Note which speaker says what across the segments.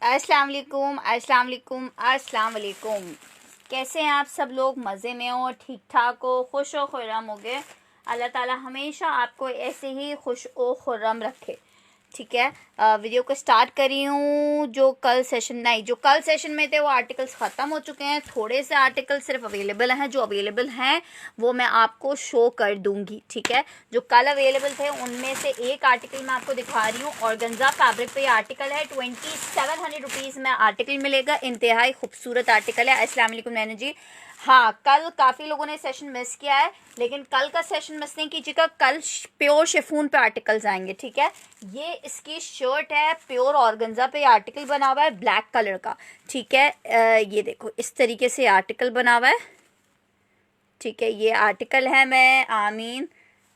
Speaker 1: अस्सलाम वालेकुम, अस्सलाम वालेकुम, अस्सलाम वालेकुम। कैसे हैं आप सब लोग? मज़े में हो, ठीक ठाक हो, खुश हो, खुर्रम हो गए। अल्लाह ताला हमेशा आपको ऐसे ही खुश और खुर्रम रखे। ठीक है, वीडियो को स्टार्ट करी हूँ। जो कल सेशन में थे वो आर्टिकल्स ख़त्म हो चुके हैं। थोड़े से आर्टिकल सिर्फ अवेलेबल हैं, जो अवेलेबल हैं वो मैं आपको शो कर दूंगी। ठीक है, जो कल अवेलेबल थे उनमें से एक आर्टिकल मैं आपको दिखा रही हूँ। ऑर्गेन्जा फैब्रिक पे आर्टिकल है, 2700 रुपीज़ में आर्टिकल मिलेगा। इंतहाई खूबसूरत आर्टिकल है। अस्सलाम वालेकुम नैना जी। हाँ, कल काफ़ी लोगों ने सेशन मिस किया है, लेकिन कल का सेशन मिस नहीं कीजिएगा। कल प्योर शिफॉन पे आर्टिकल्स आएंगे। ठीक है, ये इसकी शर्ट है, प्योर ऑर्गेन्जा पे आर्टिकल बना हुआ है, ब्लैक कलर का। ठीक है, ये देखो इस तरीके से आर्टिकल बना हुआ है। ठीक है, ये आर्टिकल है। मैं आमीन,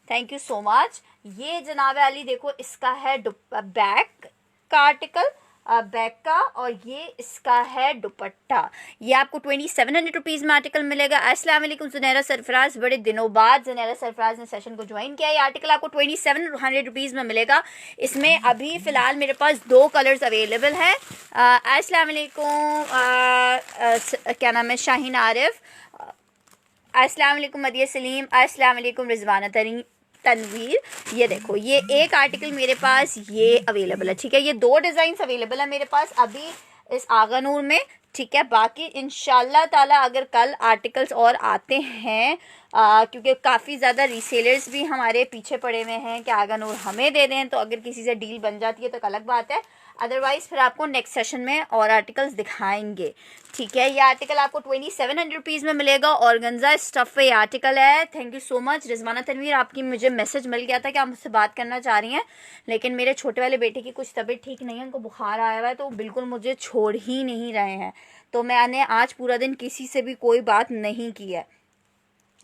Speaker 1: थैंक यू सो मच। ये जनाब अली देखो, इसका है बैक का आर्टिकल, बैक का, और ये इसका है दुपट्टा। ये आपको 2700 रुपीज़ में आर्टिकल मिलेगा। अस्सलाम वालेकुम ज़ुनैरा सरफराज, बड़े दिनों बाद ज़ुनैरा सरफराज ने सेशन को ज्वाइन किया। ये आर्टिकल आपको 2700 रुपीज़ में मिलेगा। इसमें अभी फ़िलहाल मेरे पास 2 कलर्स अवेलेबल हैं। अस्सलाम वालेकुम, क्या नाम है, शाहीन आरिफ, अस्सलाम वालेकुम मदिया सलीम, अस्सलाम वालेकुम रिजवाना तनवीर। ये देखो, ये एक आर्टिकल मेरे पास ये अवेलेबल है। ठीक है, ये 2 डिज़ाइन अवेलेबल है मेरे पास अभी इस आगा नूर में। ठीक है, बाकी इंशाल्लाह ताला अगर कल आर्टिकल्स और आते हैं, क्योंकि काफ़ी ज़्यादा रीसेलर्स भी हमारे पीछे पड़े हुए हैं कि आगा नूर हमें दे दें, तो अगर किसी से डील बन जाती है तो अलग बात है। अदरवाइज़ फिर आपको नेक्स्ट सेशन में और आर्टिकल्स दिखाएंगे। ठीक है, ये आर्टिकल आपको 2700 रुपीज़ में मिलेगा। ऑर्गेन्जा स्टफ पे ये आर्टिकल है। Thank you so much Rizwana Tanveer, आपकी मुझे मैसेज मिल गया था कि आप मुझसे बात करना चाह रही हैं, लेकिन मेरे छोटे वाले बेटे की कुछ तबीयत ठीक नहीं है, उनको बुखार आया हुआ है, तो बिल्कुल मुझे छोड़ ही नहीं रहे हैं, तो मैंने आज पूरा दिन किसी से भी कोई बात नहीं की है।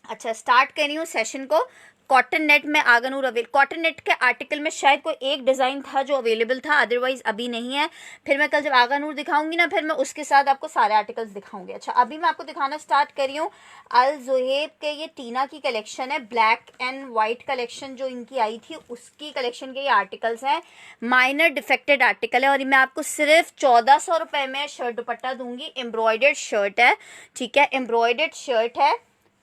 Speaker 1: अच्छा, स्टार्ट करी हूँ सेशन को। कॉटन नेट में आगनूर कॉटन नेट के आर्टिकल में शायद कोई एक डिज़ाइन था जो अवेलेबल था, अदरवाइज अभी नहीं है। फिर मैं कल जब आगनूर दिखाऊंगी ना, फिर मैं उसके साथ आपको सारे आर्टिकल्स दिखाऊंगी। अच्छा, अभी मैं आपको दिखाना स्टार्ट करी हूँ। अल ज़ुहैब के ये टीना की कलेक्शन है, ब्लैक एंड वाइट कलेक्शन जो इनकी आई थी उसकी कलेक्शन के ये आर्टिकल्स हैं। माइनर डिफेक्टेड आर्टिकल है, और मैं आपको सिर्फ 1400 रुपये में शर्ट दुपट्टा दूंगी। एम्ब्रॉयडर्ड शर्ट है। ठीक है, एम्ब्रॉयडर्ड शर्ट है।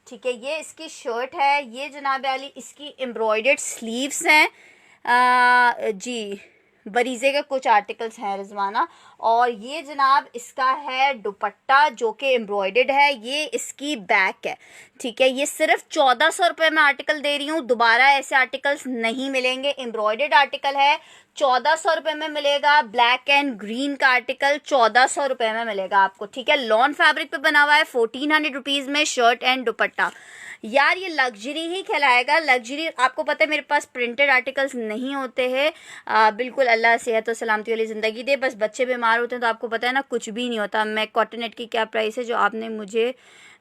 Speaker 1: ठीक है, ये इसकी शर्ट है। ये जनाब अली इसकी एम्ब्रॉयडर्ड स्लीव्स हैं। जी, बरीज़े के कुछ आर्टिकल्स हैं रिजवाना। और ये जनाब इसका है दुपट्टा जो कि एम्ब्रॉयडर्ड है। ये इसकी बैक है। ठीक है, ये सिर्फ 1400 रुपये में आर्टिकल दे रही हूँ। दोबारा ऐसे आर्टिकल्स नहीं मिलेंगे। एम्ब्रॉयडर्ड आर्टिकल है, 1400 रुपये में मिलेगा। ब्लैक एंड ग्रीन का आर्टिकल 1400 रुपये में मिलेगा आपको। ठीक है, लॉन फैब्रिक पे बना हुआ है, 1400 रुपीज़ में शर्ट एंड दुपट्टा। यार ये लग्जरी ही कहलाएगा। लग्जरी, आपको पता है मेरे पास प्रिंटेड आर्टिकल्स नहीं होते हैं। बिल्कुल, अल्लाह सेहत और सलामती वाली ज़िंदगी दे। बस बच्चे बीमार होते हैं तो आपको पता है ना, कुछ भी नहीं होता। मैं कॉटन नेट की क्या प्राइस है जो आपने मुझे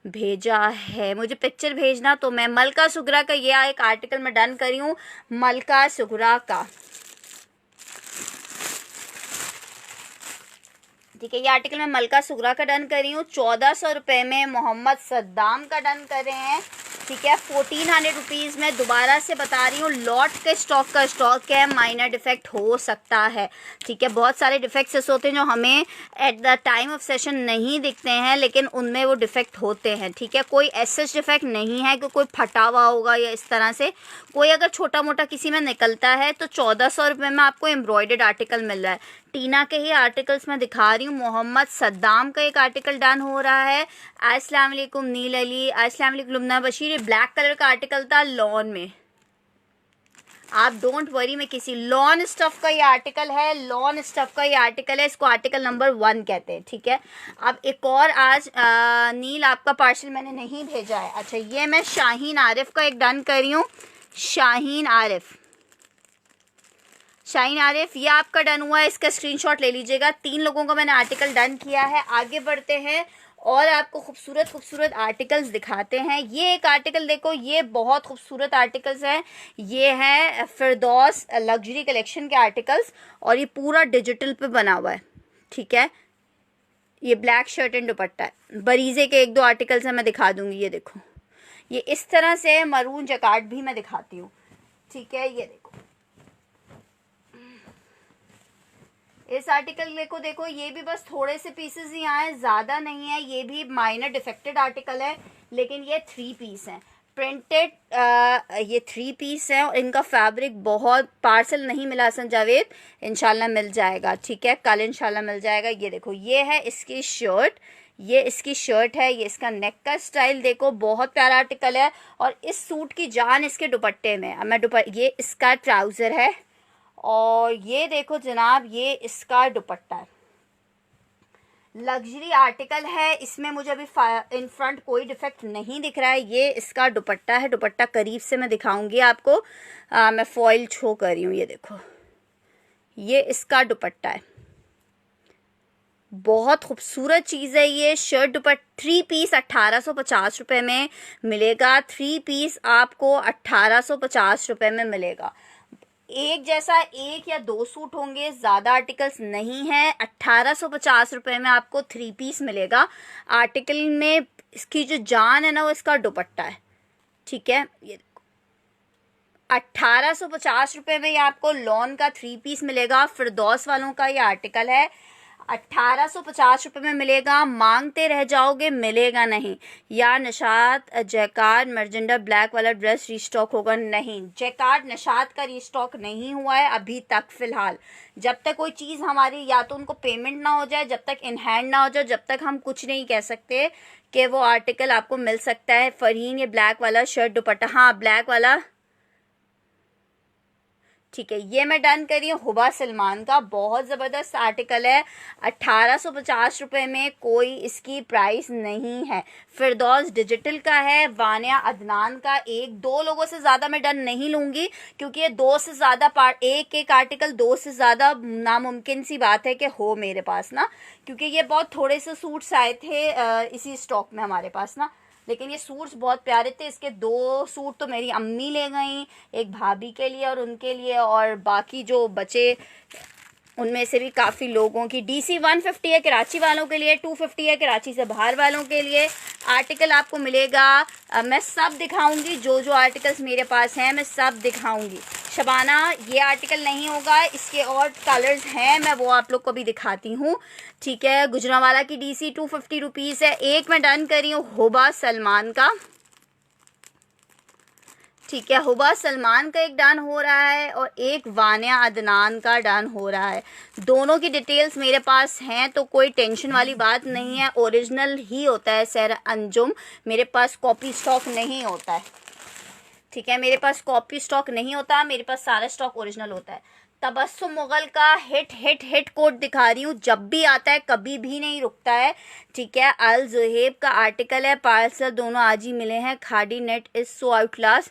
Speaker 1: भेजा है, मुझे पिक्चर भेजना। तो मैं मलका सुगरा का ये एक आर्टिकल मैं डन करी हूँ, मलका सुगरा का। ठीक है, ये आर्टिकल मैं मलका सुगरा का डन कर रही हूँ। 1400 रुपये में मोहम्मद सद्दाम का डन कर रहे हैं। ठीक है, 1400 रुपीज़ में दोबारा से बता रही हूँ, लॉट के स्टॉक का स्टॉक है। माइनर डिफेक्ट हो सकता है। ठीक है, बहुत सारे डिफेक्ट्स ऐसे होते हैं जो हमें at the time of session नहीं दिखते हैं, लेकिन उनमें वो डिफेक्ट होते हैं। ठीक है, कोई ऐसा डिफेक्ट नहीं है कि कोई फटा हुआ होगा या इस तरह से। कोई अगर छोटा मोटा किसी में निकलता है तो 1400 रुपये में आपको एम्ब्रॉयडर्ड आर्टिकल मिल रहा है। टीना के ही आर्टिकल्स मैं दिखा रही हूँ। मोहम्मद सद्दाम का एक आर्टिकल डन हो रहा है। अस्सलाम वालेकुम नील अली, अस्सलाम वालेकुम लुमना बशीर। ये ब्लैक कलर का आर्टिकल था लॉन में। आप डोंट वरी, में किसी लॉन स्टफ का ये आर्टिकल है, लॉन स्टफ का ये आर्टिकल है। इसको आर्टिकल नंबर 1 कहते हैं। ठीक है, अब एक और आज नील आपका पार्सल मैंने नहीं भेजा है। अच्छा, ये मैं शाहीन आरिफ का एक डन कर रही हूँ। शाहीन आरिफ, ये आपका डन हुआ है। इसका स्क्रीनशॉट ले लीजिएगा। 3 लोगों का मैंने आर्टिकल डन किया है। आगे बढ़ते हैं और आपको खूबसूरत खूबसूरत आर्टिकल्स दिखाते हैं। ये एक आर्टिकल देखो, ये बहुत खूबसूरत आर्टिकल्स हैं। ये है फिरदौस लग्जरी कलेक्शन के आर्टिकल्स, और ये पूरा डिजिटल पे बना हुआ है। ठीक है, ये ब्लैक शर्ट एंड दुपट्टा है। बरीज़े के 1-2 आर्टिकल्स हैं, मैं दिखा दूंगी। ये देखो, ये इस तरह से मरून जकार्ड भी मैं दिखाती हूँ। ठीक है, ये देखो, इस आर्टिकल को देखो, ये भी बस थोड़े से पीसेस ही आए, ज़्यादा नहीं है, ये भी माइनर डिफेक्टेड आर्टिकल है, लेकिन ये 3 पीस हैं प्रिंटेड। ये 3 पीस है और इनका फैब्रिक बहुत, पार्सल नहीं मिला हसन जावेद, इंशाल्लाह मिल जाएगा, ठीक है, कल इंशाल्लाह मिल जाएगा। ये देखो, ये है इसकी शर्ट, ये इसकी शर्ट है, ये इसका नेक का स्टाइल देखो, बहुत प्यारा आर्टिकल है। और इस सूट की जान इसके दुपट्टे में। अब मैं ये इसका ट्राउज़र है और ये देखो जनाब, ये इसका दुपट्टा है। लग्जरी आर्टिकल है, इसमें मुझे अभी इन फ्रंट कोई डिफेक्ट नहीं दिख रहा है। ये इसका दुपट्टा है, दुपट्टा करीब से मैं दिखाऊंगी आपको। मैं फॉइल शो कर रही हूँ, ये देखो, ये इसका दुपट्टा है, बहुत खूबसूरत चीज़ है ये। शर्ट दुपट्टा 3 पीस 1850 रुपये में मिलेगा। 3 पीस आपको 1850 रुपये में मिलेगा। एक जैसा 1 या 2 सूट होंगे, ज़्यादा आर्टिकल्स नहीं है। 1850 रुपये में आपको 3 पीस मिलेगा। आर्टिकल में इसकी जो जान है ना, वो इसका दुपट्टा है, ठीक है। ये 1850 रुपये में ये आपको लॉन का 3 पीस मिलेगा। फिरदौस वालों का ये आर्टिकल है, 1850 रुपये में मिलेगा। मांगते रह जाओगे, मिलेगा नहीं। या निशात जैकार्ड मर्जेंडा ब्लैक वाला ड्रेस रीस्टॉक होगा? नहीं, जैकार्ड निशात का रीस्टॉक नहीं हुआ है अभी तक फ़िलहाल। जब तक कोई चीज़ हमारी, या तो उनको पेमेंट ना हो जाए, जब तक इन हैंड ना हो जाए, जब तक हम कुछ नहीं कह सकते कि वो आर्टिकल आपको मिल सकता है। फरहीन, ये ब्लैक वाला शर्ट दुपट्टा, हाँ ब्लैक वाला, ठीक है, ये मैं डन करी हूँ। हुबा सलमान का बहुत ज़बरदस्त आर्टिकल है, 1850 रुपये में कोई इसकी प्राइस नहीं है। फिरदौस डिजिटल का है, वानिया अदनान का। 1-2 लोगों से ज़्यादा मैं डन नहीं लूँगी, क्योंकि ये 2 से ज़्यादा एक आर्टिकल 2 से ज़्यादा नामुमकिन सी बात है कि हो मेरे पास ना, क्योंकि ये बहुत थोड़े से सूट्स आए थे इसी स्टॉक में हमारे पास ना। लेकिन ये सूट्स बहुत प्यारे थे। इसके 2 सूट तो मेरी अम्मी ले गई, एक भाभी के लिए और उनके लिए, और बाकी जो बचे उनमें से भी काफ़ी लोगों की। DC 150 है कराची वालों के लिए, 250 है कराची से बाहर वालों के लिए। आर्टिकल आपको मिलेगा, मैं सब दिखाऊंगी, जो जो आर्टिकल्स मेरे पास हैं मैं सब दिखाऊंगी। शबाना, ये आर्टिकल नहीं होगा, इसके और कलर्स हैं, मैं वो आप लोग को भी दिखाती हूँ, ठीक है। गुजरावाला की DC 250 रुपीज़ है। एक मैं डन करी हूँ हुबा सलमान का, ठीक है, हुबा सलमान का एक डन हो रहा है और एक वानिया अदनान का डन हो रहा है। दोनों की डिटेल्स मेरे पास हैं, तो कोई टेंशन वाली बात नहीं है। ओरिजिनल ही होता है सर अंजुम, मेरे पास कॉपी स्टॉक नहीं होता है, ठीक है, मेरे पास कॉपी स्टॉक नहीं होता, मेरे पास सारा स्टॉक ओरिजिनल होता है। तबस्सुम मुगल का हिट कोट दिखा रही हूँ, जब भी आता है कभी भी नहीं रुकता है, ठीक है। अल जुहेब का आर्टिकल है, पार्सल दोनों आज ही मिले हैं। Khadi net is so outclass,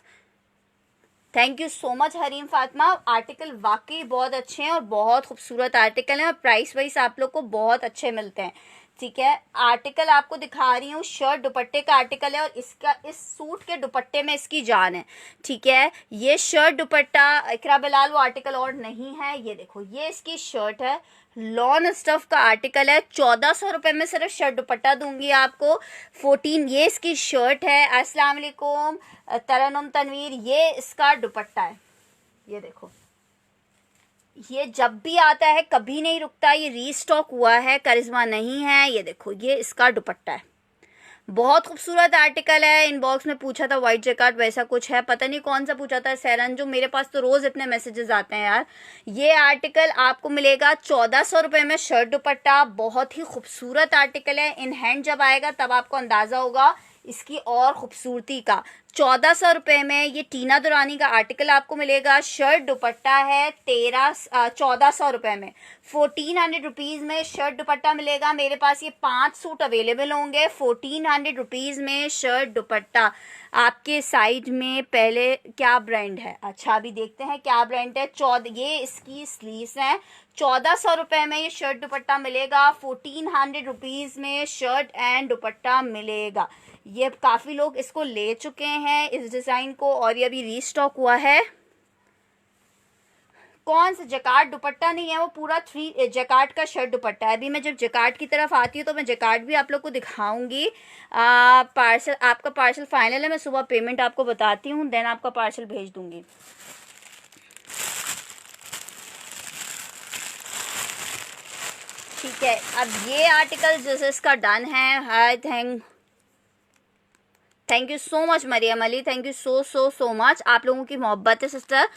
Speaker 1: thank you so much Hareem Fatima. Article वाकई बहुत अच्छे हैं और बहुत खूबसूरत आर्टिकल हैं और प्राइस वाइज आप लोग को बहुत अच्छे मिलते हैं, ठीक है। आर्टिकल आपको दिखा रही हूँ, शर्ट दुपट्टे का आर्टिकल है और इसका, इस सूट के दुपट्टे में इसकी जान है, ठीक है। ये शर्ट दुपट्टा इकरा बिलाल वो आर्टिकल और नहीं है। ये देखो, ये इसकी शर्ट है, लॉन स्टफ का आर्टिकल है। 1400 रुपये में सिर्फ शर्ट दुपट्टा दूंगी आपको। 14, ये इसकी शर्ट है। अस्सलाम वालेकुम तरन्नुम तनवीर, ये इसका दुपट्टा है। ये देखो, ये जब भी आता है कभी नहीं रुकता, ये रीस्टॉक हुआ है, करिश्मा नहीं है। ये देखो, ये इसका दुपट्टा है, बहुत खूबसूरत आर्टिकल है। इनबॉक्स में पूछा था वाइट जैकार्ड, वैसा कुछ है, पता नहीं कौन सा पूछा था सैरन, जो मेरे पास तो रोज़ इतने मैसेजेस आते हैं यार। ये आर्टिकल आपको मिलेगा 1400 रुपये में शर्ट दुपट्टा, बहुत ही खूबसूरत आर्टिकल है। इन हैंड जब आएगा तब आपको अंदाज़ा होगा इसकी और खूबसूरती का। 1400 रुपये में ये टीना दुरानी का आर्टिकल आपको मिलेगा। शर्ट दुपट्टा है 1400 रुपये में, 1400 रुपीज़ में शर्ट दुपट्टा मिलेगा। मेरे पास ये 5 सूट अवेलेबल होंगे 1400 रुपीज़ में शर्ट दुपट्टा। आपके साइड में पहले क्या ब्रांड है, अच्छा अभी देखते हैं क्या ब्रांड है। ये इसकी स्लीव्स हैं। 1400 रुपये में ये शर्ट दुपट्टा मिलेगा। 1400 रुपीज़ में शर्ट एंड दुपट्टा मिलेगा। ये काफ़ी लोग इसको ले चुके हैं इस डिज़ाइन को, और ये अभी रीस्टॉक हुआ है। कौन सा जैकार्ड दुपट्टा नहीं है, वो पूरा 3 जैकार्ड का शर्ट दुपट्टा है। अभी मैं जब जैकार्ड की तरफ आती हूँ तो मैं जैकार्ड भी आप लोग को दिखाऊंगी। पार्सल, आपका पार्सल फाइनल है, मैं सुबह पेमेंट आपको बताती हूँ, देन आपका पार्सल भेज दूंगी। ठीक है, अब ये आर्टिकल जैसे इसका डन है। Hi thank you so much Maryam Ali, thank you so much. आप लोगों की मोहब्बत है सिस्टर।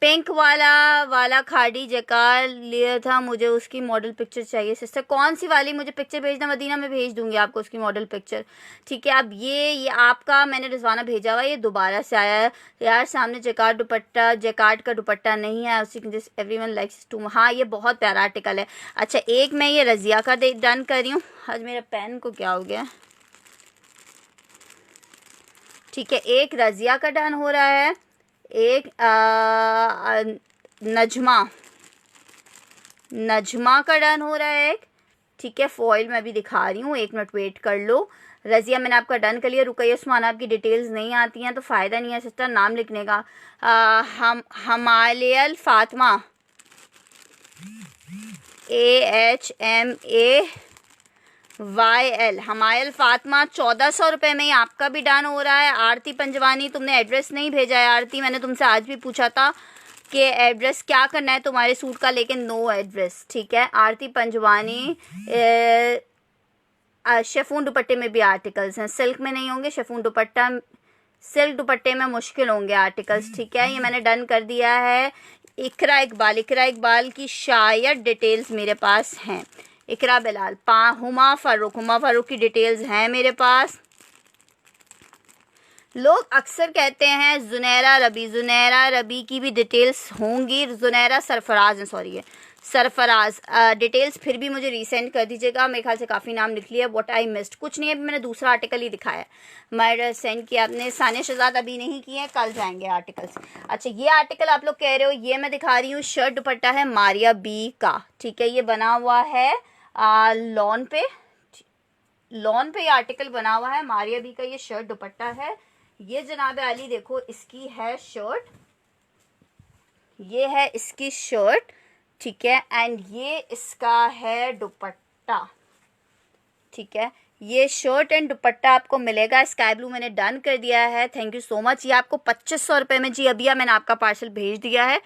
Speaker 1: पिंक वाला खाड़ी जकार लिया था, मुझे उसकी मॉडल पिक्चर चाहिए सिस्टर। कौन सी वाली? मुझे पिक्चर भेजना मदीना, में भेज दूंगी आपको उसकी मॉडल पिक्चर। ठीक है, अब ये आपका मैंने रिजवाना भेजा हुआ, ये दोबारा से आया है यार। सामने जकार्ड दुपट्टा, जकार्ड का दुपट्टा नहीं है उसी एवरीवन लाइक्स टू। हाँ, ये बहुत प्यारा आर्टिकल है। अच्छा, एक मैं ये रजिया का डन कर रही हूँ। आज मेरा पेन को क्या हो गया? ठीक है, एक रजिया का डन हो रहा है, एक नजमा का डन हो रहा है एक। ठीक है, फॉइल मैं भी दिखा रही हूँ, 1 मिनट वेट कर लो। रजिया मैंने आपका डन कर लिया। रुकैया उस्मान, आपकी डिटेल्स नहीं आती हैं तो फ़ायदा नहीं है सिस्टर नाम लिखने का। हमायल फातिमा, AHMAYL, हमायल फातिमा 1400 रुपये में ही आपका भी डन हो रहा है। आरती पंजवानी, तुमने एड्रेस नहीं भेजा है आरती, मैंने तुमसे आज भी पूछा था कि एड्रेस क्या करना है तुम्हारे सूट का, लेकिन नो एड्रेस। ठीक है, आरती पंजवानी। शेफून दुपट्टे में भी आर्टिकल्स हैं, सिल्क में नहीं होंगे। शेफून दुपट्टा, सिल्क दुपट्टे में मुश्किल होंगे आर्टिकल्स। ठीक है, ये मैंने डन कर दिया है। इकरा इकबाल की शायद डिटेल्स मेरे पास हैं। इकरा बिलाल, हुमा फ़ारूक की डिटेल्स हैं मेरे पास। लोग अक्सर कहते हैं जुनैरा रबी की भी डिटेल्स होंगी। जुनैरा सरफराज है, सॉरी है सरफराज। डिटेल्स फिर भी मुझे रीसेंड कर दीजिएगा, मेरे ख्याल से काफ़ी नाम लिख लिया। व्हाट आई मिस्ड कुछ नहीं है, मैंने दूसरा आर्टिकल ही दिखाया। मैं सेंड किया आपने। सानिया शहजाद अभी नहीं किए हैं, कल जाएंगे आर्टिकल्स। अच्छा, ये आर्टिकल आप लोग कह रहे हो, ये मैं दिखा रही हूँ। शर्ट दुपट्टा है मारिया बी का। ठीक है, ये बना हुआ है लॉन पे ये आर्टिकल बना हुआ है। मारिया बी का ये शर्ट दुपट्टा है। ये जनाब अली देखो, इसकी है शर्ट, ये है इसकी शर्ट। ठीक है, एंड ये इसका है दुपट्टा। ठीक है, ये शर्ट एंड दुपट्टा आपको मिलेगा। स्काई ब्लू मैंने डन कर दिया है, थैंक यू सो मच। ये आपको 2500 रुपये में, जी अभी मैंने आपका पार्सल भेज दिया है।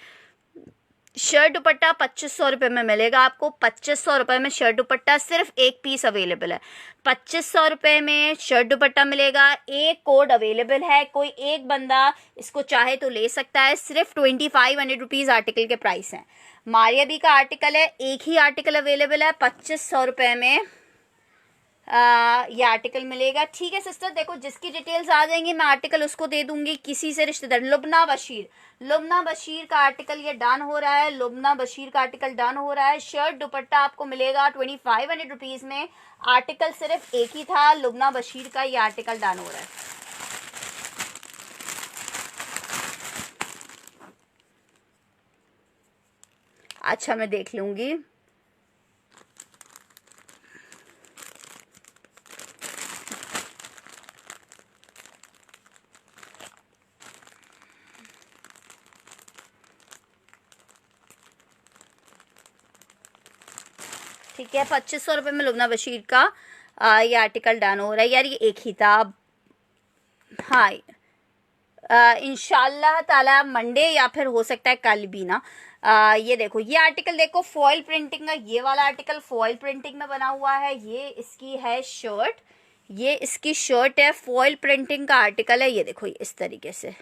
Speaker 1: शर्ट दुपट्टा 2500 रुपये में मिलेगा आपको। 2500 रुपये में शर्ट दुपट्टा, सिर्फ एक पीस अवेलेबल है। 2500 रुपये में शर्ट दुपट्टा मिलेगा। एक कोड अवेलेबल है, कोई एक बंदा इसको चाहे तो ले सकता है। सिर्फ 2500 रुपीज़ आर्टिकल के प्राइस हैं। मारिया बी का आर्टिकल है, एक ही आर्टिकल अवेलेबल है 2500 रुपये में। ये आर्टिकल मिलेगा। ठीक है सिस्टर, देखो जिसकी डिटेल्स आ जाएंगी मैं आर्टिकल उसको दे दूंगी। किसी से रिश्तेदार, लुबना बशीर का आर्टिकल ये डन हो रहा है। लुबना बशीर का आर्टिकल डन हो रहा है। शर्ट दुपट्टा आपको मिलेगा 2500 रुपीज़ में। आर्टिकल सिर्फ एक ही था, लुबना बशीर का ये आर्टिकल डन हो रहा है। अच्छा, मैं देख लूंगी। ठीक है, 2500 रुपये में लुबना बशीर का ये आर्टिकल डन हो रहा है। यार ये एक ही था। हाँ, इंशाल्लाह ताला मंडे या फिर हो सकता है कल भी ना। ये देखो, ये आर्टिकल देखो, फॉइल प्रिंटिंग का ये वाला आर्टिकल फॉइल प्रिंटिंग में बना हुआ है। ये इसकी है शर्ट, ये इसकी शर्ट है, फॉइल प्रिंटिंग का आर्टिकल है। ये देखो, ये इस तरीके से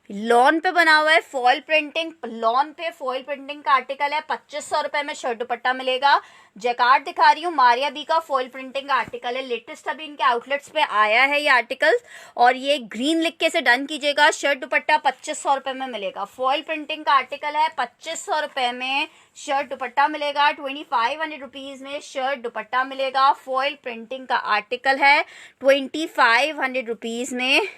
Speaker 1: लॉन पे बना हुआ है। फॉइल प्रिंटिंग, लॉन पे फॉइल प्रिंटिंग का आर्टिकल है। 2500 रुपये में शर्ट दुपट्टा मिलेगा। जैकार्ड दिखा रही हूँ, मारिया बी का फॉइल प्रिंटिंग का आर्टिकल है। लेटेस्ट अभी इनके आउटलेट्स पे आया है ये आर्टिकल, और ये ग्रीन लिख के से डन कीजिएगा। शर्ट दुपट्टा 2500 रुपये में मिलेगा। फॉइल प्रिंटिंग का आर्टिकल है, 2500 रुपये में शर्ट दुपट्टा मिलेगा। 2500 रुपीज़ में शर्ट दुपट्टा मिलेगा। फॉइल प्रिंटिंग का आर्टिकल है 2500 रुपीज़ में।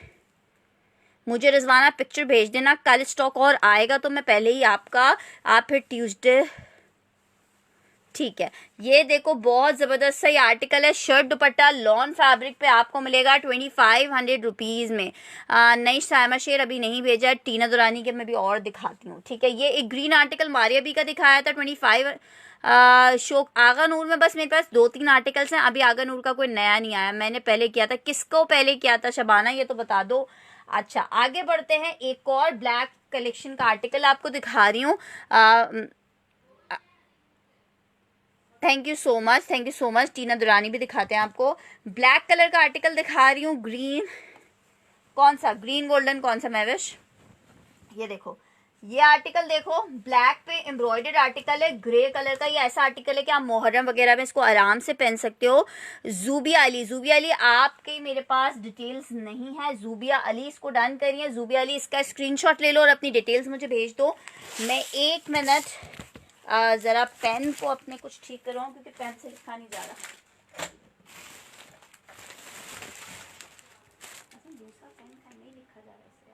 Speaker 1: मुझे रिजवाना पिक्चर भेज देना, कल स्टॉक और आएगा तो मैं पहले ही आप फिर ट्यूसडे। ठीक है, ये देखो बहुत ज़बरदस्त सा ये आर्टिकल है। शर्ट दुपट्टा लॉन फैब्रिक पे आपको मिलेगा 2500 रुपीज़ में। नई सायमा शेर अभी नहीं भेजा है, टीना दुरानी के मैं भी और दिखाती हूँ। ठीक है, ये एक ग्रीन आर्टिकल मारिया बी का दिखाया था 25। शोक आगा नूर में बस मेरे पास 2-3 आर्टिकल्स हैं। अभी आगा नूर का कोई नया नहीं आया, मैंने पहले किया था। किसको पहले किया था शबाना, ये तो बता दो। अच्छा, आगे बढ़ते हैं। एक और ब्लैक कलेक्शन का आर्टिकल आपको दिखा रही हूँ। Thank you so much, thank you so much. Tina Durrani भी दिखाते हैं आपको। ब्लैक कलर का आर्टिकल दिखा रही हूँ। ग्रीन, कौन सा ग्रीन गोल्डन, कौन सा महविश? ये देखो, ये आर्टिकल देखो, ब्लैक पे एम्ब्रॉयडर्ड आर्टिकल है, ग्रे कलर का। ये ऐसा आर्टिकल है कि आप मुहर्रम वगैरह में इसको आराम से पहन सकते हो। जूबिया अली, जूबिया अली आपके मेरे पास डिटेल्स नहीं है। जूबिया अली इसको डन करिए। जूबिया अली इसका स्क्रीनशॉट ले लो और अपनी डिटेल्स मुझे भेज दो। मैं 1 मिनट ज़रा पेन को अपने कुछ ठीक कर रहा हूँ, क्योंकि पेन से लिखा नहीं जा रहा। दूसरा पेन का नहीं लिखा जा रहा इससे।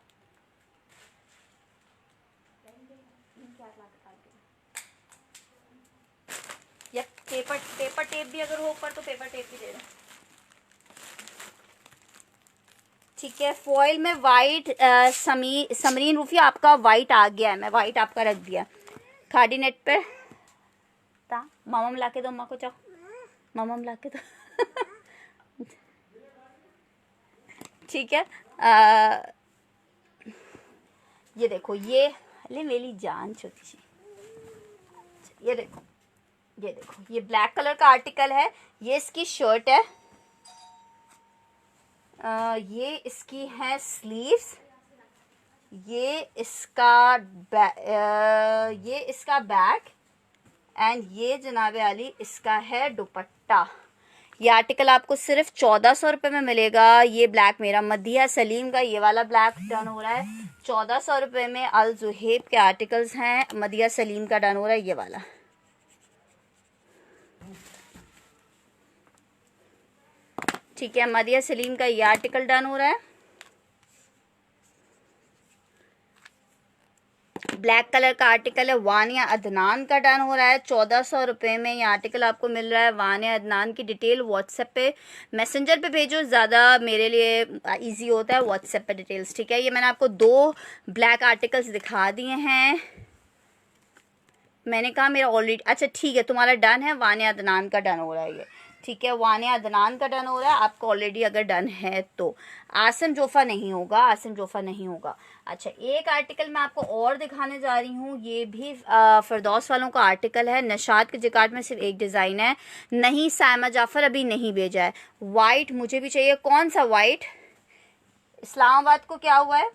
Speaker 1: या पेपर टेप भी अगर हो ऊपर तो पेपर टेप भी दे दो। ठीक है, फॉइल में वाइट समरीन रूफी आपका वाइट आ गया है। मैं वाइट आपका रख दिया खाड़ी नेट पे। मामा मिला के दो, अम्मा को चाहो, मामा मिला के दो। ठीक है, ये देखो, ये ले मेरी जान छोटी सी। ये देखो, ये देखो, ये ब्लैक कलर का आर्टिकल है। ये इसकी शर्ट है। ये इसकी है स्लीव्स। ये इसका बैक एंड ये जनाबे आली इसका है दुपट्टा। ये आर्टिकल आपको सिर्फ 1400 रुपये में मिलेगा। ये ब्लैक मेरा मदिया सलीम का ये वाला ब्लैक डन हो रहा है 1400 रुपये में। अल जुहेब के आर्टिकल्स हैं, मदिया सलीम का डन हो रहा है ये वाला। ठीक है, मदिया सलीम का ये आर्टिकल डन हो रहा है। ब्लैक कलर का आर्टिकल है, वानिया अदनान का डन हो रहा है 1400 रुपये में। ये आर्टिकल आपको मिल रहा है। वानिया अदनान की डिटेल व्हाट्सएप पे मैसेंजर पे भेजो, ज़्यादा मेरे लिए इजी होता है व्हाट्सएप पे डिटेल्स। ठीक है, ये मैंने आपको 2 ब्लैक आर्टिकल्स दिखा दिए हैं। मैंने कहा मेरा ऑलरेडी, अच्छा ठीक है, तुम्हारा डन है। वानिया अदनान का डन हो रहा है ये। ठीक है, वानिया अदनान का डन हो रहा है आपका ऑलरेडी, अगर डन है तो। आसिम जोफा नहीं होगा, आसिम जोफा नहीं होगा। अच्छा, एक आर्टिकल मैं आपको और दिखाने जा रही हूँ। ये भी फिरदौस वालों का आर्टिकल है। नशाद के जिकार्ड में सिर्फ एक डिज़ाइन है। नहीं, सायमा जाफर अभी नहीं भेजा है। वाइट मुझे भी चाहिए। कौन सा वाइट? इस्लामाबाद को क्या हुआ है?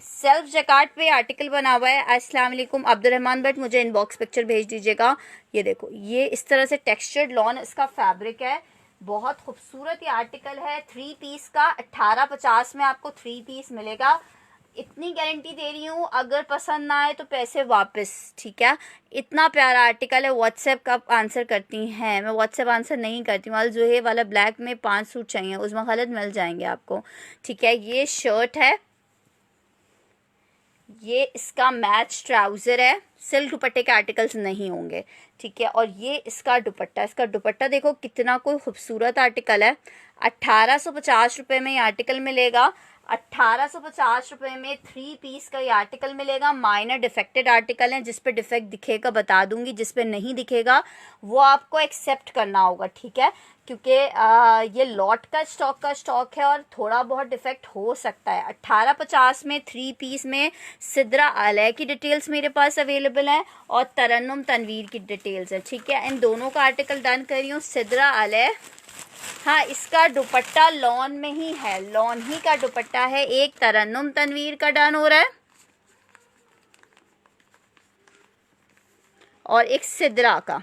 Speaker 1: सेल्फ जकार्ड पे आर्टिकल बना हुआ है। अस्सलाम वालेकुम अब्दुलरहमान भट्ट, मुझे इनबॉक्स पिक्चर भेज दीजिएगा। ये देखो, ये इस तरह से टेक्सचर्ड लॉन इसका फैब्रिक है। बहुत खूबसूरत ये आर्टिकल है। 3 पीस का 1850 में आपको 3 पीस मिलेगा। इतनी गारंटी दे रही हूँ, अगर पसंद ना आए तो पैसे वापस। ठीक है, इतना प्यारा आर्टिकल है। व्हाट्सएप का आंसर करती हैं, मैं व्हाट्सएप आंसर नहीं करती हूँ। अल जुहे वाला ब्लैक में 5 सूट चाहिए, उसमें गलत मिल जाएंगे आपको। ठीक है, ये शर्ट है, ये इसका मैच ट्राउज़र है। सिल्क दुपट्टे के आर्टिकल्स नहीं होंगे। ठीक है, और ये इसका दुपट्टा, इसका दुपट्टा देखो कितना कोई खूबसूरत आर्टिकल है। 1850 रुपये में ये आर्टिकल मिलेगा। 1850 रुपये में 3 पीस का ये आर्टिकल मिलेगा। माइनर डिफेक्टेड आर्टिकल है, जिस पे डिफेक्ट दिखेगा बता दूंगी, जिस पे नहीं दिखेगा वो आपको एक्सेप्ट करना होगा। ठीक है, क्योंकि ये लॉट का स्टॉक है और थोड़ा बहुत डिफेक्ट हो सकता है। 1850 में 3 पीस में सिद्रा आलय की डिटेल्स मेरे पास अवेलेबल है और तरन्नुम तनवीर की डिटेल्स है। ठीक है, इन दोनों का आर्टिकल डन करी हूँ। सिद्रा आलय, हाँ, इसका दुपट्टा लॉन में ही है, लॉन ही का दुपट्टा है। एक तरन्नुम तनवीर का डन हो रहा है और एक सिद्रा का।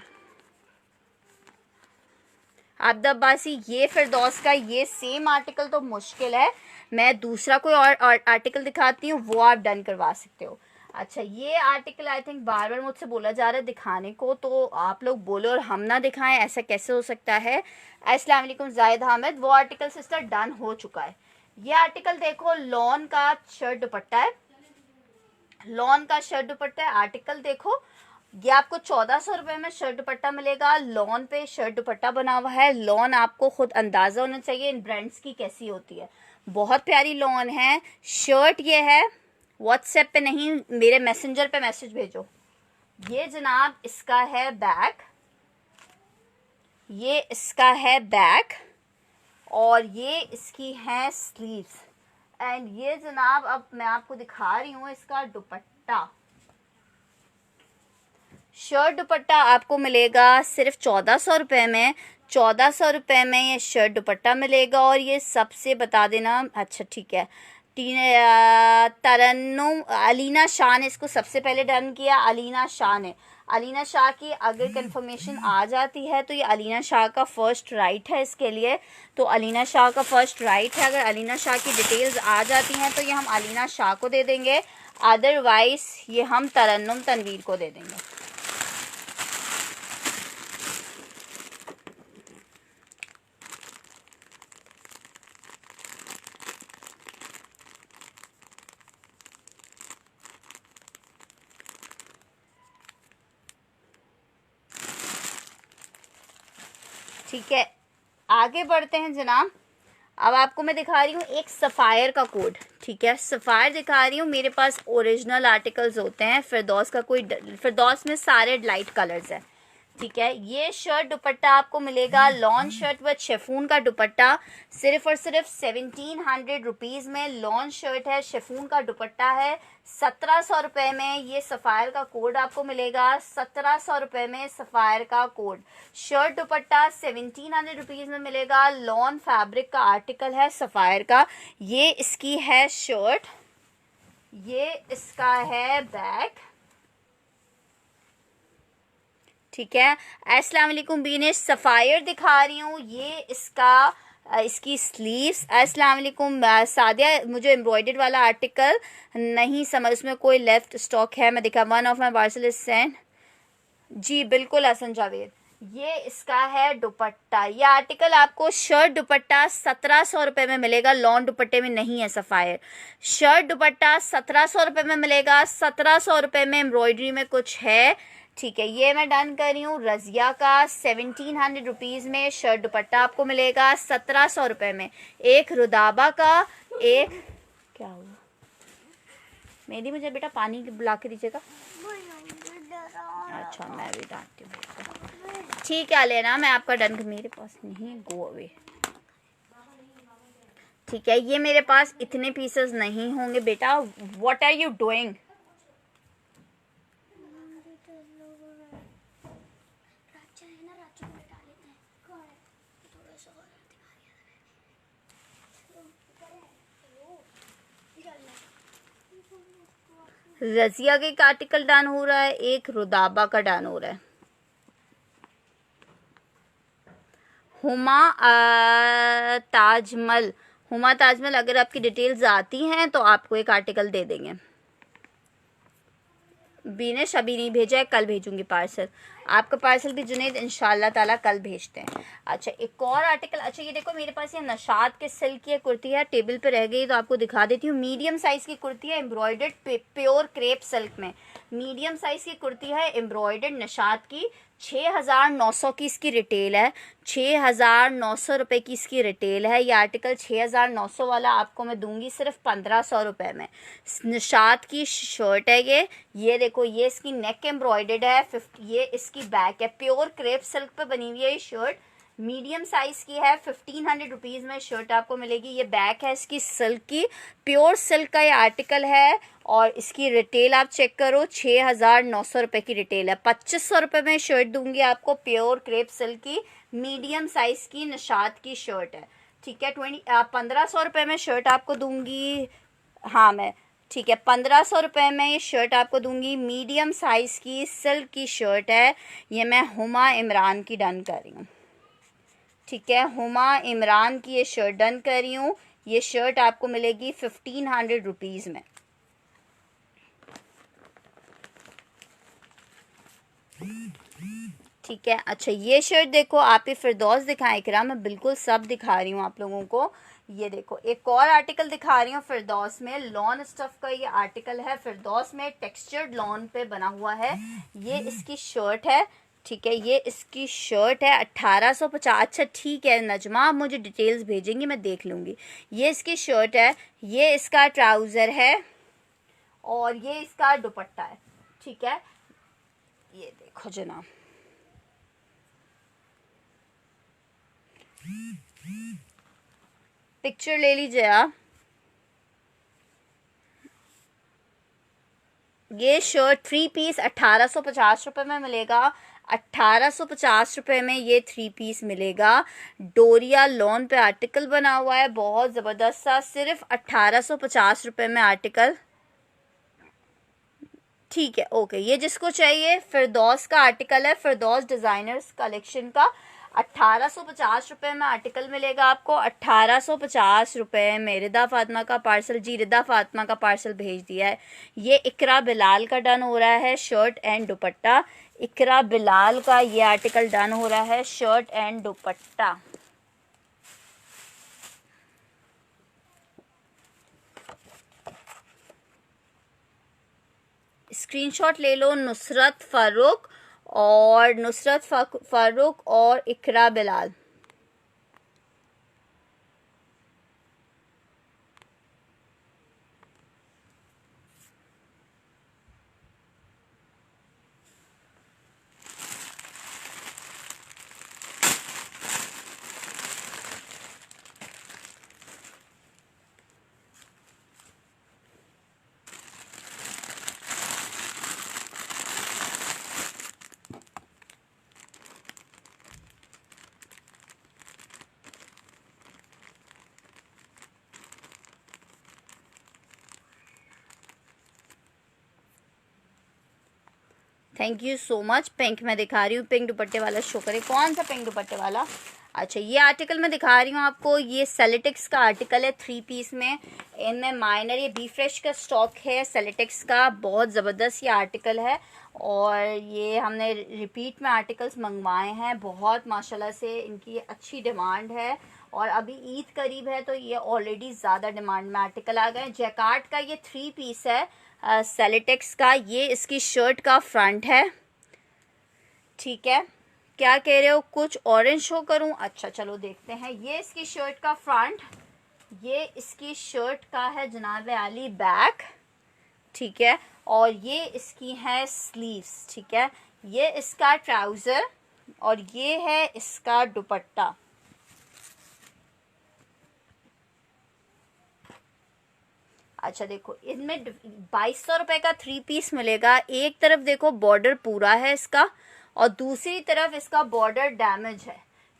Speaker 1: अब्द अब्बासी, ये फिरदौस का ये सेम आर्टिकल तो मुश्किल है। मैं दूसरा कोई और आर्टिकल दिखाती हूँ, वो आप डन करवा सकते हो। अच्छा, ये आर्टिकल आई थिंक बार बार मुझसे बोला जा रहा है दिखाने को, तो आप लोग बोलो और हम ना दिखाएं, ऐसा कैसे हो सकता है। अस्सलाम वालेकुम जाहिद अहमद, वो आर्टिकल सिस्टर डन हो चुका है। ये आर्टिकल देखो, लॉन का शर्ट दुपट्टा है, लॉन का शर्ट दुपट्टा है। आर्टिकल देखो, ये आपको 1400 रुपये में शर्ट दुपट्टा मिलेगा। लॉन पे शर्ट दुपट्टा बना हुआ है। लॉन आपको खुद अंदाजा होना चाहिए इन ब्रांड्स की कैसी होती है। बहुत प्यारी लॉन है। शर्ट ये है, व्हाट्सएप पे नहीं, मेरे मैसेंजर पे मैसेज भेजो। ये जनाब इसका है बैक, ये इसका है बैक और ये इसकी है स्लीव्स। एंड ये जनाब अब मैं आपको दिखा रही हूँ इसका दुपट्टा। शर्ट दुपट्टा आपको मिलेगा सिर्फ 1400 रुपये में। 1400 रुपये में ये शर्ट दुपट्टा मिलेगा। और ये सबसे बता देना, अच्छा ठीक है, तरन्नुम अलीना शाह ने इसको सबसे पहले डन किया। अलीना शाह ने, अलीना शाह की अगर कंफर्मेशन आ जाती है तो ये अलीना शाह का फर्स्ट राइट है इसके लिए। तो अलीना शाह का फर्स्ट राइट है। अगर अलीना शाह की डिटेल्स आ जाती हैं तो ये हम अलीना शाह को दे देंगे, अदरवाइज ये हम तरन्नुम तनवीर को दे देंगे। ठीक है, आगे बढ़ते हैं जनाब। अब आपको मैं दिखा रही हूँ एक सफ़ायर का कोड। ठीक है, सफ़ायर दिखा रही हूँ। मेरे पास ओरिजिनल आर्टिकल्स होते हैं, फिरदौस का कोई, फिरदौस में सारे लाइट कलर्स हैं। ठीक है, ये शर्ट दुपट्टा आपको मिलेगा लॉन शर्ट व शेफून का दुपट्टा सिर्फ और सिर्फ 1700 रुपीज़ में। लॉन शर्ट है, शेफून का दुपट्टा है, 1700 रुपये में। ये सफ़ायर का कोड आपको मिलेगा 1700 रुपये में। सफ़ायर का कोड, शर्ट दुपट्टा 1700 रुपीज़ में मिलेगा। लॉन फैब्रिक का आर्टिकल है सफ़ायर का। ये इसकी है शर्ट, ये इसका है बैक। ठीक है, अस्सलाम वालेकुम बीनेश, सफ़ायर दिखा रही हूँ। ये इसकी स्लीव्स। अस्सलाम वालेकुम सादिया, मुझे एम्ब्रॉयडर्ड वाला आर्टिकल नहीं समझ, उसमें कोई लेफ्ट स्टॉक है, मैं दिखा, one of my parcel is send. जी बिल्कुल हसन जावेद, ये इसका है दुपट्टा। ये आर्टिकल आपको शर्ट दुपट्टा 1700 रुपये में मिलेगा। लॉन दुपट्टे में नहीं है सफ़ायर। शर्ट दुपट्टा 1700 रुपये में मिलेगा। 1700 रुपये में एम्ब्रॉयडरी में कुछ है। ठीक है, ये मैं डन कर रही हूँ। रज़िया का 1700 रुपीज़ में शर्ट दुपट्टा आपको मिलेगा 1700 रुपये में। एक रुदाबा का, एक क्या हुआ मेरी, मुझे बेटा पानी बुला के दीजिएगा। अच्छा मैं भी डांटती हूँ। ठीक है लेना, मैं आपका डन, मेरे पास नहीं, गो अवे। ठीक है, ये मेरे पास इतने पीसेस नहीं होंगे बेटा। What are you doing? Razia के एक आर्टिकल डन हो रहा है, एक रुदाबा का डन हो रहा है। हुमा ताजमल अगर आपकी डिटेल्स आती हैं तो आपको एक आर्टिकल दे देंगे। बीनेश अभी नहीं भेजा है, कल भेजूंगी पार्सल। आपका पार्सल भी जुनेद इंशाल्लाह ताला कल भेजते हैं। अच्छा एक और आर्टिकल, अच्छा ये देखो मेरे पास ये नशात के सिल्क की कुर्ती है, टेबल पे रह गई तो आपको दिखा देती हूँ। मीडियम साइज की कुर्ती है, एम्ब्रॉयडर्ड प्योर क्रेप सिल्क में। मीडियम साइज की कुर्ती है, एम्ब्रॉयडर्ड नशात की। 6900 की इसकी रिटेल है। 6900 रुपये की इसकी रिटेल है। ये आर्टिकल 6900 वाला आपको मैं दूंगी सिर्फ 1500 रुपये में। निशात की शर्ट है ये देखो, ये इसकी नेक एम्ब्रॉयडर्ड है। ये इसकी बैक है, प्योर क्रेप सिल्क पे बनी हुई है ये शर्ट। मीडियम साइज की है, 1500 रुपीज़ में शर्ट आपको मिलेगी। ये बैक है इसकी सिल्क की, प्योर सिल्क का ये आर्टिकल है। और इसकी रिटेल आप चेक करो, 6900 रुपये की रिटेल है। 2500 रुपये में शर्ट दूंगी आपको, प्योर क्रेप सिल्क की, मीडियम साइज की निशात की शर्ट है। ठीक है, 1500 रुपये में शर्ट आपको दूंगी। हाँ मैं ठीक है, 1500 रुपये में ये शर्ट आपको दूंगी। मीडियम साइज की सिल्क की शर्ट है। ये मैं हुमा इमरान की डन कर रही हूँ। ठीक है, हुमा इमरान की ये शर्ट डन कर रही हूँ। ये शर्ट आपको मिलेगी 1500 रुपीज़ में। ठीक है, अच्छा ये शर्ट देखो, आप ये फिरदौस दिखाएं इकराम, मैं बिल्कुल सब दिखा रही हूँ आप लोगों को। ये देखो एक और आर्टिकल दिखा रही हूँ फिरदौस में, लॉन स्टफ का ये आर्टिकल है। फिरदौस में टेक्सचर्ड लॉन पे बना हुआ है। ये इसकी शर्ट है। ठीक है, ये इसकी शर्ट है 1850। अच्छा ठीक है नजमा, आप मुझे डिटेल्स भेजेंगी, मैं देख लूँगी। ये इसकी शर्ट है, ये इसका ट्राउज़र है और ये इसका दुपट्टा है। ठीक है, ये देखो जनाब, पिक्चर ले लीजिए आप। ये शर्ट 3 पीस 1850 में मिलेगा। 1850 में ये 3 पीस मिलेगा। डोरिया लॉन पे आर्टिकल बना हुआ है, बहुत ज़बरदस्त सा, सिर्फ 1850 में आर्टिकल। ठीक है, ओके। ये जिसको चाहिए, फिरदौस का आर्टिकल है, फिरदौस डिज़ाइनर्स कलेक्शन का। 1850 में आर्टिकल मिलेगा आपको। 1850 में। रिदा फातिमा का पार्सल, जी रिदा फातिमा का पार्सल भेज दिया है। ये इकरा बिलाल का डन हो रहा है, शर्ट एंड दुपट्टा। इकरा बिलाल का ये आर्टिकल डन हो रहा है, शर्ट एंड दुपट्टा। स्क्रीनशॉट ले लो। नुसरत फारूक और Iqra Bilal. Thank you so much. Pink मैं दिखा रही हूँ, पिंक दुपट्टे वाला शो करे। कौन सा पिंक दुपट्टे वाला? अच्छा, ये आर्टिकल मैं दिखा रही हूँ आपको। ये सेलेटेक्स का आर्टिकल है, 3 पीस में। इनमें माइनर ये बी फ्रेश का स्टॉक है सेलेटेक्स का। बहुत ज़बरदस्त ये आर्टिकल है, और ये हमने रिपीट में आर्टिकल्स मंगवाए हैं। बहुत माशाल्लाह से इनकी अच्छी डिमांड है, और अभी ईद करीब है तो ये ऑलरेडी ज़्यादा डिमांड में आर्टिकल आ गए। जैकार्ड का ये 3 पीस है सेलेटेक्स का। ये इसकी शर्ट का फ्रंट है, ठीक है। क्या कह रहे हो, कुछ ऑरेंज शो करूं? अच्छा चलो देखते हैं। ये इसकी शर्ट का फ्रंट, ये इसकी शर्ट का है जनाब आली बैक, ठीक है। और ये इसकी है स्लीव्स, ठीक है। ये इसका ट्राउज़र, और ये है इसका दुपट्टा। अच्छा देखो, इनमें 2200 रुपये का 3 पीस मिलेगा। एक तरफ देखो बॉर्डर पूरा है इसका, और दूसरी तरफ इसका बॉर्डर डैमेज है।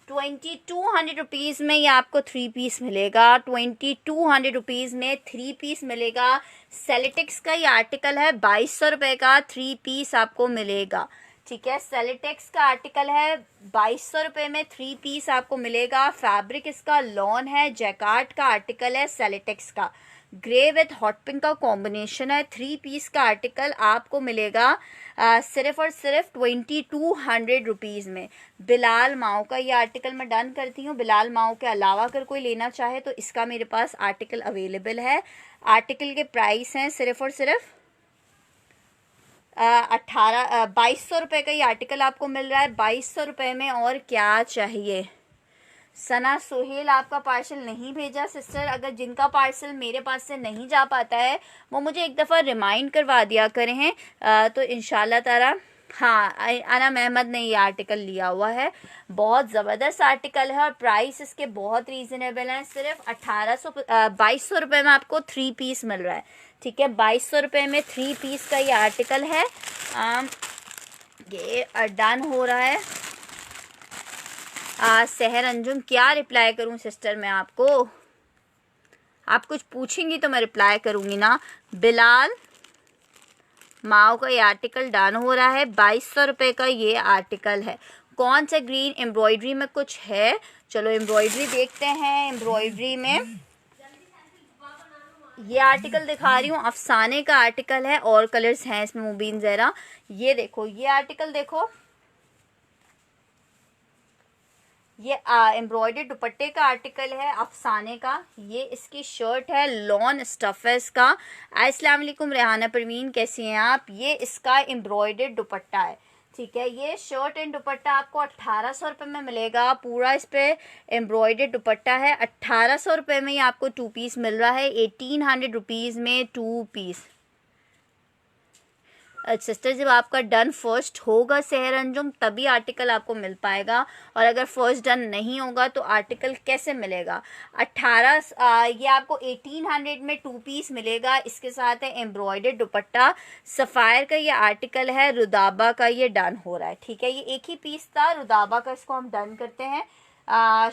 Speaker 1: 2200 रुपीज़ में ये आपको 3 पीस मिलेगा। 2200 रुपीज़ में 3 पीस मिलेगा। सेलेटेक्स का ये आर्टिकल है, 2200 रुपये का 3 पीस आपको मिलेगा, ठीक है। सेलेटेक्स का आर्टिकल है, 2200 रुपये में 3 पीस आपको मिलेगा। फैब्रिक इसका लॉन है, जैकार्ड का आर्टिकल है सेलेटेक्स का। ग्रे विथ हॉट पिंक का कॉम्बिनेशन है। 3 पीस का आर्टिकल आपको मिलेगा सिर्फ और सिर्फ 2200 रुपीज़ में। बिलाल माओ का ये आर्टिकल मैं डन करती हूँ। बिलाल माओ के अलावा अगर कोई लेना चाहे तो इसका मेरे पास आर्टिकल अवेलेबल है। आर्टिकल के प्राइस हैं सिर्फ और सिर्फ 2200 रुपये का ये आर्टिकल आपको मिल रहा है। 2200 रुपये में और क्या चाहिए। सना सोहेल आपका पार्सल नहीं भेजा सिस्टर। अगर जिनका पार्सल मेरे पास से नहीं जा पाता है वो मुझे एक दफ़ा रिमाइंड करवा दिया करें हैं, तो इंशाल्लाह ताला। हाँ, अनम अहमद ने ये आर्टिकल लिया हुआ है। बहुत ज़बरदस्त आर्टिकल है, और प्राइस इसके बहुत रीज़नेबल हैं। सिर्फ 2200 रुपये में आपको 3 पीस मिल रहा है, ठीक है। 2200 रुपये में 3 पीस का ये आर्टिकल है। ये डन हो रहा है। सहर अंजुम, क्या रिप्लाई करूं सिस्टर मैं आपको? आप कुछ पूछेंगी तो मैं रिप्लाई करूंगी ना। बिलाल माओ का ये आर्टिकल डन हो रहा है। 2200 रुपये का ये आर्टिकल है। कौन सा ग्रीन एम्ब्रॉयडरी में कुछ है? चलो एम्ब्रॉयडरी देखते हैं। एम्ब्रॉयडरी में ये आर्टिकल दिखा रही हूँ, अफसाने का आर्टिकल है, और कलर्स हैं इसमें मुबीन ज़रा। ये देखो, ये आर्टिकल देखो, ये एम्ब्रॉयडर्ड दुपट्टे का आर्टिकल है अफसाने का। ये इसकी शर्ट है, लॉन स्टफ है इसका। अस्सलाम वालेकुम रेहाना परवीन, कैसी हैं आप? ये इसका एम्ब्रॉयडर्ड दुपट्टा है, ठीक है। ये शर्ट एंड दुपट्टा आपको 1800 रुपये में मिलेगा। पूरा इस पे एम्ब्रॉयडर्ड दुपट्टा है। 1800 रुपये में ही आपको 2 पीस मिल रहा है। 1800 रुपीज़ में 2 पीस। सिस्टर जब आपका डन फर्स्ट होगा सेहर अंजुम तभी आर्टिकल आपको मिल पाएगा, और अगर फर्स्ट डन नहीं होगा तो आर्टिकल कैसे मिलेगा। 18 ये आपको 1800 में 2 पीस मिलेगा। इसके साथ है एम्ब्रॉयडर्ड दुपट्टा, सफ़ायर का ये आर्टिकल है, रुदाबा का ये डन हो रहा है। ठीक है, ये एक ही पीस था रुदाबा का, इसको हम डन करते हैं।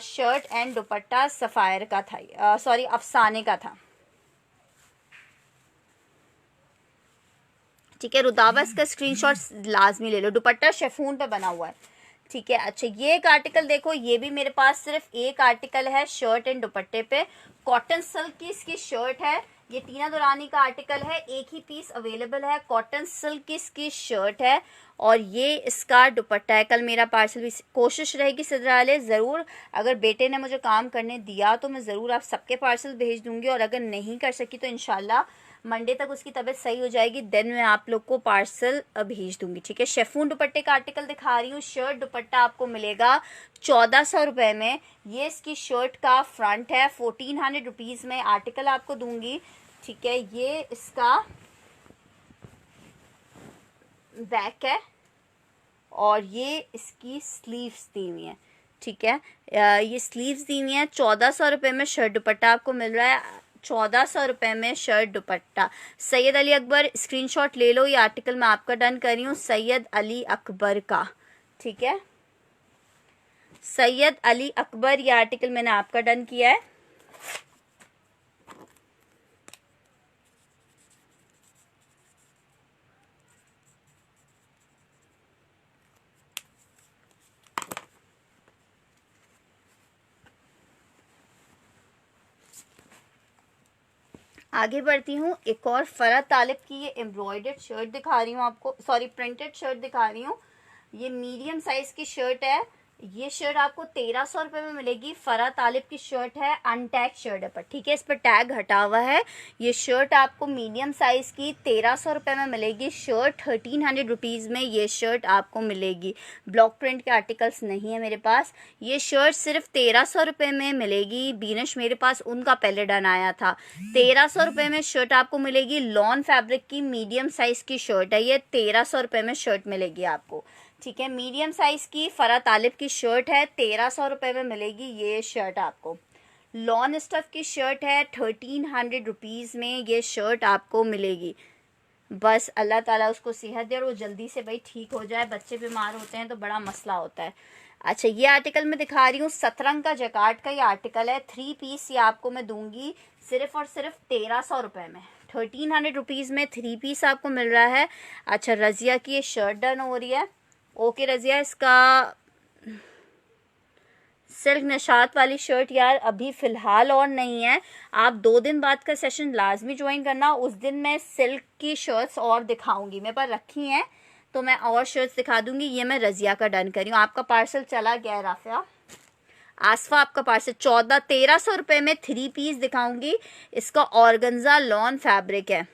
Speaker 1: शर्ट एंड दुपट्टा सफ़ायर का था, सॉरी अफसाने का था। ठीक है, रुदाबा इसका स्क्रीनशॉट लाजमी ले लो। दुपट्टा शेफून पे बना हुआ है। ठीक है, अच्छा ये एक आर्टिकल देखो, ये भी मेरे पास सिर्फ एक आर्टिकल है शर्ट एंड दुपट्टे पे। कॉटन सिल्क की इसकी शर्ट है, ये टीना दुरानी का आर्टिकल है, एक ही पीस अवेलेबल है। कॉटन सिल्क की इसकी शर्ट है और ये इसका दुपट्टा है। कल मेरा पार्सल भी, कोशिश रहेगी सदराले ज़रूर, अगर बेटे ने मुझे काम करने दिया तो मैं ज़रूर आप सबके पार्सल भेज दूंगी, और अगर नहीं कर सकी तो इंशाल्लाह मंडे तक उसकी तबीयत सही हो जाएगी, देन मैं आप लोग को पार्सल भेज दूंगी। ठीक है, शेफून दुपट्टे का आर्टिकल दिखा रही हूँ। शर्ट दुपट्टा आपको मिलेगा 1400 रुपये में। ये इसकी शर्ट का फ्रंट है, 1400 रुपीज़ में आर्टिकल आपको दूंगी। ठीक है, ये इसका बैक है और ये इसकी स्लीव्स दी हुई है। ठीक है, ये स्लीव्स दी हुई है। 1400 रुपये में शर्ट दुपट्टा आपको मिल रहा है, 1400 रुपये में शर्ट दुपट्टा। सैयद अली अकबर स्क्रीनशॉट ले लो, ये आर्टिकल मैं आपका डन कर रही हूँ, सैयद अली अकबर का। ठीक है, सैयद अली अकबर, ये आर्टिकल मैंने आपका डन किया है। आगे बढ़ती हूँ, एक और फरा तालिब की ये एम्ब्रॉयडर्ड शर्ट दिखा रही हूँ आपको, सॉरी प्रिंटेड शर्ट दिखा रही हूँ। ये मीडियम साइज की शर्ट है। ये शर्ट आपको 1300 रुपये में मिलेगी। फरा तालिब की शर्ट है, अनटैग शर्ट है पर, ठीक है, इस पर टैग हटा हुआ है। ये शर्ट आपको मीडियम साइज की 1300 रुपये में मिलेगी। शर्ट 1300 रुपीज़ में ये शर्ट आपको मिलेगी। ब्लॉक प्रिंट के आर्टिकल्स नहीं है मेरे पास। ये शर्ट सिर्फ 1300 रुपये में मिलेगी। बीनश मेरे पास उनका पहले डन आया था। 1300 रुपये में शर्ट आपको मिलेगी। लॉन फैब्रिक की मीडियम साइज की शर्ट है, ये 1300 रुपये में शर्ट मिलेगी आपको। ठीक है, मीडियम साइज की फरा तालिब की शर्ट है, 1300 रुपये में मिलेगी ये शर्ट आपको। लॉन स्टफ की शर्ट है, 1300 रुपीज़ में ये शर्ट आपको मिलेगी। बस अल्लाह ताला उसको सेहत दे और वो जल्दी से भाई ठीक हो जाए। बच्चे बीमार होते हैं तो बड़ा मसला होता है। अच्छा, ये आर्टिकल मैं दिखा रही हूँ, सतरंग का जकार्ड का ये आर्टिकल है। 3 पीस ये आपको मैं दूंगी सिर्फ और सिर्फ 1300 रुपये में। 1300 रुपीज़ में 3 पीस आपको मिल रहा है। अच्छा, रज़िया की ये शर्ट डन हो रही है। ओके रज़िया, इसका सिल्क नशात वाली शर्ट यार अभी फ़िलहाल और नहीं है, आप 2 दिन बाद का सेशन लाजमी ज्वाइन करना। उस दिन मैं सिल्क की शर्ट्स और दिखाऊंगी, मेरे पास रखी हैं तो मैं और शर्ट्स दिखा दूंगी। ये मैं रज़िया का डन कर रही हूँ। आपका पार्सल चला गया है राफिया, आसफा आपका पार्सल 1300 रुपये में 3 पीस दिखाऊंगी। इसका ऑर्गेन्जा लॉन फैब्रिक है।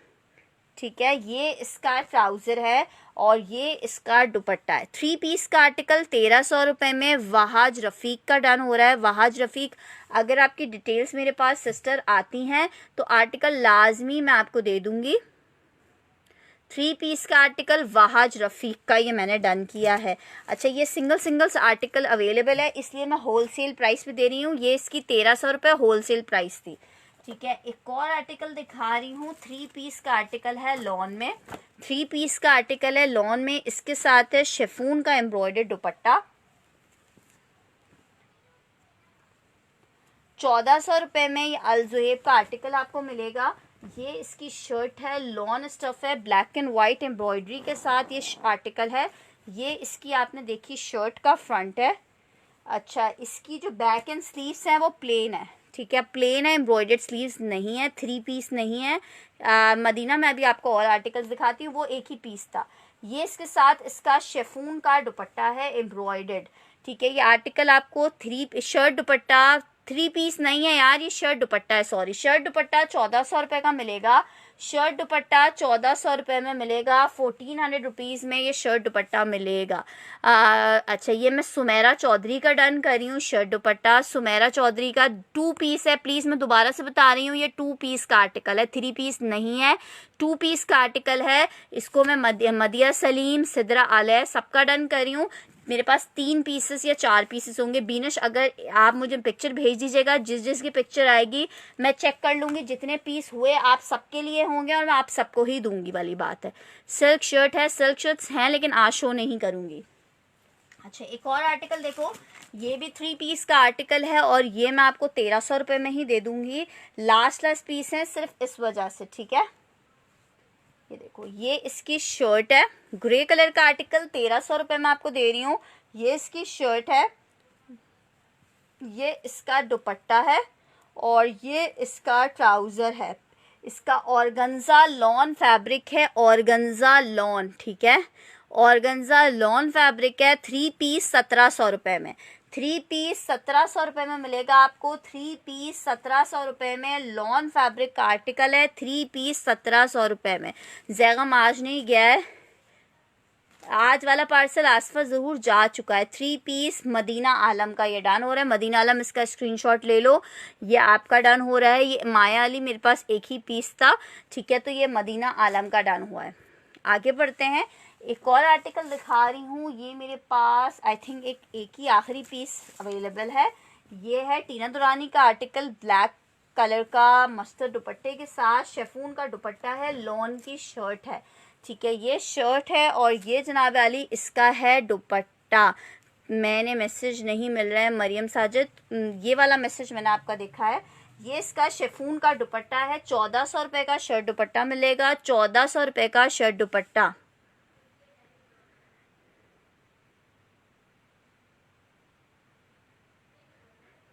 Speaker 1: ठीक है, ये इसका ट्राउज़र है और ये इसका दुपट्टा है। 3 पीस का आर्टिकल 1300 रुपये में वहाज रफ़ीक का डन हो रहा है। वहाज रफ़ीक, अगर आपकी डिटेल्स मेरे पास सिस्टर आती हैं तो आर्टिकल लाजमी मैं आपको दे दूंगी। 3 पीस का आर्टिकल वहाज रफ़ीक का ये मैंने डन किया है। अच्छा, ये सिंगल्स आर्टिकल अवेलेबल है, इसलिए मैं होलसेल प्राइस पे दे रही हूँ। ये इसकी 1300 रुपये होलसेल प्राइस थी। ठीक है, एक और आर्टिकल दिखा रही हूँ। 3 पीस का आर्टिकल है लॉन में। 3 पीस का आर्टिकल है लॉन में, इसके साथ है शिफॉन का एम्ब्रॉयडर्ड दुपट्टा। 1400 रुपये में ये अलजुएब का आर्टिकल आपको मिलेगा। ये इसकी शर्ट है, लॉन स्टफ है, ब्लैक एंड वाइट एम्ब्रॉयडरी के साथ ये आर्टिकल है। ये इसकी आपने देखी शर्ट का फ्रंट है। अच्छा, इसकी जो बैक एंड स्लीव्स हैं वो प्लेन है। ठीक है, प्लेन है, एम्ब्रॉयडर्ड स्लीव्स नहीं है, 3 पीस नहीं है। मदीना में अभी आपको और आर्टिकल्स दिखाती हूँ, वो एक ही पीस था। ये इसके साथ इसका शिफॉन का दुपट्टा है एम्ब्रॉयडर्ड। ठीक है, ये आर्टिकल आपको 3 शर्ट दुपट्टा 3 पीस नहीं है यार, ये शर्ट दुपट्टा है, सॉरी, शर्ट दुपट्टा 1400 रुपये का मिलेगा। शर्ट दुपट्टा 1400 रुपये में मिलेगा, 1400 रुपीज़ में ये शर्ट दुपट्टा मिलेगा। अच्छा, ये मैं सुमेरा चौधरी का डन कर रही हूँ। शर्ट दुपट्टा सुमेरा चौधरी का 2 पीस है। प्लीज़ मैं दोबारा से बता रही हूँ, ये 2 पीस का आर्टिकल है, 3 पीस नहीं है, 2 पीस का आर्टिकल है। इसको मैं मदिया सलीम, सिद्रा आलय सबका डन कर रही हूँ। मेरे पास 3 पीसेस या 4 पीसेस होंगे। बीनश, अगर आप मुझे पिक्चर भेज दीजिएगा, जिस जिसकी पिक्चर आएगी मैं चेक कर लूँगी, जितने पीस हुए आप सबके लिए होंगे और मैं आप सबको ही दूंगी वाली बात है। सिल्क शर्ट है, सिल्क शर्ट्स हैं लेकिन आज शो नहीं करूँगी। अच्छा, एक और आर्टिकल देखो, ये भी 3 पीस का आर्टिकल है और ये मैं आपको 1300 रुपये में ही दे दूँगी। लास्ट पीस है सिर्फ इस वजह से, ठीक है। ये देखो, ये इसकी शर्ट है, ग्रे कलर का आर्टिकल 1300 रुपये में आपको दे रही हूँ। ये इसकी शर्ट है, ये इसका दुपट्टा है और ये इसका ट्राउज़र है। इसका ऑर्गेन्जा लॉन फैब्रिक है, ऑर्गेन्जा लॉन, ठीक है, ऑर्गेन्जा लॉन फैब्रिक है। 3 पीस 1700 रुपये में, 3 पीस 1700 रुपये में मिलेगा आपको। 3 पीस 1700 रुपये में लॉन फैब्रिक का आर्टिकल है, 3 पीस 1700 रुपये में। जैगम आज नहीं गया है, आज वाला पार्सल आसफा ज़रूर जा चुका है। 3 पीस मदीना आलम का ये डन हो रहा है। मदीना आलम, इसका स्क्रीनशॉट ले लो, ये आपका डन हो रहा है। ये माया अली, मेरे पास एक ही पीस था, ठीक है, तो ये मदीना आलम का डन हुआ है। आगे बढ़ते हैं, एक और आर्टिकल दिखा रही हूँ। ये मेरे पास आई थिंक एक ही आखिरी पीस अवेलेबल है। ये है टीना दुरानी का आर्टिकल, ब्लैक कलर का मस्टर्ड दुपट्टे के साथ, शेफून का दुपट्टा है, लॉन की शर्ट है, ठीक है, ये शर्ट है और ये जनाब अली इसका है दुपट्टा। मैंने मैसेज नहीं मिल रहा है मरियम साजिद, ये वाला मैसेज मैंने आपका देखा है। ये इसका शेफून का दुपट्टा है, 1400 रुपये का शर्ट दुपट्टा मिलेगा, 1400 रुपये का shirt dupatta.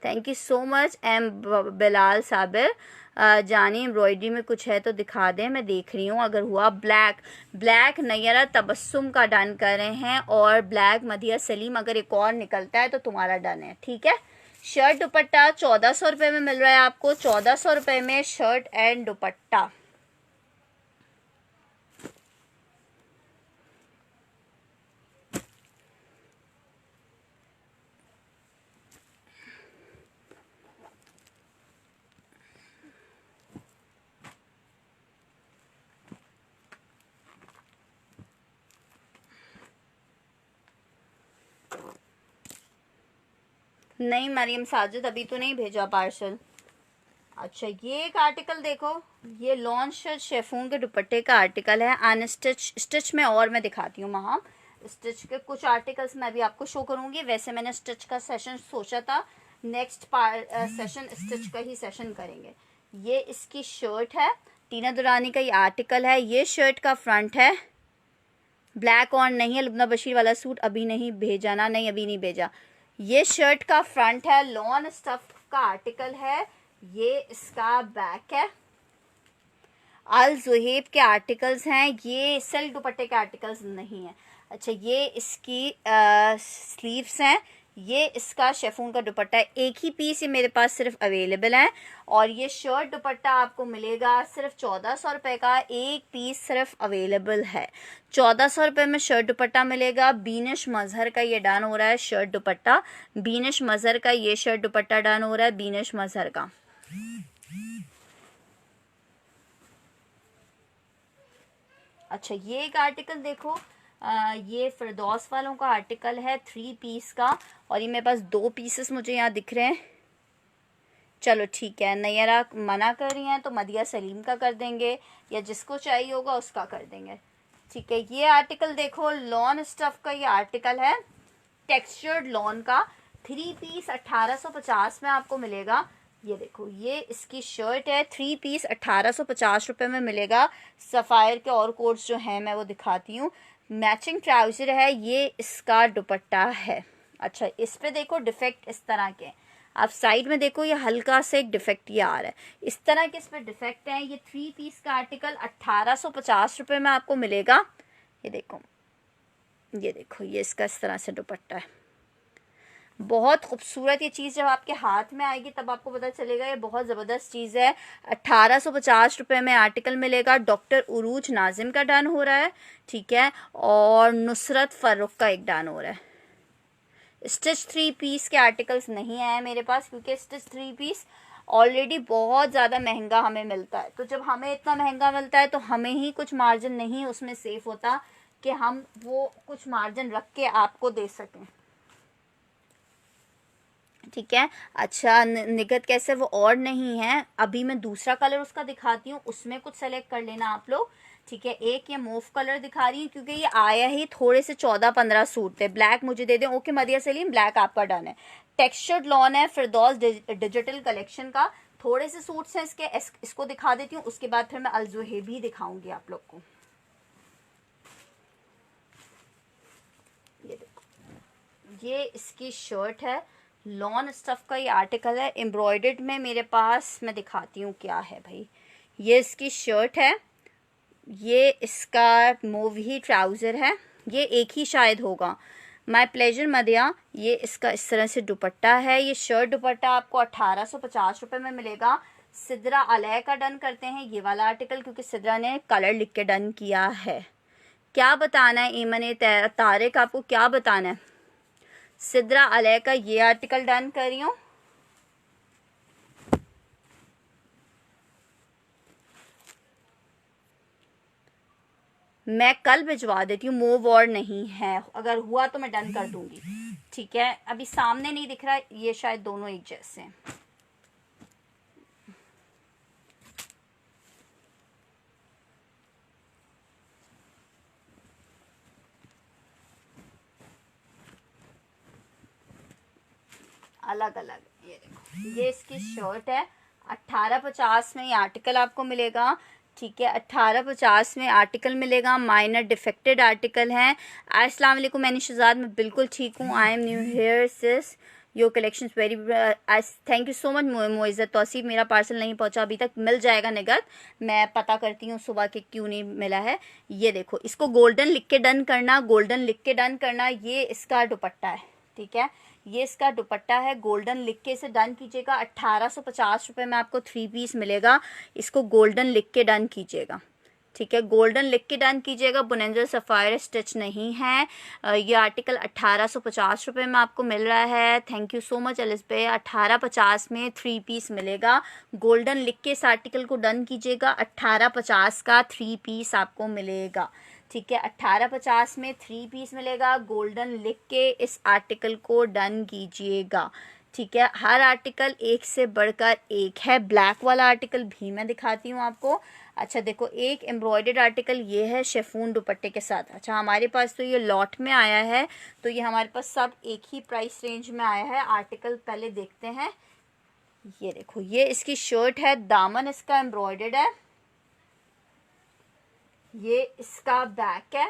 Speaker 1: Thank you so much M Bilal Sabir. जानी एम्ब्रॉयडरी में कुछ है तो दिखा दें, मैं देख रही हूँ। अगर हुआ ब्लैक नैयरा तबस्सुम का डन कर रहे हैं और ब्लैक मदिया सलीम, अगर एक और निकलता है तो तुम्हारा डन है, ठीक है। शर्ट दुपट्टा 1400 रुपये में मिल रहा है आपको, 1400 रुपये में शर्ट एंड दुपट्टा। नहीं मरियम साजिद, अभी तो नहीं भेजा पार्सल। अच्छा, ये एक आर्टिकल देखो, ये लॉन शर्ट शेफून के दुपट्टे का आर्टिकल है, स्टिच में, और मैं दिखाती हूँ वहाँ स्टिच के कुछ आर्टिकल्स मैं भी आपको शो करूँगी। वैसे मैंने स्टिच का सेशन सोचा था, नेक्स्ट सेशन स्टिच का ही सेशन करेंगे। ये इसकी शर्ट है, टीना दुरानी का ये आर्टिकल है। ये शर्ट का फ्रंट है, ब्लैक ऑन नहीं है, लुबना बशीर वाला सूट अभी नहीं भेजा ना, नहीं अभी नहीं भेजा। ये शर्ट का फ्रंट है, लॉन स्टफ का आर्टिकल है। ये इसका बैक है, अल जुहेब के आर्टिकल्स हैं, ये सिल्क दुपट्टे के आर्टिकल्स नहीं हैं। अच्छा, ये इसकी स्लीव्स हैं, ये इसका शेफून का दुपट्टा है। एक ही पीस ये मेरे पास सिर्फ अवेलेबल है और ये शर्ट दुपट्टा आपको मिलेगा सिर्फ 1400 रुपये का, एक पीस सिर्फ अवेलेबल है। 1400 रुपये में शर्ट दुपट्टा मिलेगा। बीनिश मजहर का ये डन हो रहा है शर्ट दुपट्टा, बीनिश मजहर का ये शर्ट दुपट्टा डन हो रहा है, बीनिश मजहर का। अच्छा, ये एक आर्टिकल देखो, ये फिरदौस वालों का आर्टिकल है, 3 पीस का, और ये मेरे पास 2 पीसेस मुझे यहाँ दिख रहे हैं। चलो ठीक है, नैयरा मना कर रही हैं तो मदिया सलीम का कर देंगे, या जिसको चाहिए होगा उसका कर देंगे, ठीक है। ये आर्टिकल देखो, लॉन स्टफ का ये आर्टिकल है, टेक्सचर्ड लॉन का, 3 पीस 1850 में आपको मिलेगा। ये देखो, ये इसकी शर्ट है, 3 पीस 1850 रुपये में मिलेगा। सफ़ायर के और कोट्स जो हैं मैं वो दिखाती हूँ। मैचिंग ट्राउज़र है, ये इसका दुपट्टा है। अच्छा, इस पे देखो डिफेक्ट इस तरह के, आप साइड में देखो, ये हल्का से एक डिफेक्ट ये आ रहा है, इस तरह के इस पे डिफेक्ट है। ये 3 पीस का आर्टिकल 1850 रुपये में आपको मिलेगा। ये देखो, ये देखो, ये इसका इस तरह से दुपट्टा है। बहुत खूबसूरत ये चीज़ जब आपके हाथ में आएगी तब आपको पता चलेगा ये बहुत ज़बरदस्त चीज़ है। 1850 रुपये में आर्टिकल मिलेगा। डॉक्टर उरूज नाजिम का डन हो रहा है, ठीक है, और नुसरत फ़ारूक का एक डन हो रहा है। स्टिच 3 पीस के आर्टिकल्स नहीं आए मेरे पास, क्योंकि स्टिच 3 पीस ऑलरेडी बहुत ज़्यादा महंगा हमें मिलता है। तो जब हमें इतना महंगा मिलता है तो हमें ही कुछ मार्जिन नहीं उसमें सेफ होता कि हम वो कुछ मार्जिन रख के आपको दे सकें, ठीक है। अच्छा, निगत कैसे, वो और नहीं है। अभी मैं दूसरा कलर उसका दिखाती हूँ, उसमें कुछ सेलेक्ट कर लेना आप लोग, ठीक है। एक ये मूव कलर दिखा रही हूँ क्योंकि ये आया ही थोड़े से 14-15 सूट थे। ब्लैक मुझे दे दें। ओके मदिया सलीम, ब्लैक आपका डन है। टेक्सचर्ड लॉन है फिरदौस डिजिटल कलेक्शन का। थोड़े से सूट्स हैं इसके, इसको दिखा देती हूँ, उसके बाद फिर मैं अलजुहेबी दिखाऊंगी आप लोग को। ये देखो, ये इसकी शर्ट है, लॉन स्टफ का ये आर्टिकल है, एम्ब्रॉयडर्ड में मेरे पास। मैं दिखाती हूँ क्या है भाई। ये इसकी शर्ट है, ये इसका मूव ही ट्राउज़र है, ये एक ही शायद होगा। माय प्लेजर मदिया, ये इसका इस तरह से दुपट्टा है। ये शर्ट दुपट्टा आपको 1850 रुपये में मिलेगा। सिद्रा अलह का डन करते हैं ये वाला आर्टिकल, क्योंकि सिद्रा ने कलर लिख के डन किया है। क्या बताना है ईमन तारिक, आपको क्या बताना है? सिद्रा अलह का ये आर्टिकल डन कर रही हूँ। मैं कल भिजवा देती हूँ, मूव और नहीं है, अगर हुआ तो मैं डन कर दूंगी, ठीक है। अभी सामने नहीं दिख रहा, ये शायद दोनों एक जैसे हैं। अलग अलग, ये देखो, ये इसकी शर्ट है। 1850 में ये आर्टिकल आपको मिलेगा, ठीक है। 1850 में आर्टिकल मिलेगा। माइनर डिफेक्टेड आर्टिकल हैं। अस्सलाम वालेकुम मैंने शहजाद, मैं बिल्कुल ठीक हूँ। I am new here sis, your collection very, thank you so much Moizat Tauseef. मेरा पार्सल नहीं पहुंचा अभी तक, मिल जाएगा निगत, मैं पता करती हूँ सुबह के क्यों नहीं मिला है। ये देखो, इसको गोल्डन लिख के डन करना, गोल्डन लिख के डन करना। ये इसका दुपट्टा है, ठीक है, ये इसका दुपट्टा है। गोल्डन लिख के इसे डन कीजिएगा। 1850 रुपये में आपको 3 पीस मिलेगा। इसको गोल्डन लिख के डन कीजिएगा, ठीक है, गोल्डन लिख के डन कीजिएगा। बुनेंजर सफ़ायर स्टिच नहीं है। ये आर्टिकल 1850 रुपये में आपको मिल रहा है। Thank you so much Ellyse पे। 1850 में 3 पीस मिलेगा। गोल्डन लिख के इस आर्टिकल को डन कीजिएगा। 1850 का 3 पीस आपको मिलेगा, ठीक है। 1850 में 3 पीस मिलेगा। गोल्डन लिख के इस आर्टिकल को डन कीजिएगा, ठीक है। हर आर्टिकल एक से बढ़कर एक है। ब्लैक वाला आर्टिकल भी मैं दिखाती हूँ आपको। अच्छा देखो, एक एम्ब्रॉयडर्ड आर्टिकल ये है शेफून दुपट्टे के साथ। अच्छा, हमारे पास तो ये लॉट में आया है, तो ये हमारे पास सब एक ही प्राइस रेंज में आया है। आर्टिकल पहले देखते हैं। ये देखो, ये इसकी शर्ट है, दामन इसका एम्ब्रॉयडर्ड है। ये इसका बैक है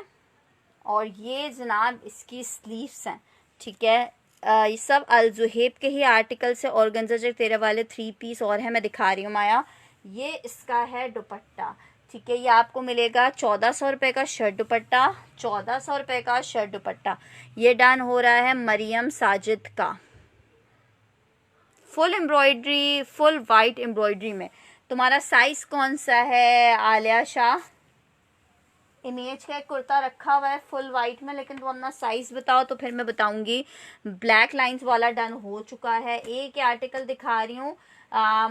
Speaker 1: और ये जनाब इसकी स्लीव्स हैं, ठीक है। ये सब अलजुहेब के ही आर्टिकल से ऑर्गेन्जा जो तेरे वाले 3 पीस और है, मैं दिखा रही हूँ माया। ये इसका है दुपट्टा, ठीक है। ये आपको मिलेगा 1400 रुपये का शर्ट दुपट्टा, 1400 रुपये का शर्ट दुपट्टा। ये डन हो रहा है मरियम साजिद का, full embroidery, full white embroidery में। तुम्हारा साइज कौन सा है आलिया शाह? इमेज का एक कुर्ता रखा हुआ है फुल वाइट में, लेकिन तुम अपना साइज बताओ तो फिर मैं बताऊंगी। ब्लैक लाइंस वाला डन हो चुका है। एक आर्टिकल दिखा रही हूँ,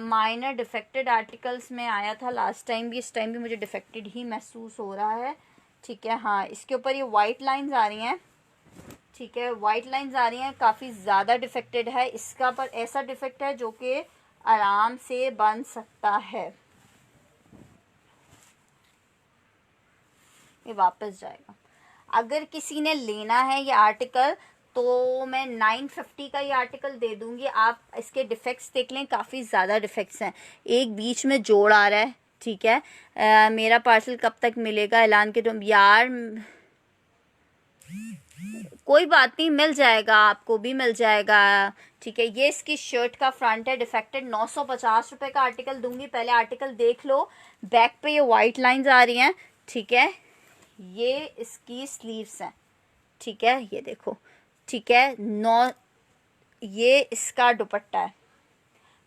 Speaker 1: माइनर डिफेक्टेड आर्टिकल्स में आया था लास्ट टाइम भी, इस टाइम भी मुझे डिफेक्टेड ही महसूस हो रहा है, ठीक है। हाँ, इसके ऊपर ये वाइट लाइंस आ रही हैं, ठीक है, वाइट लाइंस आ रही हैं, काफ़ी ज़्यादा डिफेक्टेड है। इसका पर ऐसा डिफेक्ट है जो कि आराम से बन सकता है। ये वापस जाएगा। अगर किसी ने लेना है ये आर्टिकल तो मैं 950 का ये आर्टिकल दे दूंगी। आप इसके डिफेक्ट्स देख लें, काफ़ी ज़्यादा डिफेक्ट्स हैं। एक बीच में जोड़ आ रहा है, ठीक है। मेरा पार्सल कब तक मिलेगा? ऐलान के तुम यार, कोई बात नहीं, मिल जाएगा, आपको भी मिल जाएगा, ठीक है। ये इसकी शर्ट का फ्रंट है, डिफेक्टेड। 950 रुपये का आर्टिकल दूंगी। पहले आर्टिकल देख लो। बैक पे ये वाइट लाइंस आ रही हैं, ठीक है। ये इसकी स्लीव्स हैं, ठीक है, ये देखो, ठीक है। ये इसका दुपट्टा है,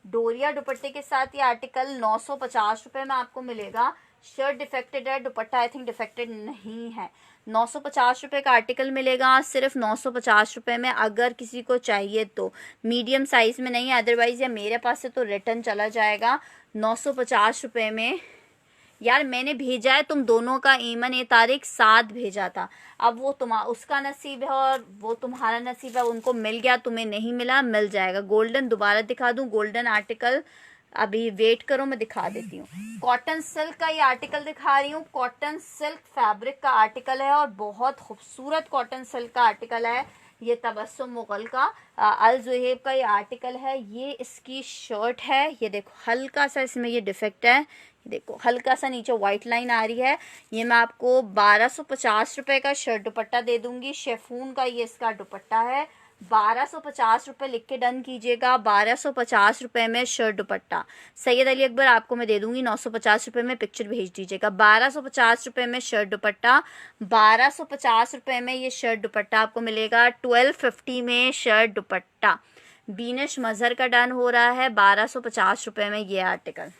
Speaker 1: डोरिया दुपट्टे के साथ ये आर्टिकल 950 रुपये में आपको मिलेगा। शर्ट डिफेक्टेड है, दुपट्टा आई थिंक डिफेक्टेड नहीं है। 950 रुपये का आर्टिकल मिलेगा, सिर्फ 950 रुपये में। अगर किसी को चाहिए तो मीडियम साइज़ में नहीं, अदरवाइज़ या मेरे पास से तो रिटर्न चला जाएगा। 950 रुपये में यार मैंने भेजा है तुम दोनों का ईमन ए तारीख 7 भेजा था। अब वो उसका नसीब है और वो तुम्हारा नसीब है, उनको मिल गया तुम्हें नहीं मिला, मिल जाएगा। गोल्डन दोबारा दिखा दूं, गोल्डन आर्टिकल अभी वेट करो मैं दिखा देती हूँ। कॉटन सिल्क का ये आर्टिकल दिखा रही हूँ। कॉटन सिल्क फैब्रिक का आर्टिकल है और बहुत खूबसूरत कॉटन सिल्क का आर्टिकल है। ये तबस्सुम मुगल का अल जुहैब का ये आर्टिकल है। ये इसकी शर्ट है, ये देखो हल्का सा इसमें ये डिफेक्ट है, देखो हल्का सा नीचे व्हाइट लाइन आ रही है। ये मैं आपको 1250 रुपये का शर्ट दुपट्टा दे दूंगी। शेफून का ये इसका दुपट्टा है। 1250 रुपये लिख के डन कीजिएगा। 1250 रुपये में शर्ट दुपट्टा। सैयद अली अकबर आपको मैं दे दूंगी 950 रुपये में, पिक्चर भेज दीजिएगा। 1250 रुपये में शर्ट दुपट्टा। 1250 रुपये में ये शर्ट दुपट्टा आपको मिलेगा। 1250 में शर्ट दुपट्टा। बीनिश मजहर का डन हो रहा है 1250 रुपये में ये आर्टिकल।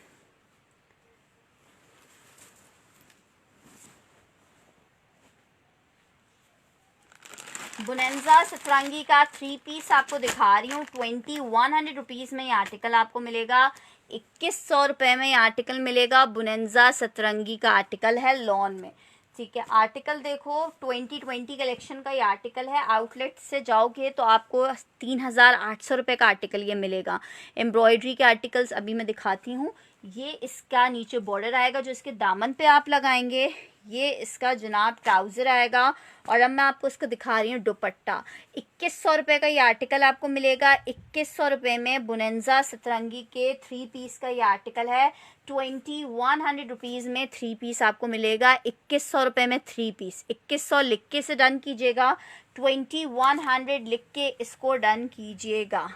Speaker 1: बुनेंजा सतरंगी का 3 पीस आपको दिखा रही हूँ। 2100 रुपीज़ में ये आर्टिकल आपको मिलेगा। 2100 रुपये में ये आर्टिकल मिलेगा। बुनेंजा सतरंगी का आर्टिकल है लॉन में, ठीक है। आर्टिकल देखो 2020 कलेक्शन का ये आर्टिकल है। आउटलेट से जाओगे तो आपको 3800 रुपये का आर्टिकल ये मिलेगा। एम्ब्रॉयडरी के आर्टिकल्स अभी मैं दिखाती हूँ। ये इसका नीचे बॉर्डर आएगा जो इसके दामन पे आप लगाएंगे। ये इसका जनाब ट्राउज़र आएगा और अब मैं आपको इसको दिखा रही हूँ दुपट्टा। 2100 रुपये का ये आर्टिकल आपको मिलेगा। 2100 रुपये में बुनेंजा सतरंगी के 3 पीस का ये आर्टिकल है। 2100 रुपीज़ में 3 पीस आपको मिलेगा। 2100 रुपये में 3 पीस। 2100 लिख के से डन कीजिएगा। 2100 लिख के इसको डन कीजिएगा।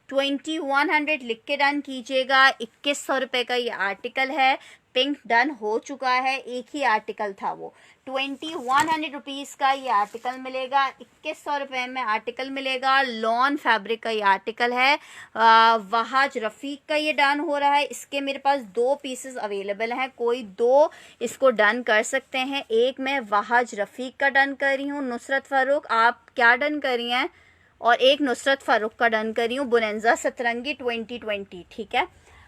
Speaker 1: 2100 लिख के डन कीजिएगा। 2100 रुपये का ये आर्टिकल है। पिंक डन हो चुका है, एक ही आर्टिकल था वो। 2100 रुपीज़ का ये आर्टिकल मिलेगा। 2100 रुपये में आर्टिकल मिलेगा। लॉन फैब्रिक का ये आर्टिकल है। वहाज रफ़ीक का ये डन हो रहा है। इसके मेरे पास 2 पीसेस अवेलेबल हैं, कोई 2 इसको डन कर सकते हैं। एक मैं वहाज रफ़ीक का डन कर रही हूँ। नुसरत फ़ारूक आप क्या डन कर रही हैं? और एक नुसरत फ़ारूक का डन कर रही हूँ। बुनेंजा सतरंगी 2020, ठीक है।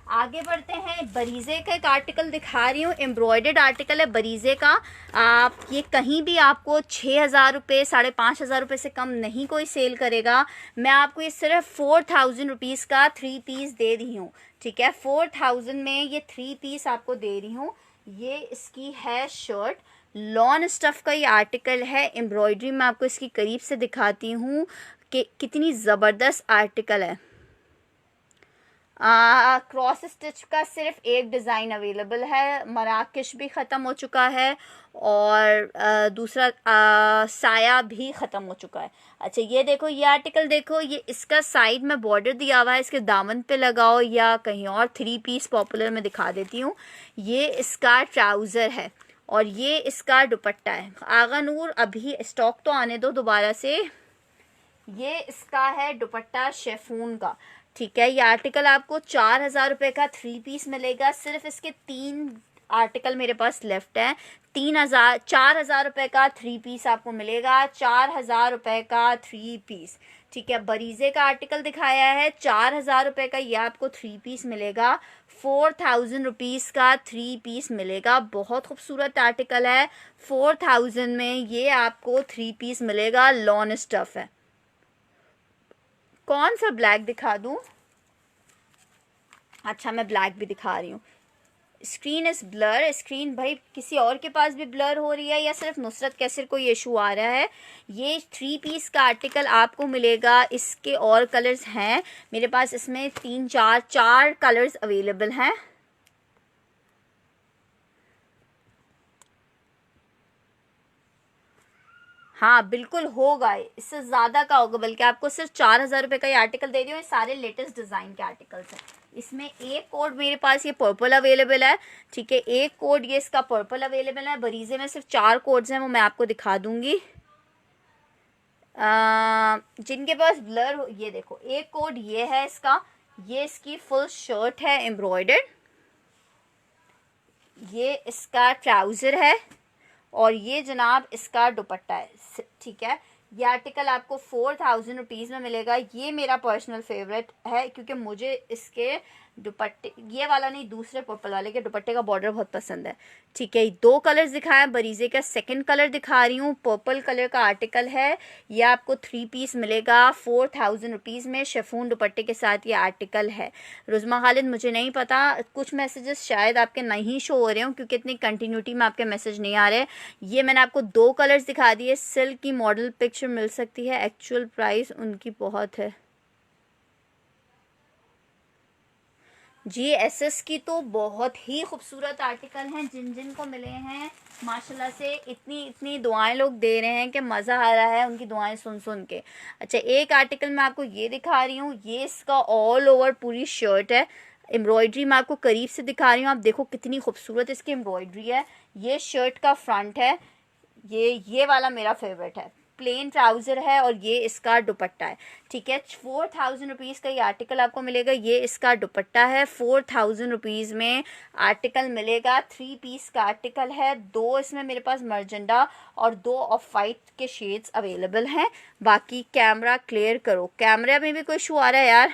Speaker 1: आगे बढ़ते हैं। बरीज़े का एक आर्टिकल दिखा रही हूँ। एम्ब्रॉयडर्ड आर्टिकल है बरीज़े का। आप ये कहीं भी आपको 6000 रुपये 5500 रुपये से कम नहीं कोई सेल करेगा। मैं आपको ये सिर्फ 4000 रुपीज़ का 3 पीस दे रही हूँ, ठीक है। 4000 में ये 3 पीस आपको दे रही हूँ। ये इसकी है शर्ट। लॉन स्टफ़ का ये आर्टिकल है। एम्ब्रॉयडरी मैं आपको इसकी करीब से दिखाती हूँ कि कितनी ज़बरदस्त आर्टिकल है। क्रॉस स्टिच का सिर्फ एक डिज़ाइन अवेलेबल है। मराकश भी ख़त्म हो चुका है और दूसरा साया भी ख़त्म हो चुका है। अच्छा ये देखो, ये आर्टिकल देखो, ये इसका साइड में बॉर्डर दिया हुआ है, इसके दामन पे लगाओ या कहीं और। 3 पीस पॉपुलर में दिखा देती हूँ। ये इसका ट्राउज़र है और ये इसका दुपट्टा है। आगा नूर अभी स्टॉक तो आने दो दोबारा से। ये इसका है दुपट्टा शेफून का, ठीक है। ये आर्टिकल आपको 4000 रुपये का 3 पीस मिलेगा। सिर्फ इसके 3 आर्टिकल मेरे पास लेफ्ट हैं। 4000 रुपये का 3 पीस आपको मिलेगा। 4000 रुपये का 3 पीस, ठीक है। बरीज़े का आर्टिकल दिखाया है 4000 रुपये का, ये आपको 3 पीस मिलेगा। 4000 रुपीज़ का 3 पीस मिलेगा। बहुत खूबसूरत आर्टिकल है। 4000 में ये आपको 3 पीस मिलेगा। लॉन स्टफ़ है। कौन सा ब्लैक दिखा दूँ? अच्छा मैं ब्लैक भी दिखा रही हूँ। Screen is blur. स्क्रीन भाई किसी और के पास भी ब्लर हो रही है या सिर्फ नुसरत कैसर को ये इशू आ रहा है? ये 3 पीस का आर्टिकल आपको मिलेगा। इसके और कलर्स हैं मेरे पास, इसमें 4 कलर्स अवेलेबल हैं। हाँ बिल्कुल होगा, इससे ज़्यादा का होगा, बल्कि आपको सिर्फ 4000 रुपये का ये आर्टिकल दे रही हूँ। ये सारे लेटेस्ट डिज़ाइन के आर्टिकल्स हैं। इसमें एक कोड मेरे पास ये पर्पल अवेलेबल है, ठीक है। एक कोड ये इसका पर्पल अवेलेबल है। बरीज़े में सिर्फ 4 कोड्स हैं, वो मैं आपको दिखा दूँगी। जिनके पास ब्लर हो, ये देखो एक कोड ये है इसका, ये इसकी फुल शर्ट है एम्ब्रॉयडर्ड, ये इसका ट्राउज़र है और ये जनाब इसका दुपट्टा है, ठीक है। ये आर्टिकल आपको 4000 रुपीज़ में मिलेगा। ये मेरा पर्सनल फेवरेट है क्योंकि मुझे इसके दुपट्टे, ये वाला नहीं दूसरे पर्पल वाले के दुपट्टे का बॉर्डर बहुत पसंद है, ठीक है। 2 कलर्स दिखाया, बरीजे का सेकंड कलर दिखा रही हूँ, पर्पल कलर का आर्टिकल है। ये आपको 3 पीस मिलेगा 4000 रुपीज़ में, शेफून दुपट्टे के साथ ये आर्टिकल है। रुज़मा खालिद, मुझे नहीं पता, कुछ मैसेजेस शायद आपके नहीं शो हो रहे हो क्योंकि इतनी कंटिन्यूटी में आपके मैसेज नहीं आ रहे। ये मैंने आपको 2 कलर्स दिखा दिए। सिल्क की मॉडल पिक्चर मिल सकती है, एक्चुअल प्राइस उनकी बहुत है जी। एसएस की तो बहुत ही खूबसूरत आर्टिकल हैं, जिन जिन को मिले हैं माशाल्लाह से इतनी इतनी दुआएं लोग दे रहे हैं कि मज़ा आ रहा है उनकी दुआएं सुन सुन के। अच्छा, एक आर्टिकल मैं आपको ये दिखा रही हूँ, ये इसका ऑल ओवर पूरी शर्ट है, एम्ब्रॉयडरी मैं आपको करीब से दिखा रही हूँ, आप देखो कितनी खूबसूरत इसकी एम्ब्रॉयडरी है। ये शर्ट का फ्रंट है, ये वाला मेरा फेवरेट है, प्लेन ट्राउज़र है और ये इसका दुपट्टा है, ठीक है। 4000 रुपीज़ का ये आर्टिकल आपको मिलेगा। ये इसका दुपट्टा है, 4000 रुपीज़ में आर्टिकल मिलेगा। 3 पीस का आर्टिकल है, 2 इसमें मेरे पास मर्जेंडा और 2 ऑफ वाइट के शेड्स अवेलेबल हैं। बाकी कैमरा क्लियर करो, कैमरा में भी कोई इशू आ रहा है यार,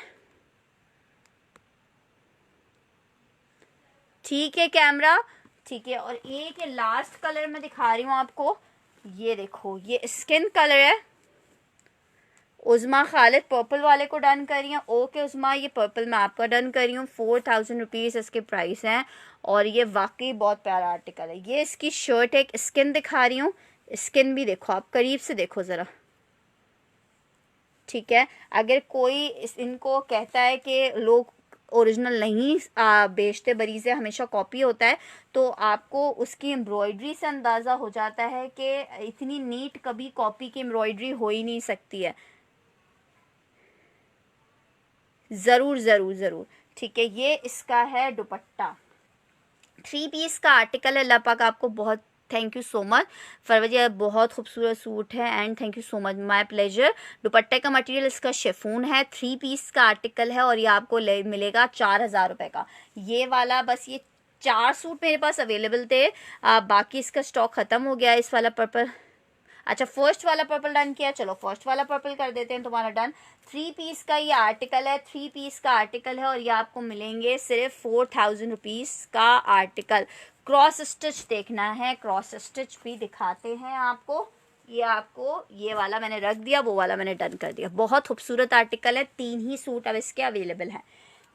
Speaker 1: ठीक है कैमरा, ठीक है। और एक लास्ट कलर मैं दिखा रही हूँ आपको, ये देखो ये स्किन कलर है। उज़मा खालिद पर्पल वाले को डन कर रही हैं, ओके उज़मा, ये पर्पल मैं आपका डन कर रही हूँ। 4000 रुपीज़ इसके प्राइस हैं और ये वाकई बहुत प्यारा आर्टिकल है। ये इसकी शर्ट एक स्किन दिखा रही हूँ, स्किन भी देखो आप करीब से देखो ज़रा, ठीक है। अगर कोई इनको कहता है कि लोग ओरिजिनल नहीं बेचते, बरीज़े हमेशा कॉपी होता है, तो आपको उसकी एम्ब्रॉयडरी से अंदाज़ा हो जाता है कि इतनी नीट कभी कॉपी की एम्ब्रॉयडरी हो ही नहीं सकती है। ज़रूर ज़रूर ज़रूर, ठीक है। ये इसका है दुपट्टा, 3 पीस का आर्टिकल है। अल्लाह पाक आपको बहुत, थैंक यू सो मच फरवजी, बहुत खूबसूरत सूट है and thank you so much, my pleasure. दुपट्टे का मटेरियल इसका शेफून है, 3 पीस का आर्टिकल है और ये आपको मिलेगा 4000 रुपये का। ये वाला बस ये 4 सूट मेरे पास अवेलेबल थे, बाकी इसका स्टॉक ख़त्म हो गया। इस वाला पर्पल, अच्छा फर्स्ट वाला पर्पल डन किया, चलो फर्स्ट वाला पर्पल कर देते हैं तुम्हारा डन। 3 पीस का ये आर्टिकल है, 3 पीस का आर्टिकल है और ये आपको मिलेंगे सिर्फ 4000 रुपीज़ का आर्टिकल। क्रॉस स्टिच देखना है, क्रॉस स्टिच भी दिखाते हैं आपको। ये आपको ये वाला मैंने रख दिया, वो वाला मैंने डन कर दिया। बहुत खूबसूरत आर्टिकल है, 3 ही सूट अब इसके अवेलेबल हैं,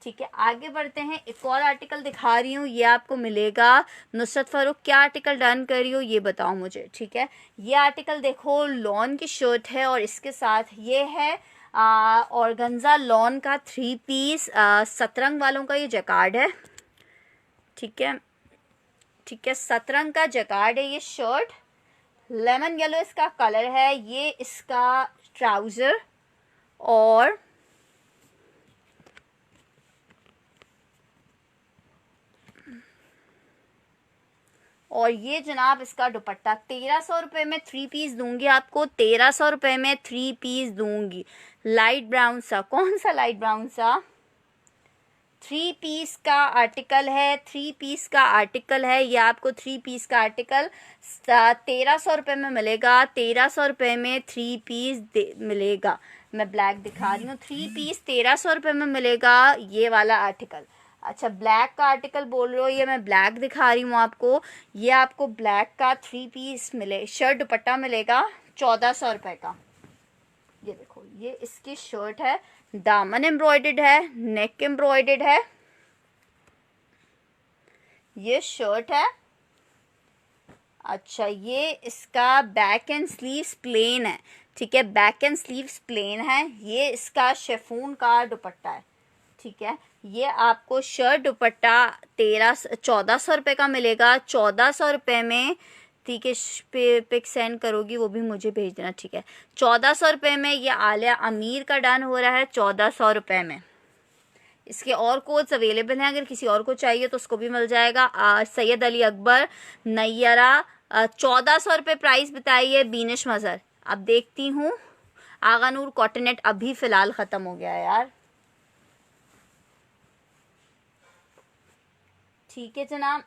Speaker 1: ठीक है। आगे बढ़ते हैं, एक और आर्टिकल दिखा रही हूँ, ये आपको मिलेगा। नुसरत फारूक क्या आर्टिकल डन कर रही हो ये बताओ मुझे, ठीक है। ये आर्टिकल देखो लॉन की शर्ट है और इसके साथ ये है ऑर्गेन्जा लॉन का 3 पीस, सतरंग वालों का ये जैकार्ड है, ठीक है, ठीक है। सतरंग का जैकार्ड है ये शर्ट, लेमन येलो इसका कलर है। ये इसका ट्राउज़र और ये जनाब इसका दुपट्टा। 1300 रुपये में 3 पीस दूंगी आपको, 1300 रुपये में 3 पीस दूंगी। लाइट ब्राउन सा, कौन सा लाइट ब्राउन सा, 3 पीस का आर्टिकल है, 3 पीस का आर्टिकल है। ये आपको 3 पीस का आर्टिकल 1300 रुपये में मिलेगा, 1300 रुपये में 3 पीस मिलेगा। मैं ब्लैक दिखा रही हूँ, 3 पीस 1300 रुपये में मिलेगा ये वाला आर्टिकल। अच्छा ब्लैक का आर्टिकल बोल रहे हो, ये मैं ब्लैक दिखा रही हूँ आपको। ये आपको ब्लैक का 3 पीस मिले, शर्ट दुपट्टा मिलेगा 1400 रुपये का। ये देखो ये इसकी शर्ट है, दामन एम्ब्रॉयडर्ड है, नेक एम्ब्रॉयडर्ड है, ये शर्ट है। अच्छा ये इसका बैक एंड स्लीव्स प्लेन है, ठीक है, बैक एंड स्लीव्स प्लेन है। ये इसका शेफून का दुपट्टा है, ठीक है। ये आपको शर्ट दुपट्टा 1400 रुपये का मिलेगा, 1400 रुपये में, ठीक है। पिक सेंड करोगी वो भी मुझे भेज देना, ठीक है। 1400 रुपये में ये आलिया अमीर का डन हो रहा है, 1400 रुपये में। इसके और कोड्स अवेलेबल हैं, अगर किसी और को चाहिए तो उसको भी मिल जाएगा। सैयद अली अकबर नैयरा 1400 रुपये प्राइस बताइए। बीनिश मज़र अब देखती हूँ, आगा नूर कॉटनेट अभी फ़िलहाल ख़त्म हो गया है यार। ठीक है जनाब।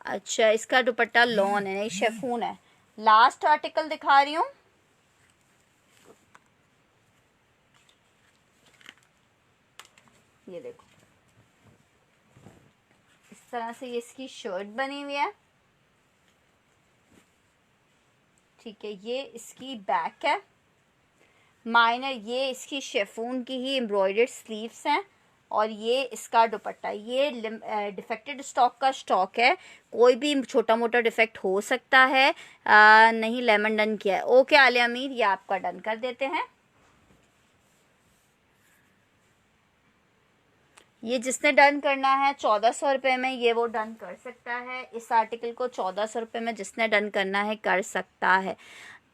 Speaker 1: अच्छा, इसका दुपट्टा लॉन है, नहीं शेफून है। लास्ट आर्टिकल दिखा रही हूँ। ये देखो, इस तरह से ये इसकी शर्ट बनी हुई है। ठीक है, ये इसकी बैक है माइनर, ये इसकी शेफून की ही एम्ब्रॉयडर्ड स्लीव्स हैं और ये इसका दुपट्टा। ये डिफेक्टेड स्टॉक का स्टॉक है, कोई भी छोटा मोटा डिफेक्ट हो सकता है। नहीं लेमन डन किया है। ओके आलिया अमीर, ये आपका डन कर देते हैं। ये जिसने डन करना है 1400 रुपये में, ये वो डन कर सकता है। इस आर्टिकल को 1400 रुपये में जिसने डन करना है कर सकता है।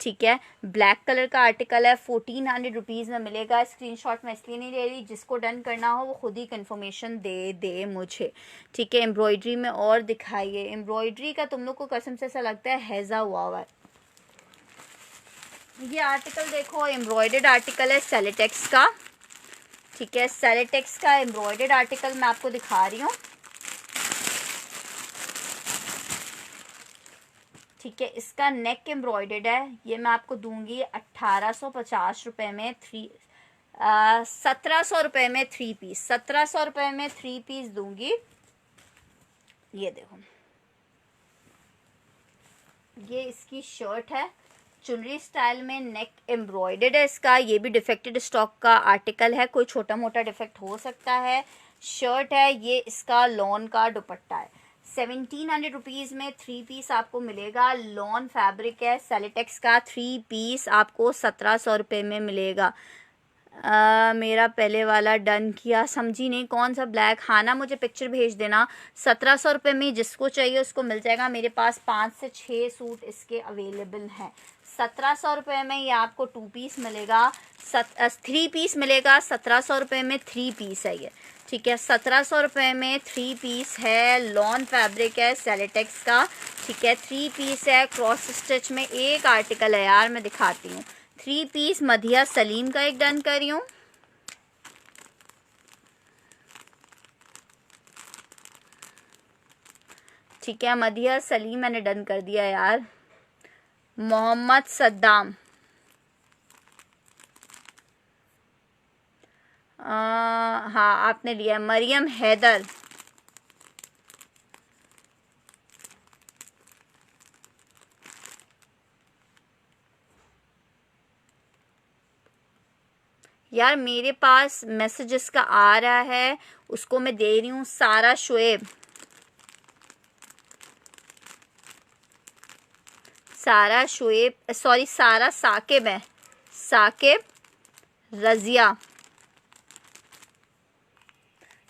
Speaker 1: ठीक है, ब्लैक कलर का आर्टिकल है, 1400 रुपीज़ में मिलेगा। स्क्रीनशॉट मैं इसलिए नहीं ले रही, जिसको डन करना हो वो खुद ही कंफर्मेशन दे मुझे। ठीक है, एम्ब्रॉयडरी में और दिखाइए। एम्ब्रॉयडरी का तुम लोग को कसम से ऐसा लगता है हैज़ा हुआ है। ये आर्टिकल देखो, एम्ब्रॉयडर्ड आर्टिकल है सेलेटेक्स का। ठीक है, सेलेटेक्स का एम्ब्रॉयडर्ड आर्टिकल मैं आपको दिखा रही हूँ। ठीक है, इसका नेक एम्ब्रॉयडर्ड है। ये मैं आपको दूंगी 1850 रुपये में 1700 रुपये में 3 पीस। 1700 रुपये में 3 पीस दूंगी। ये देखो, ये इसकी शर्ट है चुनरी स्टाइल में, नेक एम्ब्रॉयडर्ड है इसका। ये भी डिफेक्टेड स्टॉक का आर्टिकल है, कोई छोटा मोटा डिफेक्ट हो सकता है। शर्ट है, ये इसका लॉन का दुपट्टा है। 1700 रुपीज़ में 3 पीस आपको मिलेगा। लॉन फैब्रिक है सेलेटेक्स का। 3 पीस आपको 1700 रुपये में मिलेगा। मेरा पहले वाला डन किया, समझी नहीं कौन सा ब्लैक। हाँ ना, मुझे पिक्चर भेज देना। 1700 रुपये में जिसको चाहिए उसको मिल जाएगा। मेरे पास 5 से 6 सूट इसके अवेलेबल हैं। 1700 रुपये में ये आपको 2 पीस मिलेगा, 3 पीस मिलेगा। 1700 रुपये में 3 पीस है ये। ठीक है, 1700 रुपये में 3 पीस है। लॉन फैब्रिक है सेलेटेक्स का। ठीक है, 3 पीस है। क्रॉस स्टिच में एक आर्टिकल है यार, मैं दिखाती हूँ। 3 पीस मधिया सलीम का एक डन कर रही हूँ। ठीक है, मधिया सलीम मैंने डन कर दिया यार। मोहम्मद सद्दाम, हाँ आपने लिया। मरियम हैदर, यार मेरे पास मैसेजेस का आ रहा है, उसको मैं दे रही हूँ। सारा शुएब, सारा शुएब सॉरी सारा साकिब है, साकिब रज़िया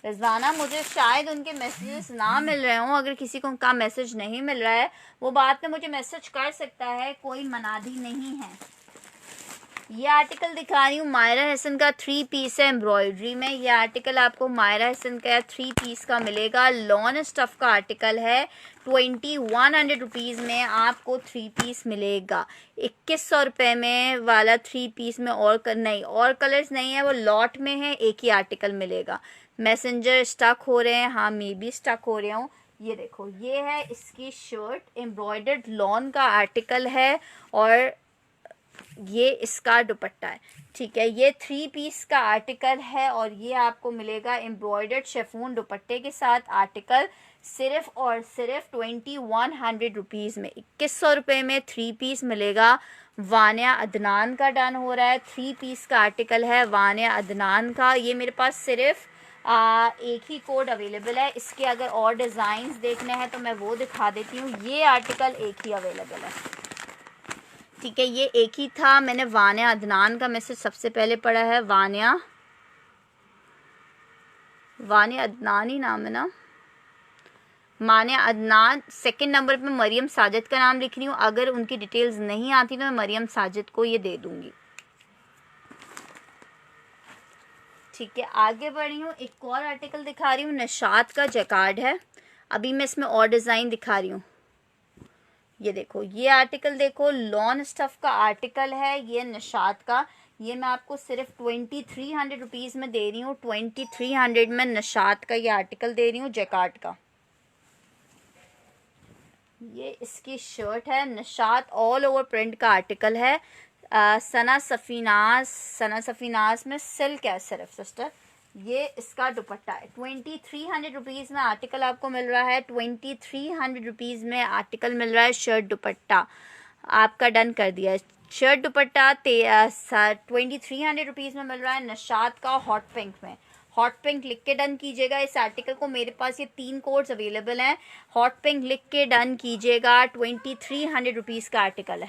Speaker 1: रज़ाना। मुझे शायद उनके मैसेजेस ना मिल रहे हों। अगर किसी को उनका मैसेज नहीं मिल रहा है वो बाद में मुझे मैसेज कर सकता है, कोई मनादी नहीं है। ये आर्टिकल दिखा रही हूँ मायरा हसन का। 3 पीस है एम्ब्रॉयडरी में। ये आर्टिकल आपको मायरा हसन का 3 पीस का मिलेगा। लॉन स्टफ का आर्टिकल है। 2100 रुपीज़ में आपको 3 पीस मिलेगा। 2100 रुपये में वाला 3 पीस में और नहीं, और कलर्स नहीं है, वो लॉट में है। एक ही आर्टिकल मिलेगा। मैसेंजर स्टक हो रहे हैं, हाँ मैं भी स्टक हो रहा हूँ। ये देखो, ये है इसकी शर्ट, एम्ब्रॉयडर्ड लॉन का आर्टिकल है और ये इसका दुपट्टा है। ठीक है, ये 3 पीस का आर्टिकल है और ये आपको मिलेगा एम्ब्रॉयडर्ड शेफून दुपट्टे के साथ। आर्टिकल सिर्फ और सिर्फ 2100 रुपीज़ में, 2100 रुपये में 3 पीस मिलेगा। वानिया अदनान का डन हो रहा है। 3 पीस का आर्टिकल है वानिया अदनान का। ये मेरे पास सिर्फ एक ही कोड अवेलेबल है। इसके अगर और डिज़ाइंस देखने हैं तो मैं वो दिखा देती हूँ। ये आर्टिकल एक ही अवेलेबल है। ठीक है, ये एक ही था। मैंने वानिया अदनान का मैसेज सबसे पहले पढ़ा है। वानिया अदनान ही नाम है ना। माने अदनान। सेकंड नंबर पे मरियम साजिद का नाम लिख रही हूँ, अगर उनकी डिटेल्स नहीं आती तो मैं मरियम साजिद को ये दे दूँगी। ठीक है, आगे बढ़ रही हूँ, एक और आर्टिकल दिखा रही हूँ, निशात का जैकार्ड है। अभी मैं इसमें और डिज़ाइन दिखा रही हूँ। ये देखो, ये आर्टिकल देखो, लॉन स्टफ का आर्टिकल है, ये निशात का। ये मैं आपको सिर्फ 2300 रुपीज़ में दे रही हूँ। 2300 में निशात का ये आर्टिकल दे रही हूँ, जैकार्ड का। ये इसकी शर्ट है, निशात ऑल ओवर प्रिंट का आर्टिकल है। सना सफीनाज में सिल्क है सिर्फ सिस्टर। ये इसका दुपट्टा है। 2300 रुपीज़ में आर्टिकल आपको मिल रहा है। 2300 रुपीज़ में आर्टिकल मिल रहा है, शर्ट दुपट्टा आपका डन कर दिया है। शर्ट दुपट्टा 2300 रुपीज़ में मिल रहा है, निशात का हॉट पिंक में। हॉट पिंक लिख के डन कीजिएगा इस आर्टिकल को। मेरे पास ये 3 कोड्स अवेलेबल हैं, हॉट पिंक लिख के डन कीजिएगा। 2300 रुपीज़ का आर्टिकल है।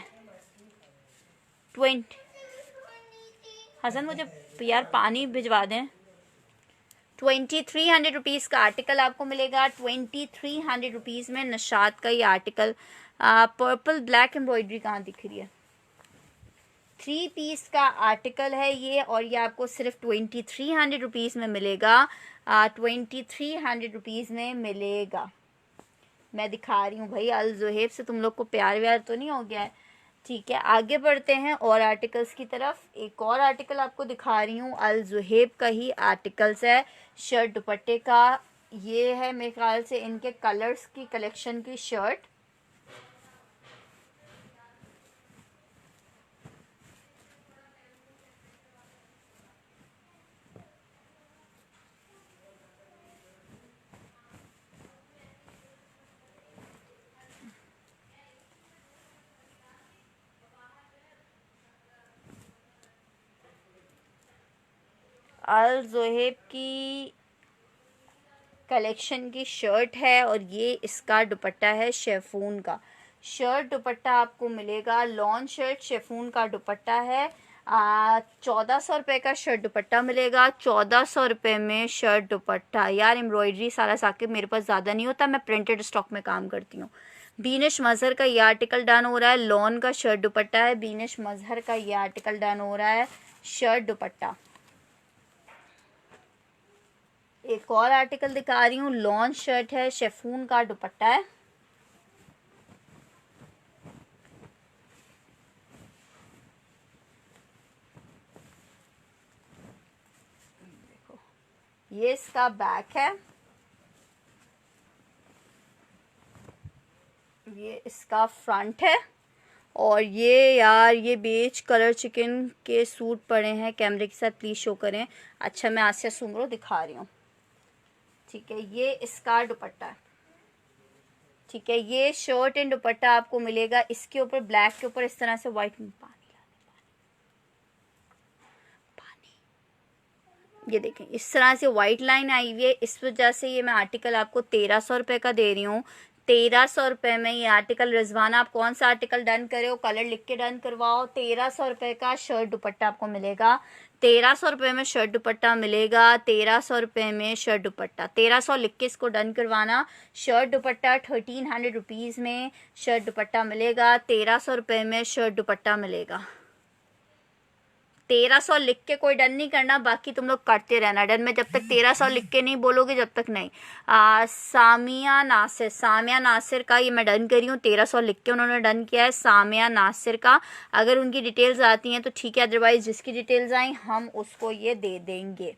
Speaker 1: हसन मुझे यार पानी भिजवा दें। 2300 रुपीज़ का आर्टिकल आपको मिलेगा। 2300 रुपीज़ में निशात का ये आर्टिकल। पर्पल ब्लैक एम्ब्रॉयडरी कहाँ दिख रही है? 3 पीस का आर्टिकल है ये, और ये आपको सिर्फ 2300 रुपीज़ में मिलेगा। 2300 रुपीज़ में मिलेगा। मैं दिखा रही हूँ भाई, अल ज़ुहैब से तुम लोग को प्यार व्यार तो नहीं हो गया है? ठीक है, आगे बढ़ते हैं और आर्टिकल्स की तरफ। एक और आर्टिकल आपको दिखा रही हूँ, अल ज़ुहैब का ही आर्टिकल्स है, शर्ट दुपट्टे का। ये है मेरे ख्याल से इनके कलर्स की कलेक्शन की शर्ट। अल ज़ुहैब की कलेक्शन की शर्ट है, और ये इसका दुपट्टा है शेफून का। शर्ट दुपट्टा आपको मिलेगा, लॉन शर्ट शेफून का दुपट्टा है। 1400 रुपये का शर्ट दुपट्टा मिलेगा। 1400 रुपये में शर्ट दुपट्टा। यार एम्ब्रॉयडरी सारा साकिब मेरे पास ज़्यादा नहीं होता, मैं प्रिंटेड स्टॉक में काम करती हूँ। बीनिश मजहर का ये आर्टिकल डन हो रहा है, लॉन का शर्ट दुपट्टा है। बीनिश मजहर का ये आर्टिकल डन हो रहा है, शर्ट दुपट्टा। एक और आर्टिकल दिखा रही हूँ, लॉन शर्ट है, शेफून का दुपट्टा है। देखो, ये इसका बैक है, ये इसका फ्रंट है, और ये यार ये बेज कलर चिकन के सूट पड़े हैं। कैमरे के साथ प्लीज़ शो करें। अच्छा, मैं आसिया सुमरो दिखा रही हूँ। ठीक है, ये इसका दुपट्टा है। ठीक है, ये शर्ट एंड दुपट्टा आपको मिलेगा। इसके ऊपर ब्लैक के ऊपर इस तरह से वाइट ये देखें, इस तरह से वाइट लाइन आई हुई है। इस वजह से ये मैं आर्टिकल आपको 1300 रुपये का दे रही हूँ। 1300 रुपये में ये आर्टिकल। रिजवाना, आप कौन सा आर्टिकल डन करे हो, कलर लिख के डन करवाओ। 1300 रुपये का शर्ट दुपट्टा आपको मिलेगा। 1300 रुपये में शर्ट दुपट्टा मिलेगा। 1300 रुपये में शर्ट दुपट्टा। 1300 लिख के इसको डन करवाना। शर्ट दुपट्टा 1300 रुपीज़ में शर्ट दुपट्टा मिलेगा। 1300 रुपये में शर्ट दुपट्टा मिलेगा। 1300 लिख के कोई डन नहीं करना, बाकी तुम लोग करते रहना डन में। जब तक 1300 लिख के नहीं बोलोगे जब तक नहीं। सामिया नासिर का ये मैं डन करी हूँ। 1300 लिख के उन्होंने डन किया है, सामिया नासिर का। अगर उनकी डिटेल्स आती हैं तो ठीक है, अदरवाइज जिसकी डिटेल्स आई हम उसको ये दे देंगे।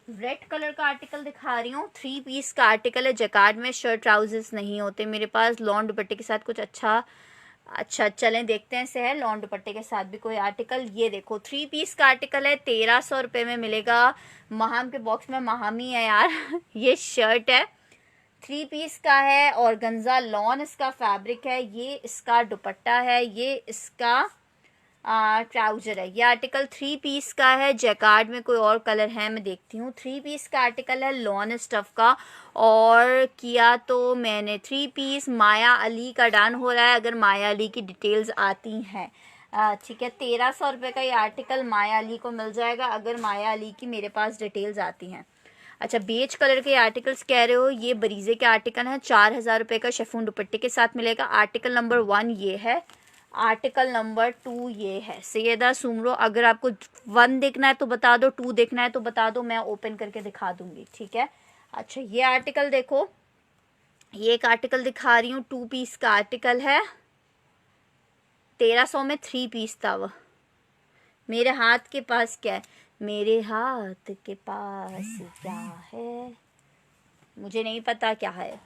Speaker 1: रेड कलर का आर्टिकल दिखा रही हूँ, 3 पीस का आर्टिकल है। जैकार्ड में शर्ट ट्राउजर्स नहीं होते मेरे पास। लॉन दुपट्टे के साथ कुछ अच्छा चलें देखते हैं से है लॉन दुपट्टे के साथ भी कोई आर्टिकल। ये देखो, 3 पीस का आर्टिकल है, 1300 रुपये में मिलेगा। महाम के बॉक्स में महामी है यार ये शर्ट है, 3 पीस का है, और गंजा लॉन इसका फैब्रिक है। ये इसका दुपट्टा है, ये इसका ट्राउजर है। ये आर्टिकल 3 पीस का है। जैकार्ड में कोई और कलर है मैं देखती हूँ। 3 पीस का आर्टिकल है, लॉन स्टफ का। और किया तो मैंने 3 पीस माया अली का डन हो रहा है, अगर माया अली की डिटेल्स आती हैं। ठीक है, 1300 रुपये का ये आर्टिकल माया अली को मिल जाएगा, अगर माया अली की मेरे पास डिटेल्स आती हैं। अच्छा, बेज कलर के आर्टिकल्स कह रहे हो, ये बरीजे के आर्टिकल हैं। 4,000 रुपये का शेफून दुपट्टे के साथ मिलेगा। आर्टिकल नंबर 1 ये है, आर्टिकल नंबर 2 ये है। सैयदा सुमरो, अगर आपको 1 देखना है तो बता दो, 2 देखना है तो बता दो, मैं ओपन करके दिखा दूंगी, ठीक है। अच्छा, ये आर्टिकल देखो, ये एक आर्टिकल दिखा रही हूँ, 2 पीस का आर्टिकल है। 1300 में 3 पीस था वो। मेरे हाथ के पास क्या है, मेरे हाथ के पास क्या है, मुझे नहीं पता क्या है।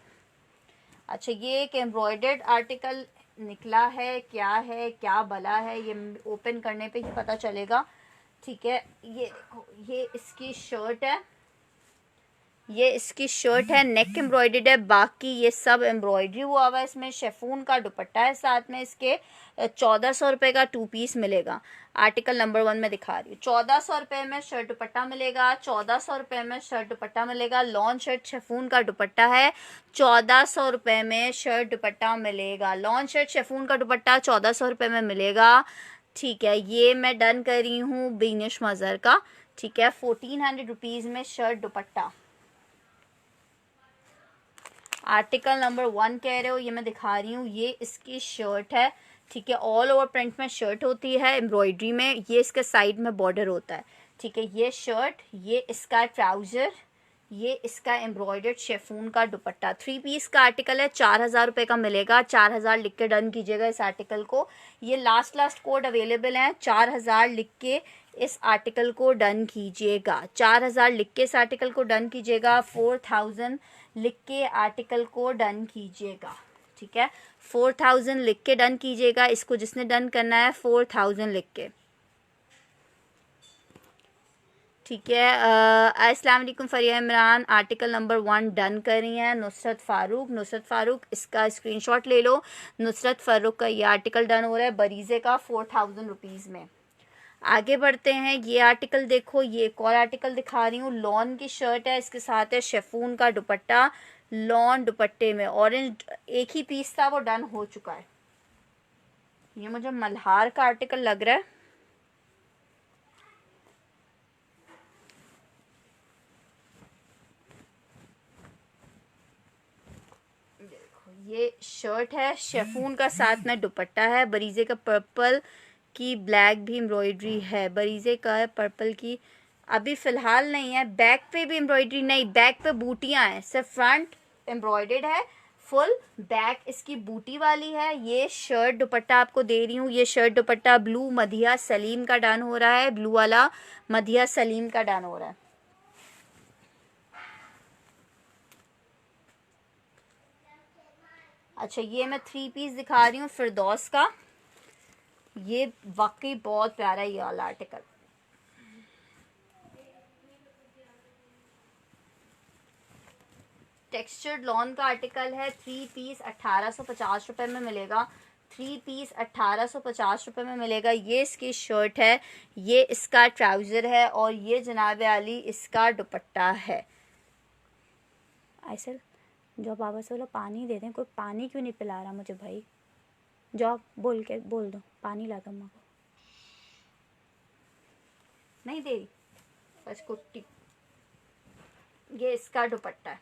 Speaker 1: अच्छा, ये एक एम्ब्रॉयडर्ड आर्टिकल निकला है, क्या बला है, ये ओपन करने पे ही पता चलेगा, ठीक है। ये देखो, ये इसकी शर्ट है, ये इसकी शर्ट है, नेक एम्ब्रॉयडर्ड है, बाकी ये सब एम्ब्रॉयडरी हुआ हुआ है। इसमें शेफून का दुपट्टा है साथ में इसके। 1400 रुपये का 2 पीस मिलेगा। आर्टिकल नंबर 1 में दिखा रही हूँ। 1400 रुपये में शर्ट दुपट्टा मिलेगा, 1400 रुपये में शर्ट दुपट्टा मिलेगा। लॉन शर्ट शेफून का दुपट्टा है, 1400 रुपये में शर्ट दुपट्टा मिलेगा। लॉन शर्ट शेफून का दुपट्टा 1400 रुपये में मिलेगा, ठीक है। ये मैं डन कर रही हूँ बिनिश मज़र का, ठीक है। 1400 रुपीज़ में शर्ट दुपट्टा। आर्टिकल नंबर 1 कह रहे हो, ये मैं दिखा रही हूँ, ये इसकी शर्ट है, ठीक है। ऑल ओवर प्रिंट में शर्ट होती है एम्ब्रॉयडरी में, ये इसके साइड में बॉर्डर होता है, ठीक है। ये शर्ट, ये इसका ट्राउज़र, ये इसका एम्ब्रॉयडर्ड शेफून का दुपट्टा। 3 पीस का आर्टिकल है, 4,000 रुपये का मिलेगा। 4,000 लिख के डन कीजिएगा इस आर्टिकल को। ये लास्ट कोड अवेलेबल हैं, 4,000 लिख के इस आर्टिकल को डन कीजिएगा। 4,000 लिख के इस आर्टिकल को डन कीजिएगा। 4,000 लिख के आर्टिकल को डन कीजिएगा, ठीक है। 4,000 लिख के डन कीजिएगा इसको, जिसने डन करना है 4,000 लिख के, ठीक है। अस्सलाम वालेकुम फरिया इमरान, आर्टिकल नंबर 1 डन कर रही हैं। नुसरत फ़ारूक इसका स्क्रीनशॉट ले लो। नुसरत फ़ारूक का ये आर्टिकल डन हो रहा है बरीज़े का 4,000 रुपीज़ में। आगे बढ़ते हैं, ये आर्टिकल देखो, ये एक और आर्टिकल दिखा रही हूँ। लॉन की शर्ट है, इसके साथ है शेफून का दुपट्टा। लॉन दुपट्टे में ऑरेंज, एक ही पीस था वो डन हो चुका है। ये मुझे मल्हार का आर्टिकल लग रहा है। ये शर्ट है, शेफून का साथ में दुपट्टा है। बरीजे का पर्पल की ब्लैक भी एम्ब्रॉयडरी है, बरीजे का है पर्पल की, अभी फ़िलहाल नहीं है। बैक पे भी एम्ब्रॉयडरी नहीं, बैक पे बूटियां हैं, सिर्फ फ्रंट एम्ब्रॉयडर्ड है फुल, बैक इसकी बूटी वाली है। ये शर्ट दुपट्टा आपको दे रही हूँ। ये शर्ट दुपट्टा ब्लू मधिया सलीम का डन हो रहा है, ब्लू वाला मधिया सलीम का डन हो रहा है। अच्छा, ये मैं 3 पीस दिखा रही हूँ फिरदौस का। ये वाकई बहुत प्यारा है ये वाला आर्टिकल। टेक्सचर्ड लॉन का आर्टिकल है, 3 पीस 1850 रुपये में मिलेगा। 3 पीस 1850 रुपये में मिलेगा। ये इसकी शर्ट है, ये इसका ट्राउज़र है, और ये जनाब आली इसका दुपट्टा है। ऐसे जो बाबा से बोलो पानी दे दें, कोई पानी क्यों नहीं पिला रहा मुझे भाई, जाओ बोल दो पानी ला दो अम्मा को। नहीं दे रही बस कुट्टी। ये इसका दुपट्टा है।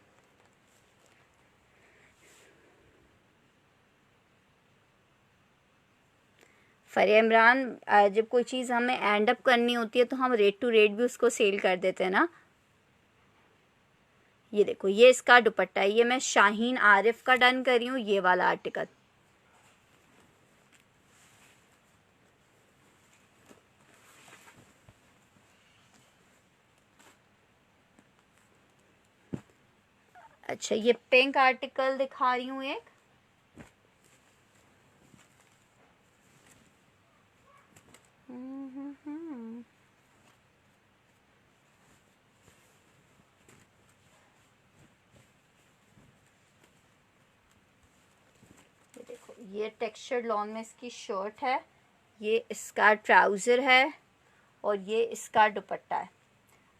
Speaker 1: फरिया इमरान, जब कोई चीज़ हमें एंड अप करनी होती है तो हम रेट टू रेट भी उसको सेल कर देते हैं ना। ये देखो, ये इसका दुपट्टा है, ये मैं शाहीन आरिफ का डन कर रही हूँ ये वाला आर्टिकल। अच्छा, ये पिंक आर्टिकल दिखा रही हूँ एक। ये देखो, ये टेक्सचर्ड लॉन में इसकी शर्ट है, ये इसका ट्राउज़र है, और ये इसका दुपट्टा है।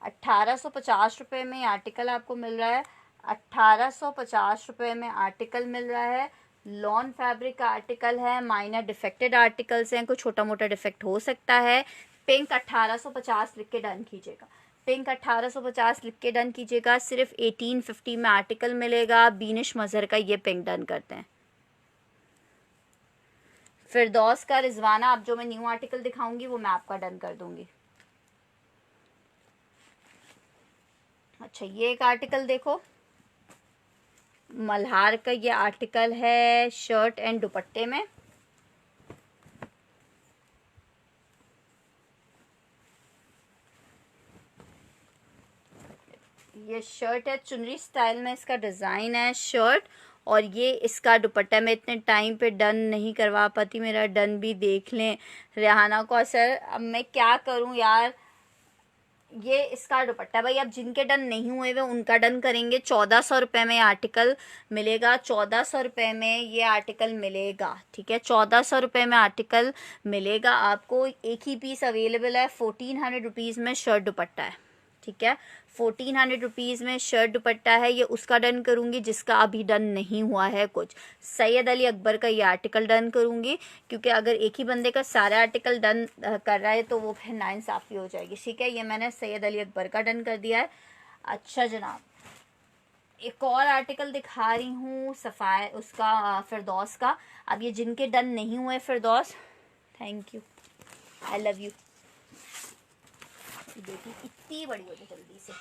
Speaker 1: 1850 रुपये में आर्टिकल आपको मिल रहा है। 1850 रुपये में आर्टिकल मिल रहा है। लॉन फैब्रिक का आर्टिकल है, माइनर डिफेक्टेड आर्टिकल्स हैं, कोई छोटा मोटा डिफेक्ट हो सकता है। पिंक 1850 लिख के डन कीजिएगा। पिंक 1850 लिख के डन कीजिएगा। सिर्फ 1850 में आर्टिकल मिलेगा। बीनिश मजहर का ये पिंक डन करते हैं। फिरदौस का रिजवाना, अब जो मैं न्यू आर्टिकल दिखाऊंगी वो मैं आपका डन कर दूंगी। अच्छा, ये एक आर्टिकल देखो, मल्हार का ये आर्टिकल है शर्ट एंड दुपट्टे में। ये शर्ट है, चुनरी स्टाइल में इसका डिज़ाइन है शर्ट, और ये इसका दुपट्टा। मैं इतने टाइम पे डन नहीं करवा पाती, मेरा डन भी देख लें रेहाना को असर। अब मैं क्या करूं यार, ये इसका दुपट्टा भाई। अब जिनके डन नहीं हुए वे उनका डन करेंगे। 1400 रुपये में आर्टिकल मिलेगा, 1400 रुपये में ये आर्टिकल मिलेगा, ठीक है। 1400 रुपये में आर्टिकल मिलेगा आपको। एक ही पीस अवेलेबल है। 1400 रुपीज़ में शर्ट दुपट्टा है, ठीक है। 1400 रुपीज़ में शर्ट दुपट्टा है। ये उसका डन करूँगी जिसका अभी डन नहीं हुआ है कुछ। सैयद अली अकबर का ये आर्टिकल डन करूँगी, क्योंकि अगर एक ही बंदे का सारा आर्टिकल डन कर रहा है तो वो फिर नाइंसाफ़ी हो जाएगी, ठीक है। ये मैंने सैयद अली अकबर का डन कर दिया है। अच्छा जनाब, एक और आर्टिकल दिखा रही हूँ सफ़ाए उसका, फिरदौस का। अब ये जिनके डन नहीं हुए Firdaus, thank you, I love you बेटी, इतनी बड़ी हो जाए जल्दी से।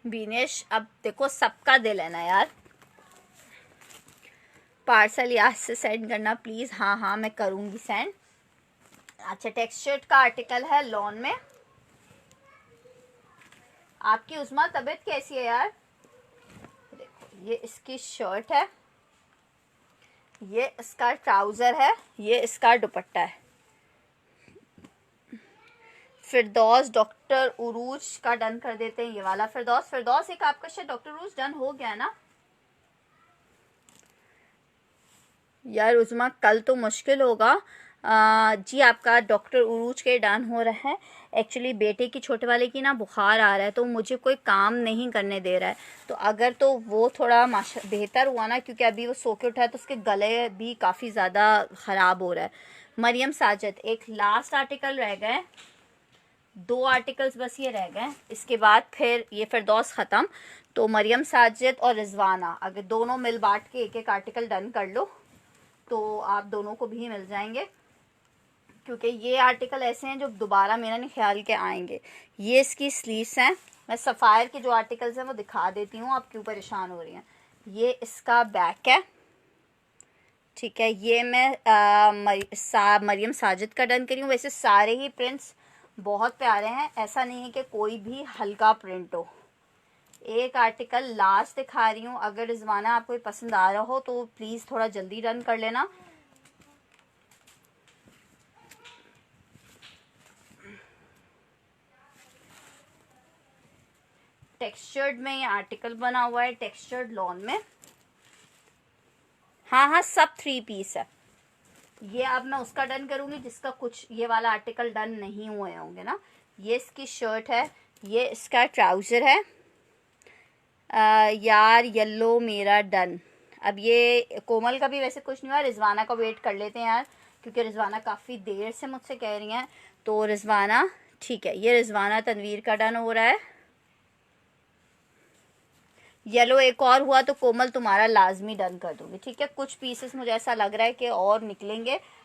Speaker 1: बीनेश, अब देखो सबका दिल है ना यार, पार्सल यहाँ से सेंड करना प्लीज़। हाँ हाँ मैं करूँगी सेंड। अच्छा, टेक्सचर्ड का आर्टिकल है लॉन में। आपकी उस्मा तबीयत कैसी है यार? देखो, ये इसकी शर्ट है, ये इसका ट्राउज़र है, ये इसका दुपट्टा है। फिरदौस डॉक्टर उरूज का डन कर देते हैं, ये वाला फिरदौस। फिरदौस एक आपका शायद डॉक्टर उरूज डन हो गया ना यार? उस्मा कल तो मुश्किल होगा। जी आपका डॉक्टर उरूज के डन हो रहा है। एक्चुअली बेटे की, छोटे वाले की ना बुखार आ रहा है, तो मुझे कोई काम नहीं करने दे रहा है। तो अगर तो वो थोड़ा बेहतर हुआ ना, क्योंकि अभी वो सो के उठा है तो उसके गले भी काफ़ी ज़्यादा ख़राब हो रहा है। मरियम साजिद, एक लास्ट आर्टिकल रह गए, 2 आर्टिकल्स बस ये रह गए, इसके बाद फिर ये फिरदौस ख़त्म। तो मरियम साजिद और रिजवाना, अगर दोनों मिल बांट के एक एक आर्टिकल डन कर लो तो आप दोनों को भी मिल जाएंगे, क्योंकि ये आर्टिकल ऐसे हैं जो दोबारा मेरा नहीं ख्याल के आएंगे। ये इसकी स्लीव्स हैं। मैं सफ़ायर के जो आर्टिकल्स हैं वो दिखा देती हूँ, आप क्यों परेशान हो रही हैं। ये इसका बैक है, ठीक है। ये मैं मरियम साजिद का डन करी हूँ। वैसे सारे ही प्रिंट्स बहुत प्यारे हैं, ऐसा नहीं है कि कोई भी हल्का प्रिंट हो। एक आर्टिकल लास्ट दिखा रही हूँ, अगर रिजवाना आपको पसंद आ रहा हो तो प्लीज़ थोड़ा जल्दी डन कर लेना। टेक्सचर्ड में ये आर्टिकल बना हुआ है, टेक्सचर्ड लॉन में। हाँ हाँ सब 3 पीस है। ये अब मैं उसका डन करूँगी जिसका कुछ ये वाला आर्टिकल डन नहीं हुए होंगे ना। ये इसकी शर्ट है, ये इसका ट्राउज़र है। यार येलो मेरा डन। अब ये कोमल का भी वैसे कुछ नहीं हुआ, रिजवाना का वेट कर लेते हैं यार, क्योंकि रिजवाना काफ़ी देर से मुझसे कह रही हैं। तो रिजवाना, ठीक है, ये रिजवाना तनवीर का डन हो रहा है। येलो एक और हुआ तो कोमल तुम्हारा लाजमी डन कर दूंगी, ठीक है। कुछ पीसेस मुझे ऐसा लग रहा है कि और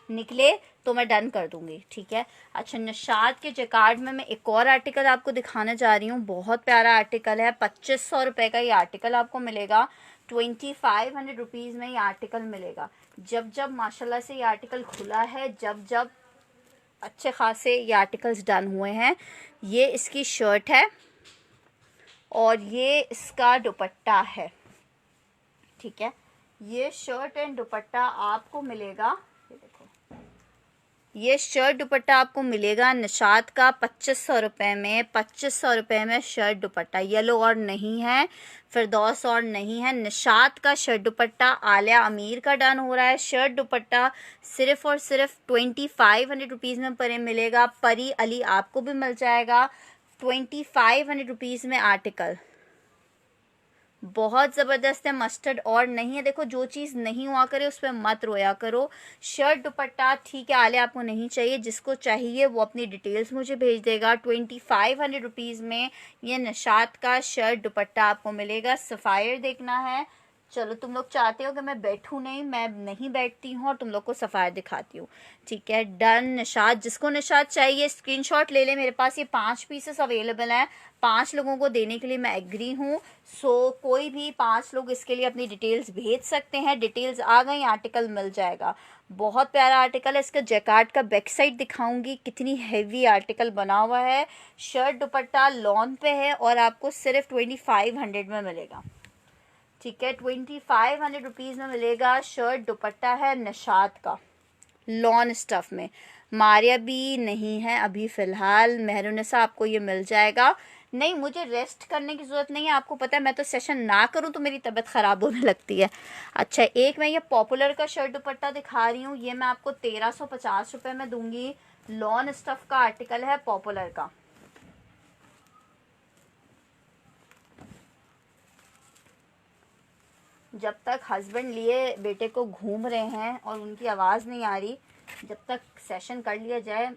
Speaker 1: निकले तो मैं डन कर दूंगी, ठीक है। अच्छा, निशात के जैकार्ड में मैं एक और आर्टिकल आपको दिखाने जा रही हूँ। बहुत प्यारा आर्टिकल है, 2500 रुपये का ये आर्टिकल आपको मिलेगा। 2500 रुपीज़ में ये आर्टिकल मिलेगा। जब जब माशाल्लाह से ये आर्टिकल खुला है, जब जब अच्छे खासे ये आर्टिकल्स डन हुए हैं। ये इसकी शर्ट है और ये इसका दुपट्टा है, ठीक है। ये शर्ट एंड दुपट्टा आपको मिलेगा, ये देखो, ये शर्ट दुपट्टा आपको मिलेगा निशात का 2500 रुपये में। 2500 रुपये में शर्ट दुपट्टा, येलो और नहीं है, फिरदौस और नहीं है, निशात का शर्ट दुपट्टा। आलिया अमीर का डन हो रहा है। शर्ट दुपट्टा सिर्फ और सिर्फ 2500 रुपीज़ में परे मिलेगा। परी अली आपको भी मिल जाएगा 2500 रुपीज़ में आर्टिकल। बहुत ज़बरदस्त है, मस्टर्ड और नहीं है। देखो जो चीज़ नहीं हुआ करे उस पर मत रोया करो। शर्ट दुपट्टा ठीक है, आले आपको नहीं चाहिए, जिसको चाहिए वो अपनी डिटेल्स मुझे भेज देगा। 2500 रुपीज़ में ये निशात का शर्ट दुपट्टा आपको मिलेगा। सफ़ायर देखना है, चलो तुम लोग चाहते हो कि मैं बैठूं नहीं, मैं नहीं बैठती हूँ और तुम लोग को सफ़ायर दिखाती हूँ। ठीक है, डन। निशात, जिसको निशात चाहिए स्क्रीनशॉट ले ले। मेरे पास ये 5 पीसेस अवेलेबल हैं, 5 लोगों को देने के लिए मैं एग्री हूँ। सो कोई भी 5 लोग इसके लिए अपनी डिटेल्स भेज सकते हैं। डिटेल्स आ गई, आर्टिकल मिल जाएगा। बहुत प्यारा आर्टिकल है। इसका जैकार्ड का बैक साइड दिखाऊंगी, कितनी हैवी आर्टिकल बना हुआ है। शर्ट दुपट्टा लॉन पे है और आपको सिर्फ 2500 में मिलेगा। ठीक है, 2500 रुपीज़ में मिलेगा। शर्ट दुपट्टा है निशात का, लॉन स्टफ में। मारिया भी नहीं है अभी फ़िलहाल। मेहरुनिसा आपको ये मिल जाएगा। नहीं, मुझे रेस्ट करने की ज़रूरत नहीं है। आपको पता है मैं तो सेशन ना करूं तो मेरी तबीयत ख़राब होने लगती है। अच्छा, एक मैं ये पॉपुलर का शर्ट दुपट्टा दिखा रही हूँ। ये मैं आपको 1350 रुपये में दूंगी। लॉन स्टफ का आर्टिकल है पॉपुलर का। जब तक हस्बैंड लिए बेटे को घूम रहे हैं और उनकी आवाज़ नहीं आ रही, जब तक सेशन कर लिया जाए।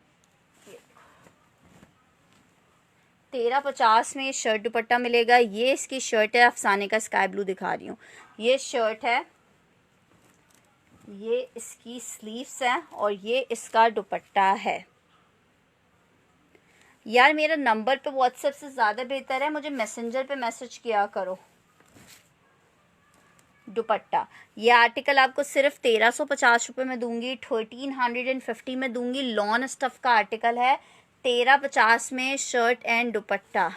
Speaker 1: 1350 में शर्ट दुपट्टा मिलेगा। ये इसकी शर्ट है, अफसाने का स्काई ब्लू दिखा रही हूँ। ये शर्ट है, ये इसकी स्लीव्स हैं और ये इसका दुपट्टा है। यार मेरा नंबर पे व्हाट्सएप से ज़्यादा बेहतर है, मुझे मैसेंजर पे मैसेज किया करो। दुपट्टा, ये आर्टिकल आपको सिर्फ 1350 रुपये में दूंगी, 1350 में दूंगी। लॉन स्टफ का आर्टिकल है, 1350 में शर्ट एंड दुपट्टा।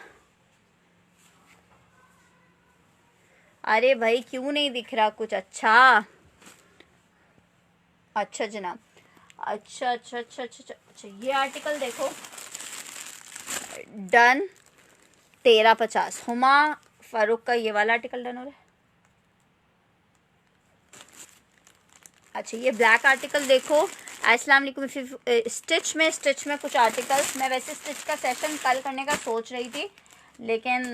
Speaker 1: अरे भाई क्यों नहीं दिख रहा कुछ? अच्छा अच्छा जनाब, अच्छा अच्छा अच्छा अच्छा अच्छा, अच्छा ये आर्टिकल देखो, डन 1350। हुमा फारूक का ये वाला आर्टिकल डन हो रहा है। अच्छा, ये ब्लैक आर्टिकल देखो। अस्सलाम वालेकुम। स्टिच में कुछ आर्टिकल्स, मैं वैसे स्टिच का सेशन कल करने का सोच रही थी, लेकिन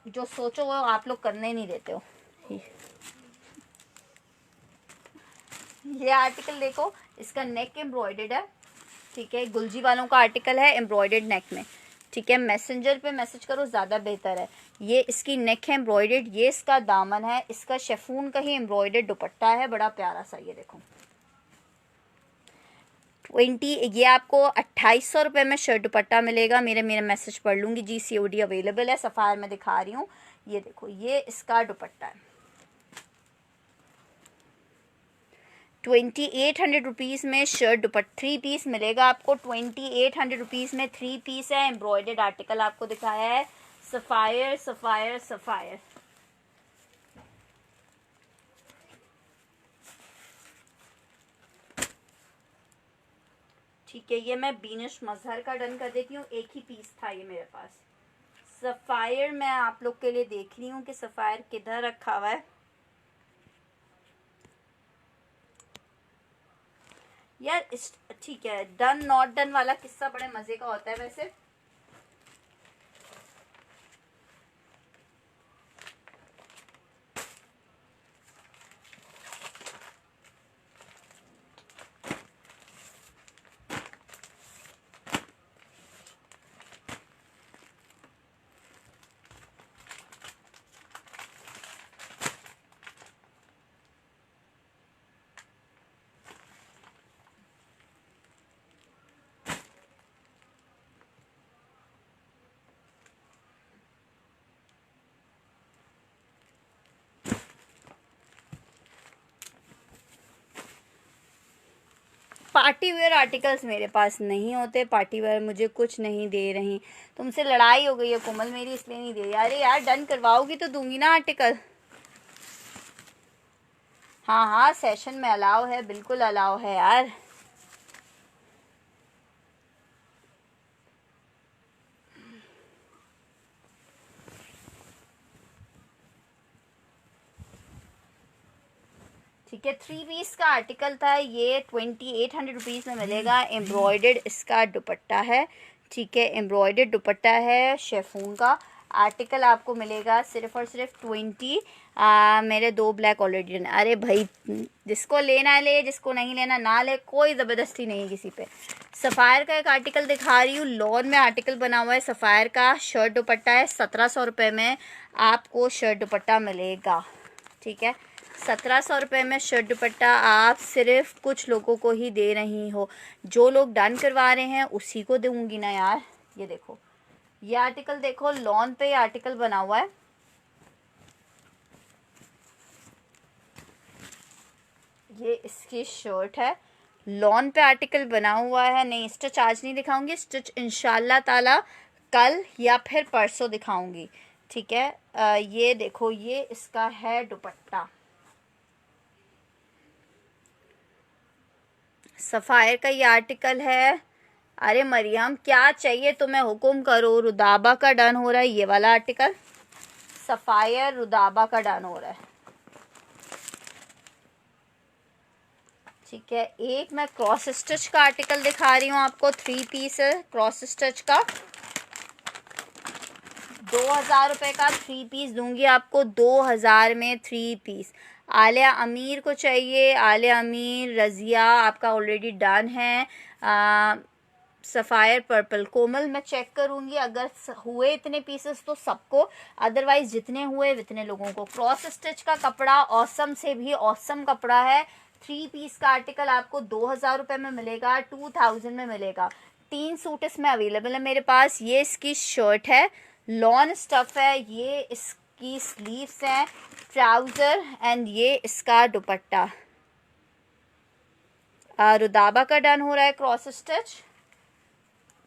Speaker 1: जो सोचो वो आप लोग करने नहीं देते हो। ये आर्टिकल देखो, इसका नेक एम्ब्रॉयडर्ड है। ठीक है, गुलजी वालों का आर्टिकल है, एम्ब्रॉयडर्ड नेक में। ठीक है, मैसेंजर पे मैसेज करो, ज़्यादा बेहतर है। ये इसकी नेक है एम्ब्रॉयडर्ड, ये इसका दामन है, इसका शेफून का ही एम्ब्रॉयडर्ड दुपट्टा है, बड़ा प्यारा सा। ये देखो ये आपको 2800 रुपये में शर्ट दुपट्टा मिलेगा। मेरा मैसेज पढ़ लूँगी जी। COD अवेलेबल है, सफ़ायर में दिखा रही हूँ। ये देखो, ये इसका दुपट्टा है। 2800 रुपीज़ में शर्ट दुपट्टा 3 पीस मिलेगा आपको। 2800 रुपीज़ में 3 पीस है। एम्ब्रॉयडर्ड आर्टिकल आपको दिखाया है। Sapphire sapphire sapphire. ठीक है, ये मैं बीनिश मजहर का डन कर देती हूँ। एक ही पीस था ये मेरे पास। सफ़ायर मैं आप लोग के लिए देख रही हूँ कि सफ़ायर किधर रखा हुआ है। यार ठीक है, डन नॉट डन वाला किस्सा बड़े मज़े का होता है वैसे। पार्टी वेयर आर्टिकल्स मेरे पास नहीं होते। पार्टी वेयर मुझे कुछ नहीं दे रही। तुमसे लड़ाई हो गई है कोमल मेरी, इसलिए नहीं दे रही। अरे यार डन करवाओगी तो दूंगी ना आर्टिकल। हाँ हाँ, सेशन में अलाउ है, बिल्कुल अलाउ है यार। ठीक है, 3 पीस का आर्टिकल था ये। 2800 रुपीज़ में मिलेगा। एम्ब्रॉयडर्ड इसका दुपट्टा है। ठीक है, एम्ब्रॉयडर्ड दुपट्टा है शेफून का। आर्टिकल आपको मिलेगा सिर्फ और सिर्फ 20। मेरे 2 ब्लैक ऑलरेडी। अरे भाई, जिसको लेना है ले, जिसको नहीं लेना ना ले, कोई ज़बरदस्ती नहीं किसी पे। सफ़ायर का एक आर्टिकल दिखा रही हूँ, लॉन में आर्टिकल बना हुआ है सफ़ायर का। शर्ट दुपट्टा है, 1700 रुपये में आपको शर्ट दुपट्टा मिलेगा। ठीक है, 1700 रुपये में शर्ट दुपट्टा आप सिर्फ कुछ लोगों को ही दे रही हो। जो लोग डन करवा रहे हैं उसी को दूंगी ना यार। ये देखो, ये आर्टिकल देखो, लॉन पे ये आर्टिकल बना हुआ है। ये इसकी शर्ट है, लॉन पे आर्टिकल बना हुआ है। नहीं, स्टिच आज नहीं दिखाऊंगी, स्टिच इंशाल्लाह ताला कल या फिर परसों दिखाऊंगी। ठीक है, ये देखो, ये इसका है दुपट्टा, सफ़ायर का ये आर्टिकल है। अरे मरियम, क्या चाहिए तुम्हें, हुक्म करो। रुदाबा का डन हो रहा है ये वाला आर्टिकल, सफ़ायर रुदाबा का डन हो रहा है। ठीक है, एक मैं क्रॉस स्टिच का आर्टिकल दिखा रही हूँ आपको, 3 पीस है क्रॉस स्टिच का। 2000 रुपये का 3 पीस दूंगी आपको, 2000 में 3 पीस। आलिया अमीर को चाहिए, आलिया अमीर, रज़िया आपका ऑलरेडी डन है। सफ़ायर पर्पल कोमल मैं चेक करूंगी, अगर हुए इतने पीसेस तो सबको, अदरवाइज जितने हुए उतने लोगों को। क्रॉस स्टिच का कपड़ा ऑसम से भी ऑसम कपड़ा है। 3 पीस का आर्टिकल आपको 2000 रुपये में मिलेगा, 2000 में मिलेगा। 3 सूट इसमें अवेलेबल है मेरे पास। ये इसकी शर्ट है, लॉन स्टफ है, ये इसकी स्लीव्स हैं, ट्राउज़र, एंड ये इसका दुपट्टा। रुदाबा का डन हो रहा है क्रॉस स्टिच।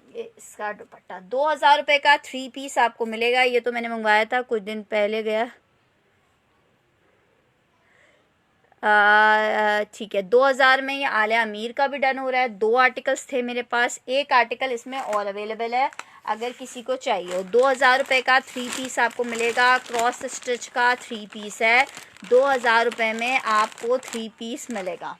Speaker 1: ये इसका दुपट्टा 2000 रुपये का 3 पीस आपको मिलेगा। ये तो मैंने मंगवाया था कुछ दिन पहले गया। ठीक है, 2000 में ये आलिया अमीर का भी डन हो रहा है। 2 आर्टिकल्स थे मेरे पास, एक आर्टिकल इसमें और अवेलेबल है अगर किसी को चाहिए हो। 2000 रुपये का 3 पीस आपको मिलेगा, क्रॉस स्टिच का 3 पीस है। 2000 रुपये में आपको 3 पीस मिलेगा।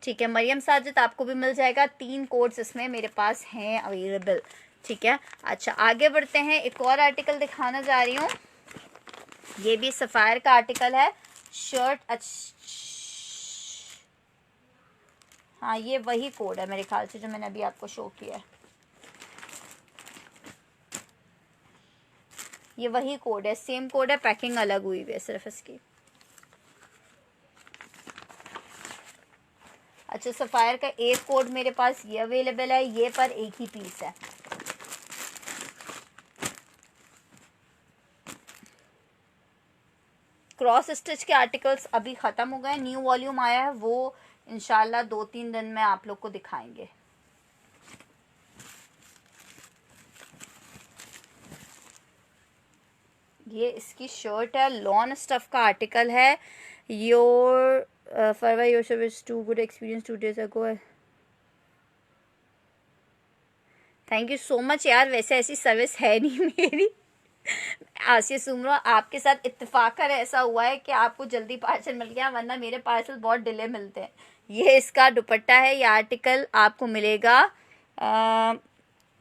Speaker 1: ठीक है, मरियम साजिद आपको भी मिल जाएगा। 3 कोड्स इसमें मेरे पास हैं अवेलेबल। ठीक है, अच्छा आगे बढ़ते हैं। एक और आर्टिकल दिखाना जा रही हूँ, ये भी सफ़ायर का आर्टिकल है। शर्ट हाँ, ये वही कोड है मेरे ख्याल से जो मैंने अभी आपको शो किया है। ये वही कोड है, सेम कोड है, पैकिंग अलग हुई हुई है सिर्फ इसकी। अच्छा, सफ़ायर का एक कोड मेरे पास ये अवेलेबल है, ये पर एक ही पीस है। क्रॉस स्टिच के आर्टिकल्स अभी ख़त्म हो गए, न्यू वॉल्यूम आया है, वो इंशाल्लाह 2-3 दिन में आप लोग को दिखाएंगे। ये इसकी शर्ट है, लॉन स्टफ का आर्टिकल है। Your forward your service to good experience 2 days ago. Thank you so much यार, वैसे ऐसी सर्विस है नहीं मेरी। आसिया सुमरो, आपके साथ इत्तेफाकन ऐसा हुआ है कि आपको जल्दी पार्सल मिल गया, वरना मेरे पार्सल बहुत डिले मिलते हैं। ये इसका दुपट्टा है, ये आर्टिकल आपको मिलेगा।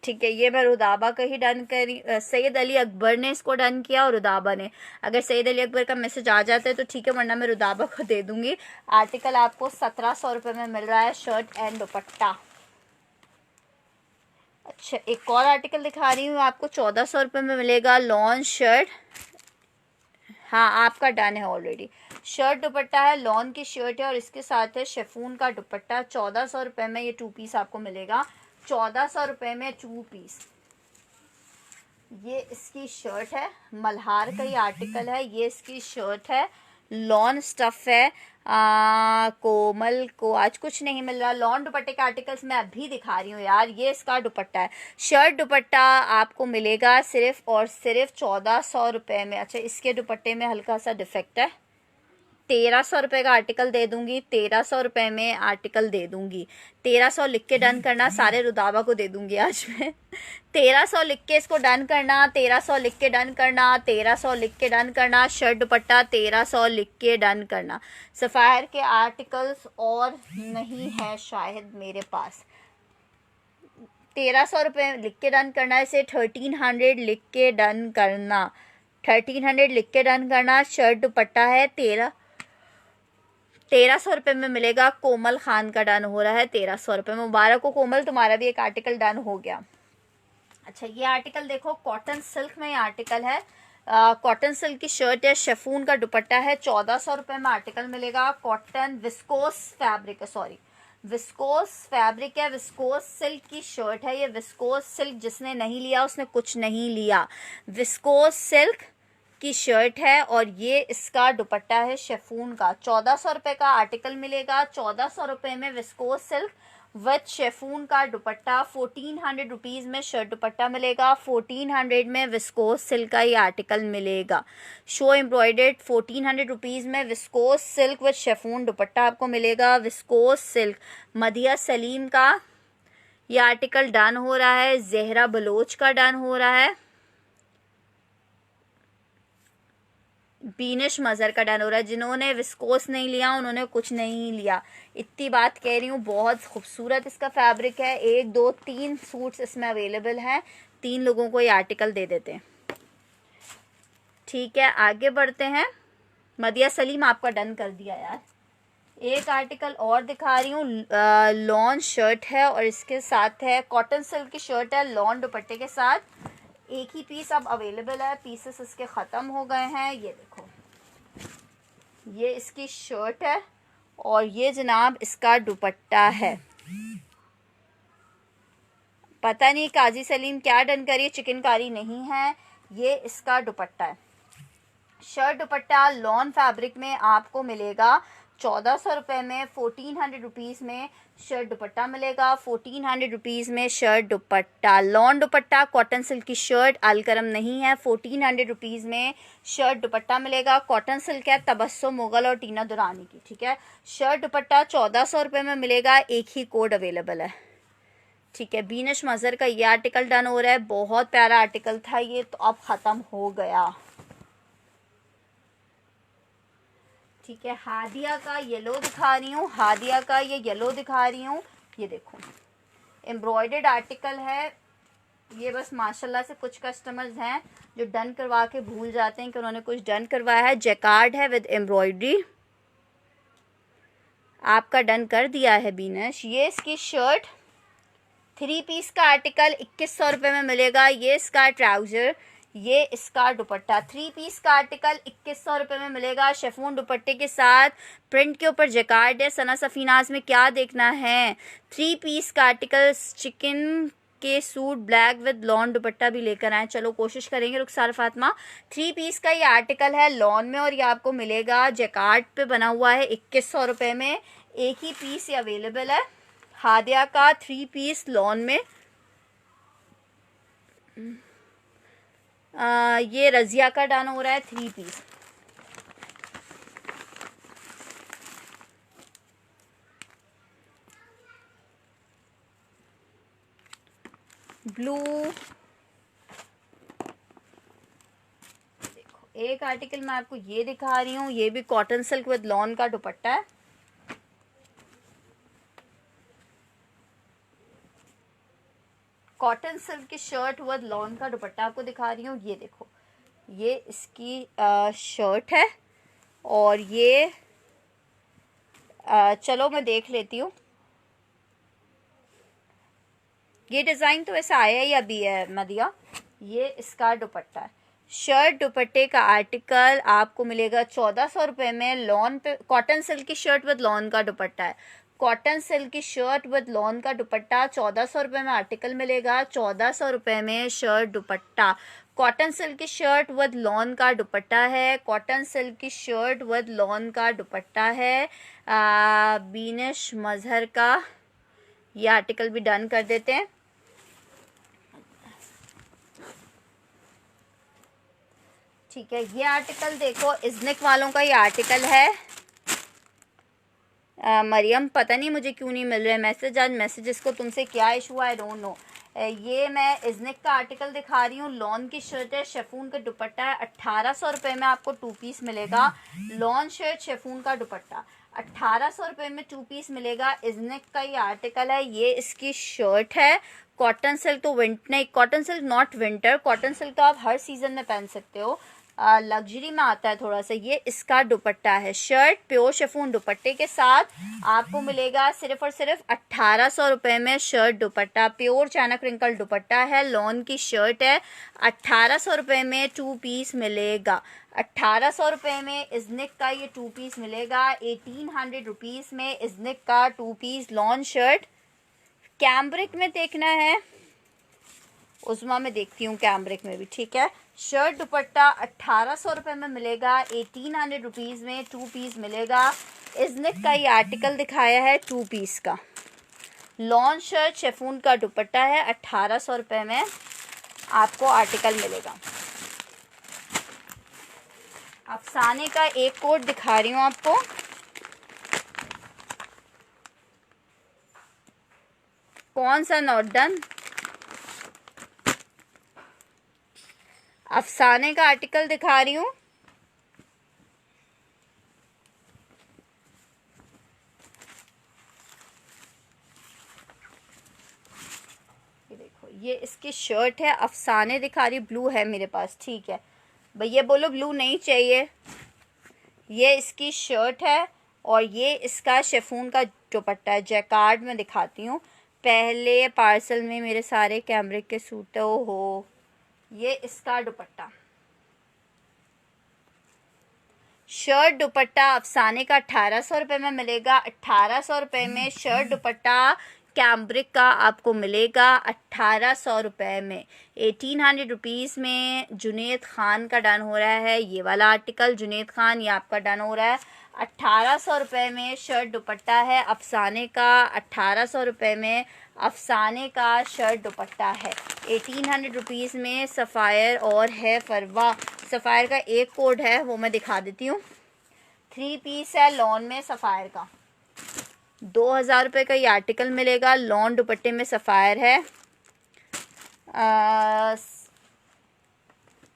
Speaker 1: ठीक है, ये मैं रुदाबा का ही डन करी, सैयद अली अकबर ने इसको डन किया और रुदाबा ने। अगर सैयद अली अकबर का मैसेज आ जाता है तो ठीक है, वरना मैं रुदाबा को दे दूंगी। आर्टिकल आपको 1700 रुपये में मिल रहा है, शर्ट एंड दुपट्टा। अच्छा, एक और आर्टिकल दिखा रही हूँ आपको, 1400 रुपये में मिलेगा, लॉन शर्ट। हाँ, आपका डन है ऑलरेडी। शर्ट दुपट्टा है, लॉन की शर्ट है और इसके साथ है शिफॉन का दुपट्टा। 1400 रुपये में ये 2 पीस आपको मिलेगा, 1400 रुपये में 2 पीस। ये इसकी शर्ट है, मल्हार का ये आर्टिकल है, ये इसकी शर्ट है, लॉन स्टफ है। कोमल को आज कुछ नहीं मिल रहा। लॉन दुपट्टे के आर्टिकल्स मैं अभी दिखा रही हूँ यार। ये इसका दुपट्टा है, शर्ट दुपट्टा आपको मिलेगा सिर्फ और सिर्फ 1400 रुपये में। अच्छा, इसके दुपट्टे में हल्का सा डिफेक्ट है, 1300 रुपये का आर्टिकल दे दूंगी, 1300 रुपये में आर्टिकल दे दूंगी। 1300 लिख के डन करना, सारे रुदाबा को दे दूंगी आज मैं। 1300 लिख के इसको डन करना, 1300 लिख के डन करना, 1300 लिख के डन करना। शर्ट दुपट्टा 1300 लिख के डन करना। सफ़ायर के आर्टिकल्स और नहीं है शायद मेरे पास, 1300 रुपये लिख के डन करना है, इसे 1300 लिख के डन करना, 1300 लिख के डन करना। शर्ट दुपट्टा है 1300 रुपये में मिलेगा। कोमल खान का डन हो रहा है 1300 रुपये। मुबारक हो कोमल, तुम्हारा भी एक आर्टिकल डन हो गया। अच्छा ये आर्टिकल देखो, कॉटन सिल्क में ये आर्टिकल है। कॉटन सिल्क की शर्ट है, शेफून का दुपट्टा है, 1400 रुपये में आर्टिकल मिलेगा। कॉटन विस्कोस फैब्रिक है, सॉरी विस्कोस फैब्रिक है, विस्कोस सिल्क की शर्ट है ये। विस्कोस सिल्क जिसने नहीं लिया उसने कुछ नहीं लिया। विस्कोस सिल्क की शर्ट है और ये इसका दुपट्टा है शेफून का। 1400 रुपये का आर्टिकल मिलेगा। 1400 रुपये में विस्कोस सिल्क विथ शेफून का दुपट्टा। 1400 रुपीज़ में शर्ट दुपट्टा मिलेगा। 1400 में विस्कोस सिल्क का ये आर्टिकल मिलेगा। शो एम्ब्रॉयडर्ड 1400 रुपीज़ में viscose silk with chiffon dupatta आपको मिलेगा। विस्कोस सिल्क मदिया सलीम का ये आर्टिकल डन हो रहा है। जहरा बलोच का डन हो रहा है। बीनिश मज़हर का डन हो रहा है। जिन्होंने विस्कोस नहीं लिया उन्होंने कुछ नहीं लिया, इतनी बात कह रही हूँ। बहुत खूबसूरत इसका फैब्रिक है। 1 2 3 सूट्स इसमें अवेलेबल हैं। 3 लोगों को ये आर्टिकल दे देते हैं। ठीक है आगे बढ़ते हैं। मदिया सलीम आपका डन कर दिया यार। एक आर्टिकल और दिखा रही हूँ। लॉन शर्ट है और इसके साथ है कॉटन सिल्क की शर्ट है लॉन दुपट्टे के साथ। एक ही पीस अब अवेलेबल है, पीसेस इसके ख़त्म हो गए हैं। ये देखो ये इसकी शर्ट है और ये जनाब इसका दुपट्टा है। पता नहीं काजी सलीम क्या डन करिए, चिकनकारी नहीं है। ये इसका दुपट्टा है। शर्ट दुपट्टा लॉन फैब्रिक में आपको मिलेगा 1400 रुपये में। 1400 रुपीज़ में शर्ट दुपट्टा मिलेगा। 1400 रुपीज़ में शर्ट दुपट्टा लॉन दुपट्टा कॉटन सिल्क की शर्ट अलकरम नहीं है। 1400 रुपीज़ में शर्ट दुपट्टा मिलेगा। कॉटन सिल्क है तबस्सुम मुगल और टीना दुरानी की। ठीक है शर्ट दुपट्टा 1400 रुपये में मिलेगा। एक ही कोड अवेलेबल है। ठीक है बीनिश मज़हर का ये आर्टिकल डन हो रहा है। बहुत प्यारा आर्टिकल था ये, तो अब ख़त्म हो गया। ठीक है हादिया का येलो दिखा रही हूँ। हादिया का ये येलो दिखा रही हूँ। ये देखो एम्ब्रॉयडर्ड आर्टिकल है ये। बस माशाल्लाह से कुछ कस्टमर्स हैं जो डन करवा के भूल जाते हैं कि उन्होंने कुछ डन करवाया है। जैकार्ड है विद एम्ब्रॉयडरी, आपका डन कर दिया है बीनश। ये इसकी शर्ट 3 पीस का आर्टिकल 2100 रुपये में मिलेगा। ये इसका ट्राउज़र, ये इसका दुपट्टा। 3 पीस का आर्टिकल 2100 रुपये में मिलेगा शेफून दुपट्टे के साथ। प्रिंट के ऊपर जैकार्ड है। सना सफीनाज में क्या देखना है। 3 पीस का आर्टिकल चिकन के सूट ब्लैक विद लॉन दुपट्टा भी लेकर आए। चलो कोशिश करेंगे रुखसार फातिमा। 3 पीस का ये आर्टिकल है लॉन में और ये आपको मिलेगा जैकार्ड पे बना हुआ है 2100 रुपये में। एक ही पीस ये अवेलेबल है हादिया का 3 पीस लॉन में। ये रजिया का डन हो रहा है 3 पीस। ब्लू देखो एक आर्टिकल मैं आपको ये दिखा रही हूँ। ये भी कॉटन सिल्क विद लॉन का दुपट्टा है। कॉटन सिल्क की शर्ट विद लॉन का दुपट्टा आपको दिखा रही हूँ। ये देखो ये इसकी शर्ट है और ये चलो मैं देख लेती हूँ। ये डिज़ाइन तो वैसे आया ही अभी है मदिया। ये इसका दुपट्टा है। शर्ट दुपट्टे का आर्टिकल आपको मिलेगा 1400 रुपये में। लॉन पे कॉटन सिल्क की शर्ट विद लॉन का दुपट्टा है। कॉटन सिल्क की शर्ट विद लॉन का दुपट्टा 1400 रुपये में आर्टिकल मिलेगा। 1400 रुपये में शर्ट दुपट्टा। कॉटन सिल्क की शर्ट विद लॉन का दुपट्टा है। कॉटन सिल्क की शर्ट विद लॉन का दुपट्टा है। बीनिश मज़हर का ये आर्टिकल भी डन कर देते हैं। ठीक है ये आर्टिकल देखो इज़निक वालों का ये आर्टिकल है। मरियम पता नहीं मुझे क्यों नहीं मिल रहा है मैसेज। आज मैसेजेस को तुमसे क्या इशू है आई डोंट नो। ये मैं इज़निक का आर्टिकल दिखा रही हूँ। लॉन की शर्ट है, शेफून का दुपट्टा है। 1800 रुपये में आपको 2 पीस मिलेगा। लॉन शर्ट शेफून का दुपट्टा 1800 रुपये में 2 पीस मिलेगा। इज़निक का ये आर्टिकल है। ये इसकी शर्ट है। कॉटन सिल्क तो विंटर नहीं, cotton silk not winter, cotton silk तो आप हर सीजन में पहन सकते हो, लग्जरी में आता है थोड़ा सा। ये इसका दुपट्टा है, शर्ट प्योर शिफॉन दुपट्टे के साथ आपको मिलेगा सिर्फ और सिर्फ 1800 रुपये में। शर्ट दुपट्टा प्योर चाइना क्रिंकल दुपट्टा है, लॉन की शर्ट है, 1800 रुपये में 2 पीस मिलेगा। 1800 रुपये में इजनिक का ये 2 पीस मिलेगा। 1800 रुपीज़ में इजनिक का 2 पीस लॉन शर्ट। कैम्ब्रिक में देखना है, उस्मा में देखती हूँ कैम्ब्रिक में भी, ठीक है। शर्ट दुपट्टा 1800 रुपये में मिलेगा, 1800 रुपीज़ में 2 पीस मिलेगा। इजनिक का ये आर्टिकल दिखाया है 2 पीस का। लॉन शर्ट शिफॉन का दुपट्टा है, 1800 रुपये में आपको आर्टिकल मिलेगा। अफसाने का एक कोट दिखा रही हूँ आपको, कौन सा नॉट डन। अफसाने का आर्टिकल दिखा रही हूँ, ये देखो, ये इसकी शर्ट है, अफसाने दिखा रही, ब्लू है मेरे पास, ठीक है भैया बोलो ब्लू नहीं चाहिए। ये इसकी शर्ट है और ये इसका शिफॉन का दुपट्टा है। जैकार्ड में दिखाती हूँ, पहले पार्सल में मेरे सारे कैमरिक के सूट हो। ये इसका दुपट्टा, शर्ट दुपट्टा अफसाने का 1800 रुपये में मिलेगा। 1800 रुपये में शर्ट दुपट्टा कैम्ब्रिक का आपको मिलेगा 1800 रुपये में। 1800 रुपीज़ में जुनेद खान का डन हो रहा है, ये वाला आर्टिकल जुनेद खान ये आपका डन हो रहा है। 1800 रुपये में शर्ट दुपट्टा है अफसाने का, 1800 रुपये में अफसाने का शर्ट दुपट्टा है। 1800 रुपीज़ में सफ़ायर और है फरवा, सफ़ायर का एक कोड है वो मैं दिखा देती हूँ। 3 पीस है लॉन में सफ़ायर का, 2000 रुपये का ये आर्टिकल मिलेगा। लॉन दुपट्टे में सफ़ायर है,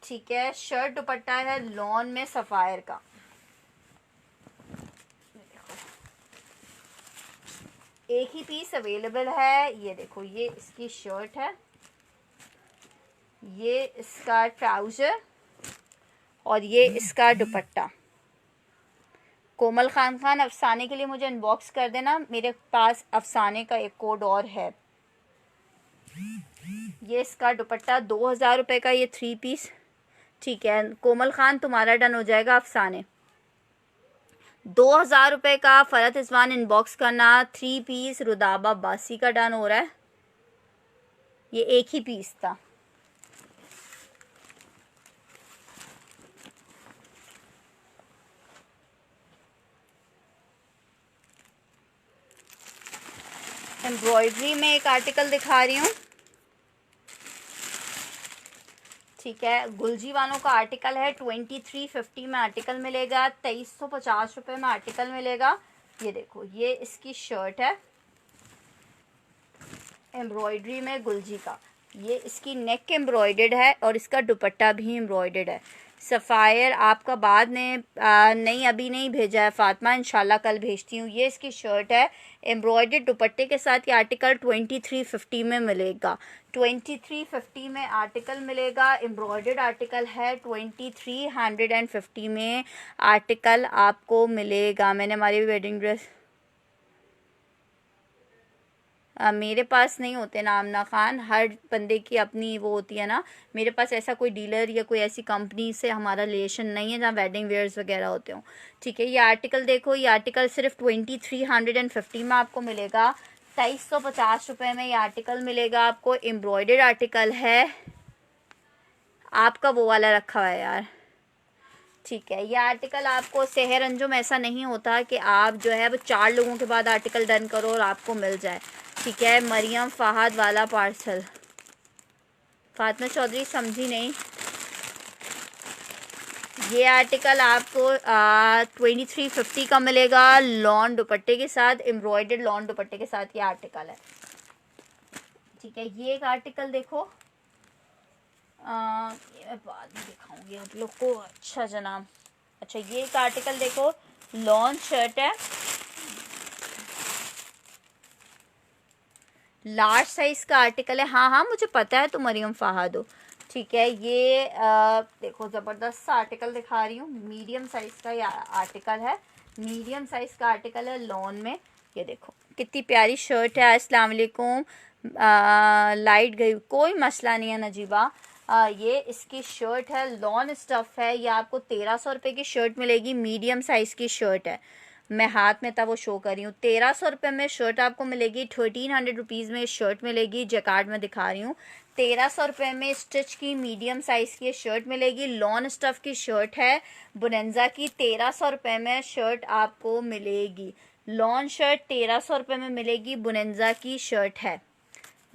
Speaker 1: ठीक है। शर्ट दुपट्टा है लॉन में सफ़ायर का। एक ही पीस अवेलेबल है, ये देखो, ये इसकी शर्ट है, ये इसका ट्राउज़र और ये इसका दुपट्टा। कोमल खान अफसाने के लिए मुझे इनबॉक्स कर देना, मेरे पास अफसाने का एक कोड और है। ये इसका दुपट्टा 2000 रुपये का, ये 3 पीस, ठीक है। कोमल खान तुम्हारा डन हो जाएगा अफसाने। 2000 रुपये का फ़रत इज़वान इनबॉक्स करना। 3 पीस रुदाबा बासी का डन हो रहा है, ये एक ही पीस था। एम्ब्रॉयडरी में एक आर्टिकल दिखा रही हूँ, ठीक है। गुलजी वालों का आर्टिकल है, 2350 में आर्टिकल मिलेगा, 2350 रुपये में आर्टिकल मिलेगा। ये देखो, ये इसकी शर्ट है एम्ब्रॉयडरी में गुलजी का, ये इसकी नेक एम्ब्रॉयडर्ड है और इसका दुपट्टा भी एम्ब्रॉयडर्ड है। सफ़ायर आपका बाद में नहीं, अभी नहीं भेजा है फातिमा, इंशाल्लाह कल भेजती हूँ। ये इसकी शर्ट है एम्ब्रॉयडर्ड दुपट्टे के साथ, ये आर्टिकल 2350 में मिलेगा। 2350 में आर्टिकल मिलेगा, एम्ब्रॉयडर्ड आर्टिकल है। 2350 में आर्टिकल आपको मिलेगा। मैंने हमारी वेडिंग ड्रेस मेरे पास नहीं होते ना आमना खान, हर बंदे की अपनी वो होती है ना। मेरे पास ऐसा कोई डीलर या कोई ऐसी कंपनी से हमारा रिलेशन नहीं है जहाँ वेडिंग वेयर्स वगैरह होते हों, ठीक है। ये आर्टिकल देखो, ये आर्टिकल सिर्फ 2350 में आपको मिलेगा। 2350 रुपये में ये आर्टिकल मिलेगा आपको। एम्ब्रॉयडर्ड आर्टिकल है, आपका वो वाला रखा हुआ है यार, ठीक है। ये आर्टिकल आपको सेहर अंजुम ऐसा नहीं होता कि आप जो है वो 4 लोगों के बाद आर्टिकल डन करो और आपको मिल जाए, ठीक है। मरियम फहद वाला पार्सल, फातिमा चौधरी समझी नहीं। ये आर्टिकल आपको 2350 का मिलेगा लॉन दुपट्टे के साथ, एम्ब्रॉयडर्ड लॉन दुपट्टे के साथ ये आर्टिकल है, ठीक है। ये एक आर्टिकल देखो, ये मैं बाद में दिखाऊंगी आप लोग को। अच्छा जनाब, अच्छा ये एक आर्टिकल देखो, लॉन शर्ट है, लार्ज साइज़ का आर्टिकल है। हाँ हाँ मुझे पता है, तो मरियम फ़हाद हो। ठीक है, ये देखो ज़बरदस्त सा आर्टिकल दिखा रही हूँ। मीडियम साइज़ का ये आर्टिकल है, मीडियम साइज़ का आर्टिकल है लॉन में। ये देखो कितनी प्यारी शर्ट है। अस्सलाम वालेकुम। लाइट गई, कोई मसला नहीं है नजीबा। ये इसकी शर्ट है, लॉन स्टफ़ है। ये आपको 1300 रुपये की शर्ट मिलेगी, मीडियम साइज़ की शर्ट है। मैं हाथ में था वो शो कर रही हूँ। 1300 रुपये में शर्ट आपको मिलेगी। 1300 रुपीज़ में शर्ट मिलेगी। जैकार्ड में दिखा रही हूँ। 1300 रुपये में स्टिच की मीडियम साइज़ की शर्ट मिलेगी। लॉन स्टफ़ की शर्ट है बुनेंजा की। 1300 रुपये में शर्ट आपको मिलेगी। लॉन शर्ट 1300 रुपये में मिलेगी, बुनेंजा की शर्ट है।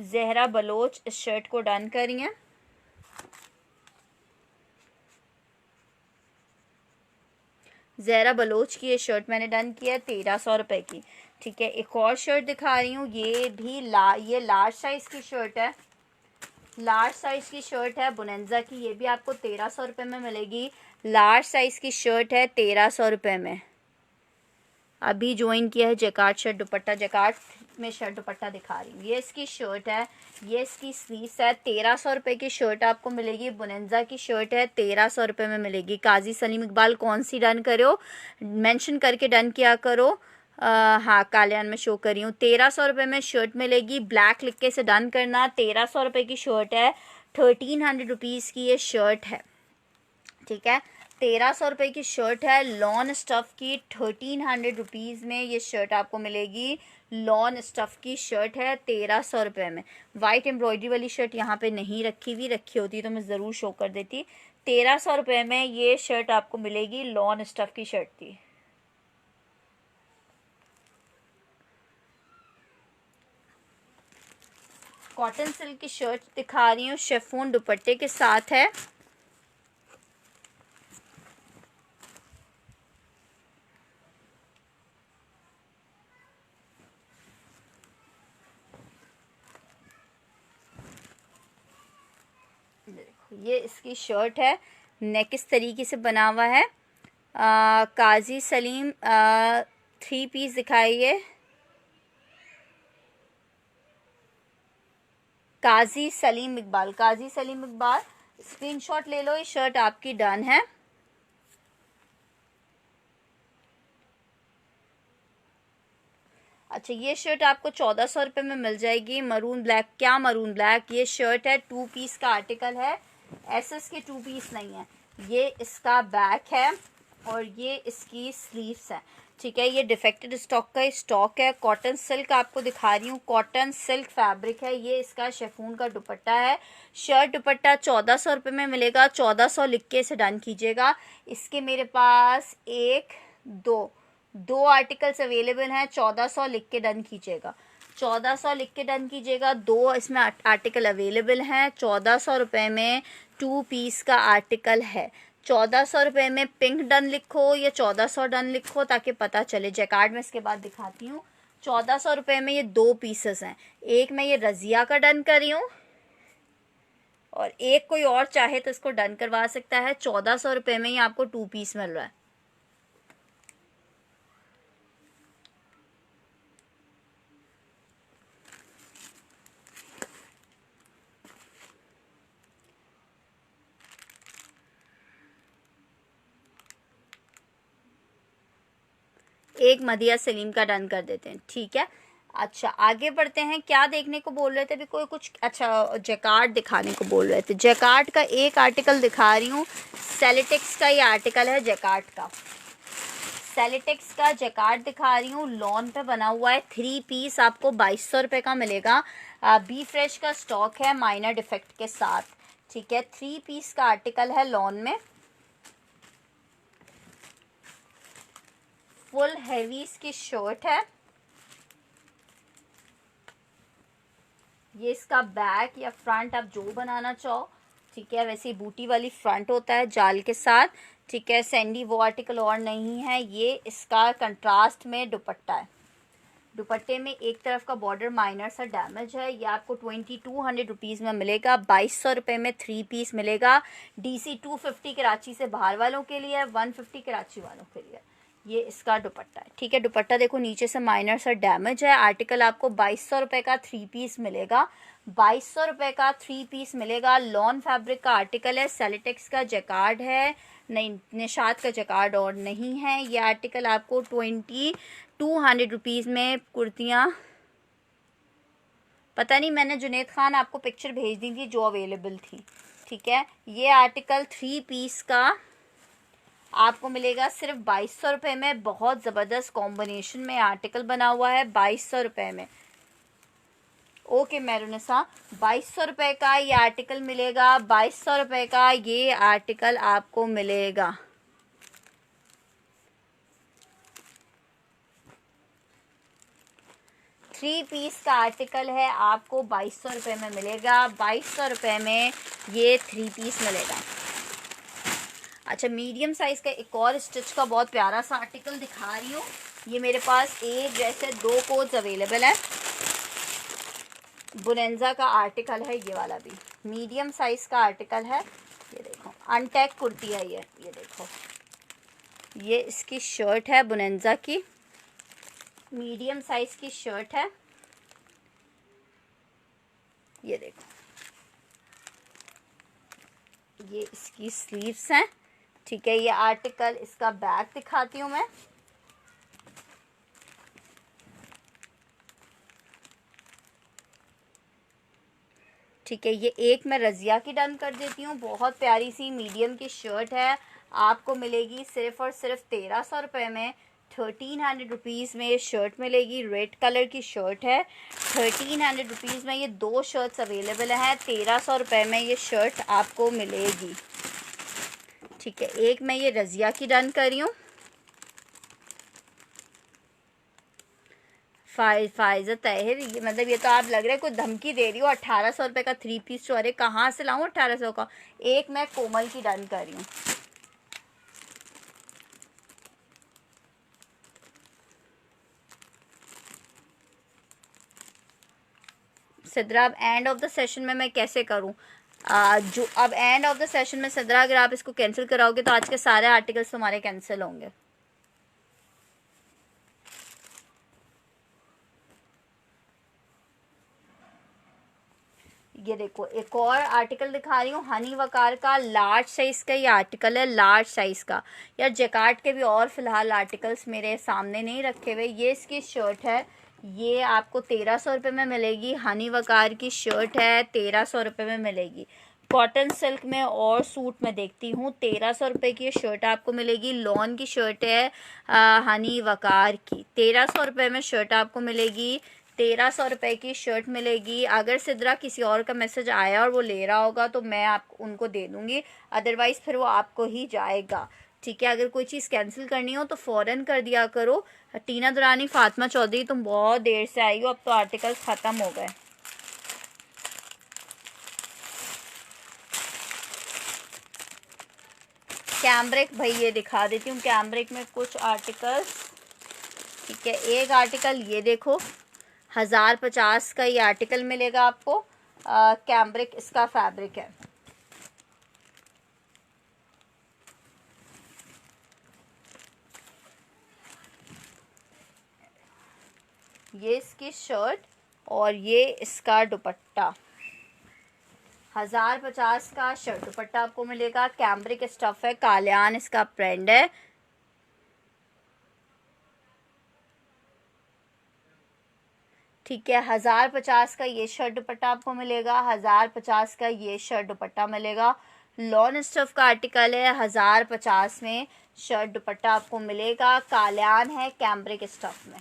Speaker 1: जहरा बलोच इस शर्ट को डन करिए। ज़हरा बलोच की ये शर्ट मैंने डन किया है 1300 रुपये की। ठीक है, एक और शर्ट दिखा रही हूँ। ये भी ये लार्ज साइज़ की शर्ट है, लार्ज साइज़ की शर्ट है बुनेंजा की। ये भी आपको 1300 रुपये में मिलेगी। लार्ज साइज़ की शर्ट है 1300 रुपये में। अभी ज्वाइन किया है जैकार्ड शर्ट दुपट्टा, जैकार्ड में शर्ट दुपट्टा दिखा रही हूँ। ये इसकी शर्ट है, ये इसकी स्लीव्स है। 1300 रुपये की शर्ट आपको मिलेगी। बुनेंजा की शर्ट है, 1300 रुपये में मिलेगी। काजी सलीम इकबाल कौन सी डन करो, मेंशन करके डन किया करो। हाँ कालियान में शो कर रही हूँ। 1300 रुपये में शर्ट मिलेगी। ब्लैक लिख के से डन करना। 1300 रुपये की शर्ट है, 1300 रुपीज़ की ये शर्ट है। ठीक है, 1300 रुपये की शर्ट है लॉन स्टफ़ की। 1300 रुपीज़ में ये शर्ट आपको मिलेगी। लॉन स्टफ़ की शर्ट है 1300 रुपये में। वाइट एम्ब्रॉयडरी वाली शर्ट यहाँ पे नहीं रखी हुई, रखी होती तो मैं ज़रूर शो कर देती। 1300 रुपये में ये शर्ट आपको मिलेगी, लॉन स्टफ़ की शर्ट थी। कॉटन सिल्क की शर्ट दिखा रही हूँ, शिफॉन दुपट्टे के साथ है। ये इसकी शर्ट है, नेक इस तरीके से बना हुआ है। काजी सलीम 3 पीस दिखाइए। काजी सलीम इकबाल, काजी सलीम इकबाल स्क्रीनशॉट ले लो, ये शर्ट आपकी डन है। अच्छा, ये शर्ट आपको 1400 रुपये में मिल जाएगी। मरून ब्लैक, क्या मरून ब्लैक, ये शर्ट है 2 पीस का आर्टिकल है। एसएस के 2 पीस नहीं है, ये इसका बैक है और ये इसकी स्लीव्स है। ठीक है, ये डिफेक्टेड स्टॉक का स्टॉक है। कॉटन सिल्क आपको दिखा रही हूँ, कॉटन सिल्क फैब्रिक है। ये इसका शिफॉन का दुपट्टा है। शर्ट दुपट्टा 1400 रुपये में मिलेगा। 1400 लिख के इसे डन कीजिएगा। इसके मेरे पास दो आर्टिकल्स अवेलेबल हैं। 1400 लिख के डन कीजिएगा। 1400 लिख के डन कीजिएगा। 2 इसमें आर्टिकल अवेलेबल हैं। 1400 रुपये में 2 पीस का आर्टिकल है। 1400 रुपये में पिंक डन लिखो या 1400 डन लिखो ताकि पता चले। जैकार्ड में इसके बाद दिखाती हूँ। 1400 रुपये में ये 2 पीसेस हैं। एक मैं ये रजिया का डन कर रही हूँ और एक कोई और चाहे तो इसको डन करवा सकता है। 1400 रुपये में ये आपको 2 पीस मिल रहा है। एक मदिया सलीम का डन कर देते हैं। ठीक है, अच्छा आगे बढ़ते हैं। क्या देखने को बोल रहे थे अभी कोई कुछ, अच्छा जैकार्ड दिखाने को बोल रहे थे। जैकार्ड का एक आर्टिकल दिखा रही हूँ। सेलेटेक्स का ये आर्टिकल है जैकार्ड का, सेलेटेक्स का जैकार्ड दिखा रही हूँ। लॉन पे बना हुआ है। 3 पीस आपको 2200 रुपये का मिलेगा। बी फ्रेश का स्टॉक है माइनर डिफेक्ट के साथ। ठीक है, 3 पीस का आर्टिकल है लॉन में। फुल हैवी इसकी शर्ट है। ये इसका बैक या फ्रंट आप जो बनाना चाहो। ठीक है, वैसे बूटी वाली फ्रंट होता है जाल के साथ। ठीक है, सैंडी वो आर्टिकल और नहीं है। ये इसका कंट्रास्ट में दुपट्टा है। दुपट्टे में एक तरफ का बॉर्डर माइनर सा डैमेज है। ये आपको 2200 रुपीज़ में मिलेगा। 2200 रुपये में 3 पीस मिलेगा। DC 250 कराची से बाहर वालों के लिए, 150 कराची वालों के लिए। ये इसका दुपट्टा है। ठीक है, दुपट्टा देखो नीचे से माइनर सा डैमेज है। आर्टिकल आपको 2200 रुपये का 3 पीस मिलेगा, 2200 रुपये का 3 पीस मिलेगा। लॉन फैब्रिक का आर्टिकल है, सेलिटेक्स का जैकार्ड है, नहीं निशात का जैकार्ड और नहीं है। ये आर्टिकल आपको 2200 रुपीज़ में कुर्तियाँ, पता नहीं मैंने जुनेद खान आपको पिक्चर भेज दी थी जो अवेलेबल थी। ठीक है, ये आर्टिकल 3 पीस का आपको मिलेगा सिर्फ 2200 रुपये में। बहुत ज़बरदस्त कॉम्बिनेशन में आर्टिकल बना हुआ है 2200 रुपये में। ओके मेरुनिसा, 2200 रुपये का ये आर्टिकल मिलेगा, 2200 रुपये का ये आर्टिकल आपको मिलेगा। थ्री पीस का आर्टिकल है, आपको 2200 रुपये में मिलेगा। 2200 रुपये में ये 3 पीस मिलेगा। अच्छा, मीडियम साइज का एक और स्टिच का बहुत प्यारा सा आर्टिकल दिखा रही हूँ। ये मेरे पास एक जैसे 2 कोड्स अवेलेबल है। बुनेंजा का आर्टिकल है, ये वाला भी मीडियम साइज का आर्टिकल है। ये देखो अनटैग कुर्ती है ये देखो, ये इसकी शर्ट है बुनेंजा की, मीडियम साइज की शर्ट है। ये देखो, ये इसकी स्लीव्स हैं। ठीक है, ये आर्टिकल, इसका बैक दिखाती हूँ मैं। ठीक है, ये एक मैं रज़िया की डन कर देती हूँ। बहुत प्यारी सी मीडियम की शर्ट है, आपको मिलेगी सिर्फ और सिर्फ 1300 रुपये में। 1300 रुपीज़ में ये शर्ट मिलेगी। रेड कलर की शर्ट है, 1300 रुपीज़ में ये 2 शर्ट्स अवेलेबल हैं। 1300 रुपये में ये शर्ट आपको मिलेगी। ठीक है, एक मैं ये रज़िया की डन कर रही हूँ। फायज़ा ताहिर, मतलब ये तो आप लग रहा है कोई धमकी दे रही हो। 1800 रुपये का 3 पीस जो, अरे कहाँ से लाऊं 1800 का। एक मैं कोमल की डन कर रही हूँ। सिद्रा, अब एंड ऑफ द सेशन में मैं कैसे करूँ? जो अब एंड ऑफ द सेशन में सिद्रा, अगर आप इसको कैंसिल कराओगे तो आज के सारे आर्टिकल्स तुम्हारे कैंसिल होंगे। ये देखो एक और आर्टिकल दिखा रही हूँ, हनी वकार का लार्ज साइज़ का ये आर्टिकल है, लार्ज साइज़ का। यार जैकार्ड के भी और फिलहाल आर्टिकल्स मेरे सामने नहीं रखे हुए। ये इसकी शर्ट है, ये आपको 1300 रुपये में मिलेगी। हनी वकार की शर्ट है, 1300 रुपये में मिलेगी। कॉटन सिल्क में और सूट में देखती हूँ, 1300 रुपये की शर्ट आपको मिलेगी। लॉन की शर्ट है हनी वकार की, 1300 रुपये में शर्ट आपको मिलेगी। 1300 रुपये की शर्ट मिलेगी। अगर सिद्रा किसी और का मैसेज आया और वो ले रहा होगा तो मैं आपको उनको दे दूँगी, अदरवाइज़ फिर वो आपको ही जाएगा। ठीक है, अगर कोई चीज़ कैंसिल करनी हो तो फ़ौरन कर दिया करो। टीना दुरानी, फातिमा चौधरी, तुम बहुत देर से आई हो, अब तो आर्टिकल्स ख़त्म हो गए। कैम्ब्रिक, भाई ये दिखा देती हूँ कैम्ब्रिक में कुछ आर्टिकल्स। ठीक है, एक आर्टिकल ये देखो, 1050 का ये आर्टिकल मिलेगा आपको। कैम्ब्रिक इसका फैब्रिक है। ये इसकी शर्ट और ये इसका दुपट्टा, 1050 का शर्ट दुपट्टा आपको मिलेगा। कैम्ब्रिक स्टफ है, कालियान इसका ब्रांड है। ठीक है, 1050 का ये शर्ट दुपट्टा आपको मिलेगा। 1050 का ये शर्ट दुपट्टा मिलेगा। लॉन स्टफ का आर्टिकल है, 1050 में शर्ट दुपट्टा आपको मिलेगा। कालियान है कैम्ब्रिक स्टफ में।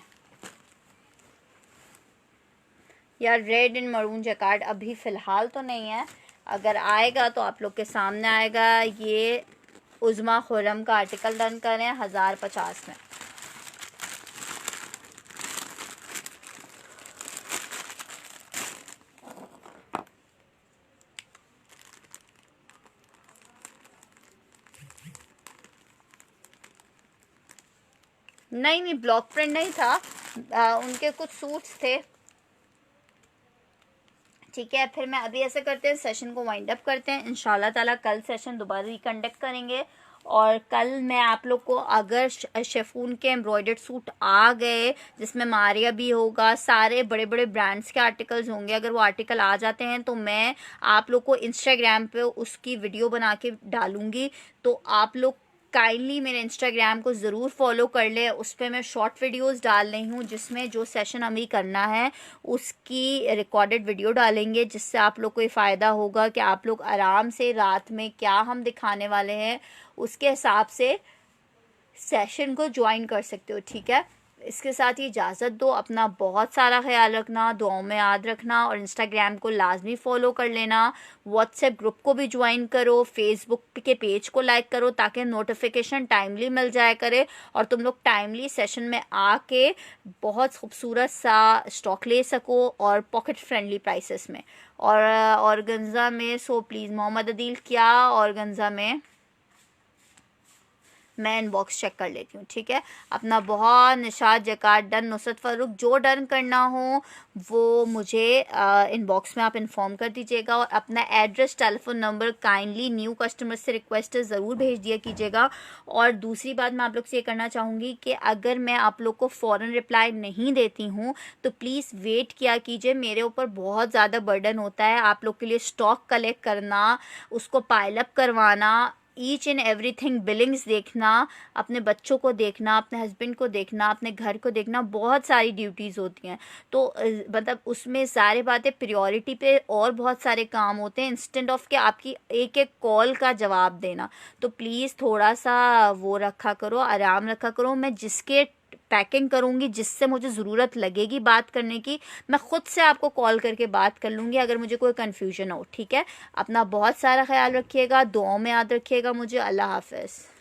Speaker 1: यार रेड एंड मरून जैकार्ड अभी फ़िलहाल तो नहीं है, अगर आएगा तो आप लोग के सामने आएगा। ये उज़मा खुरम का आर्टिकल डन करें 1050 में। नहीं ब्लॉक प्रिंट नहीं था, उनके कुछ सूट्स थे। ठीक है, फिर मैं अभी ऐसे करते हैं, सेशन को वाइंड अप करते हैं। इंशाल्लाह ताला कल सेशन दोबारा रिकंडक्ट करेंगे और कल मैं आप लोग को अगर शेफून के एम्ब्रॉयडर्ड सूट आ गए जिसमें मारिया भी होगा, सारे बड़े बड़े ब्रांड्स के आर्टिकल्स होंगे, अगर वो आर्टिकल आ जाते हैं तो मैं आप लोग को इंस्टाग्राम पे उसकी वीडियो बना के डालूंगी। तो आप लोग काइंडली मेरे इंस्टाग्राम को ज़रूर फॉलो कर ले। उस पर मैं शॉर्ट वीडियोस डाल रही हूँ जिसमें जो सेशन हमें करना है उसकी रिकॉर्डेड वीडियो डालेंगे, जिससे आप लोग को ये फ़ायदा होगा कि आप लोग आराम से रात में क्या हम दिखाने वाले हैं उसके हिसाब से सेशन को ज्वाइन कर सकते हो। ठीक है, इसके साथ ही इजाज़त दो। अपना बहुत सारा ख्याल रखना, दुआओं में याद रखना, और इंस्टाग्राम को लाजमी फ़ॉलो कर लेना। व्हाट्सएप ग्रुप को भी ज्वाइन करो, फेसबुक के पेज को लाइक करो ताकि नोटिफिकेशन टाइमली मिल जाया करे और तुम लोग टाइमली सेशन में आके बहुत खूबसूरत सा स्टॉक ले सको और पॉकेट फ्रेंडली प्राइसेस में। और ऑर्गेन्जा में सो प्लीज़ मोहम्मद अदील, क्या ऑर्गेन्जा में मैं इनबॉक्स चेक कर लेती हूँ। ठीक है, अपना बहुत निशात जकात डन नुसरत फ़ारूक, जो डन करना हो वो मुझे इनबॉक्स में आप इन्फॉर्म कर दीजिएगा, और अपना address telephone number kindly new customer से रिक्वेस्ट ज़रूर भेज दिया कीजिएगा। और दूसरी बात मैं आप लोग से ये करना चाहूँगी कि अगर मैं आप लोग को फ़ौरन रिप्लाई नहीं देती हूँ तो प्लीज़ वेट किया कीजिए। मेरे ऊपर बहुत ज़्यादा बर्डन होता है आप लोग के लिए स्टॉक कलेक्ट करना, उसको पाइलअप करवाना, ईच एंड एवरीथिंग, बिलिंग्स देखना, अपने बच्चों को देखना, अपने हस्बैंड को देखना, अपने घर को देखना, बहुत सारी ड्यूटीज़ होती हैं। तो मतलब उसमें सारी बातें प्रायोरिटी पे और बहुत सारे काम होते हैं इंस्टेंट ऑफ के आपकी एक एक कॉल का जवाब देना। तो प्लीज़ थोड़ा सा वो रखा करो, आराम रखा करो। मैं जिसके पैकिंग करूँगी, जिससे मुझे ज़रूरत लगेगी बात करने की, मैं ख़ुद से आपको कॉल करके बात कर लूँगी अगर मुझे कोई कन्फ्यूजन हो। ठीक है, अपना बहुत सारा ख्याल रखिएगा, दुआओं में याद रखिएगा मुझे। अल्लाह हाफ़िज़।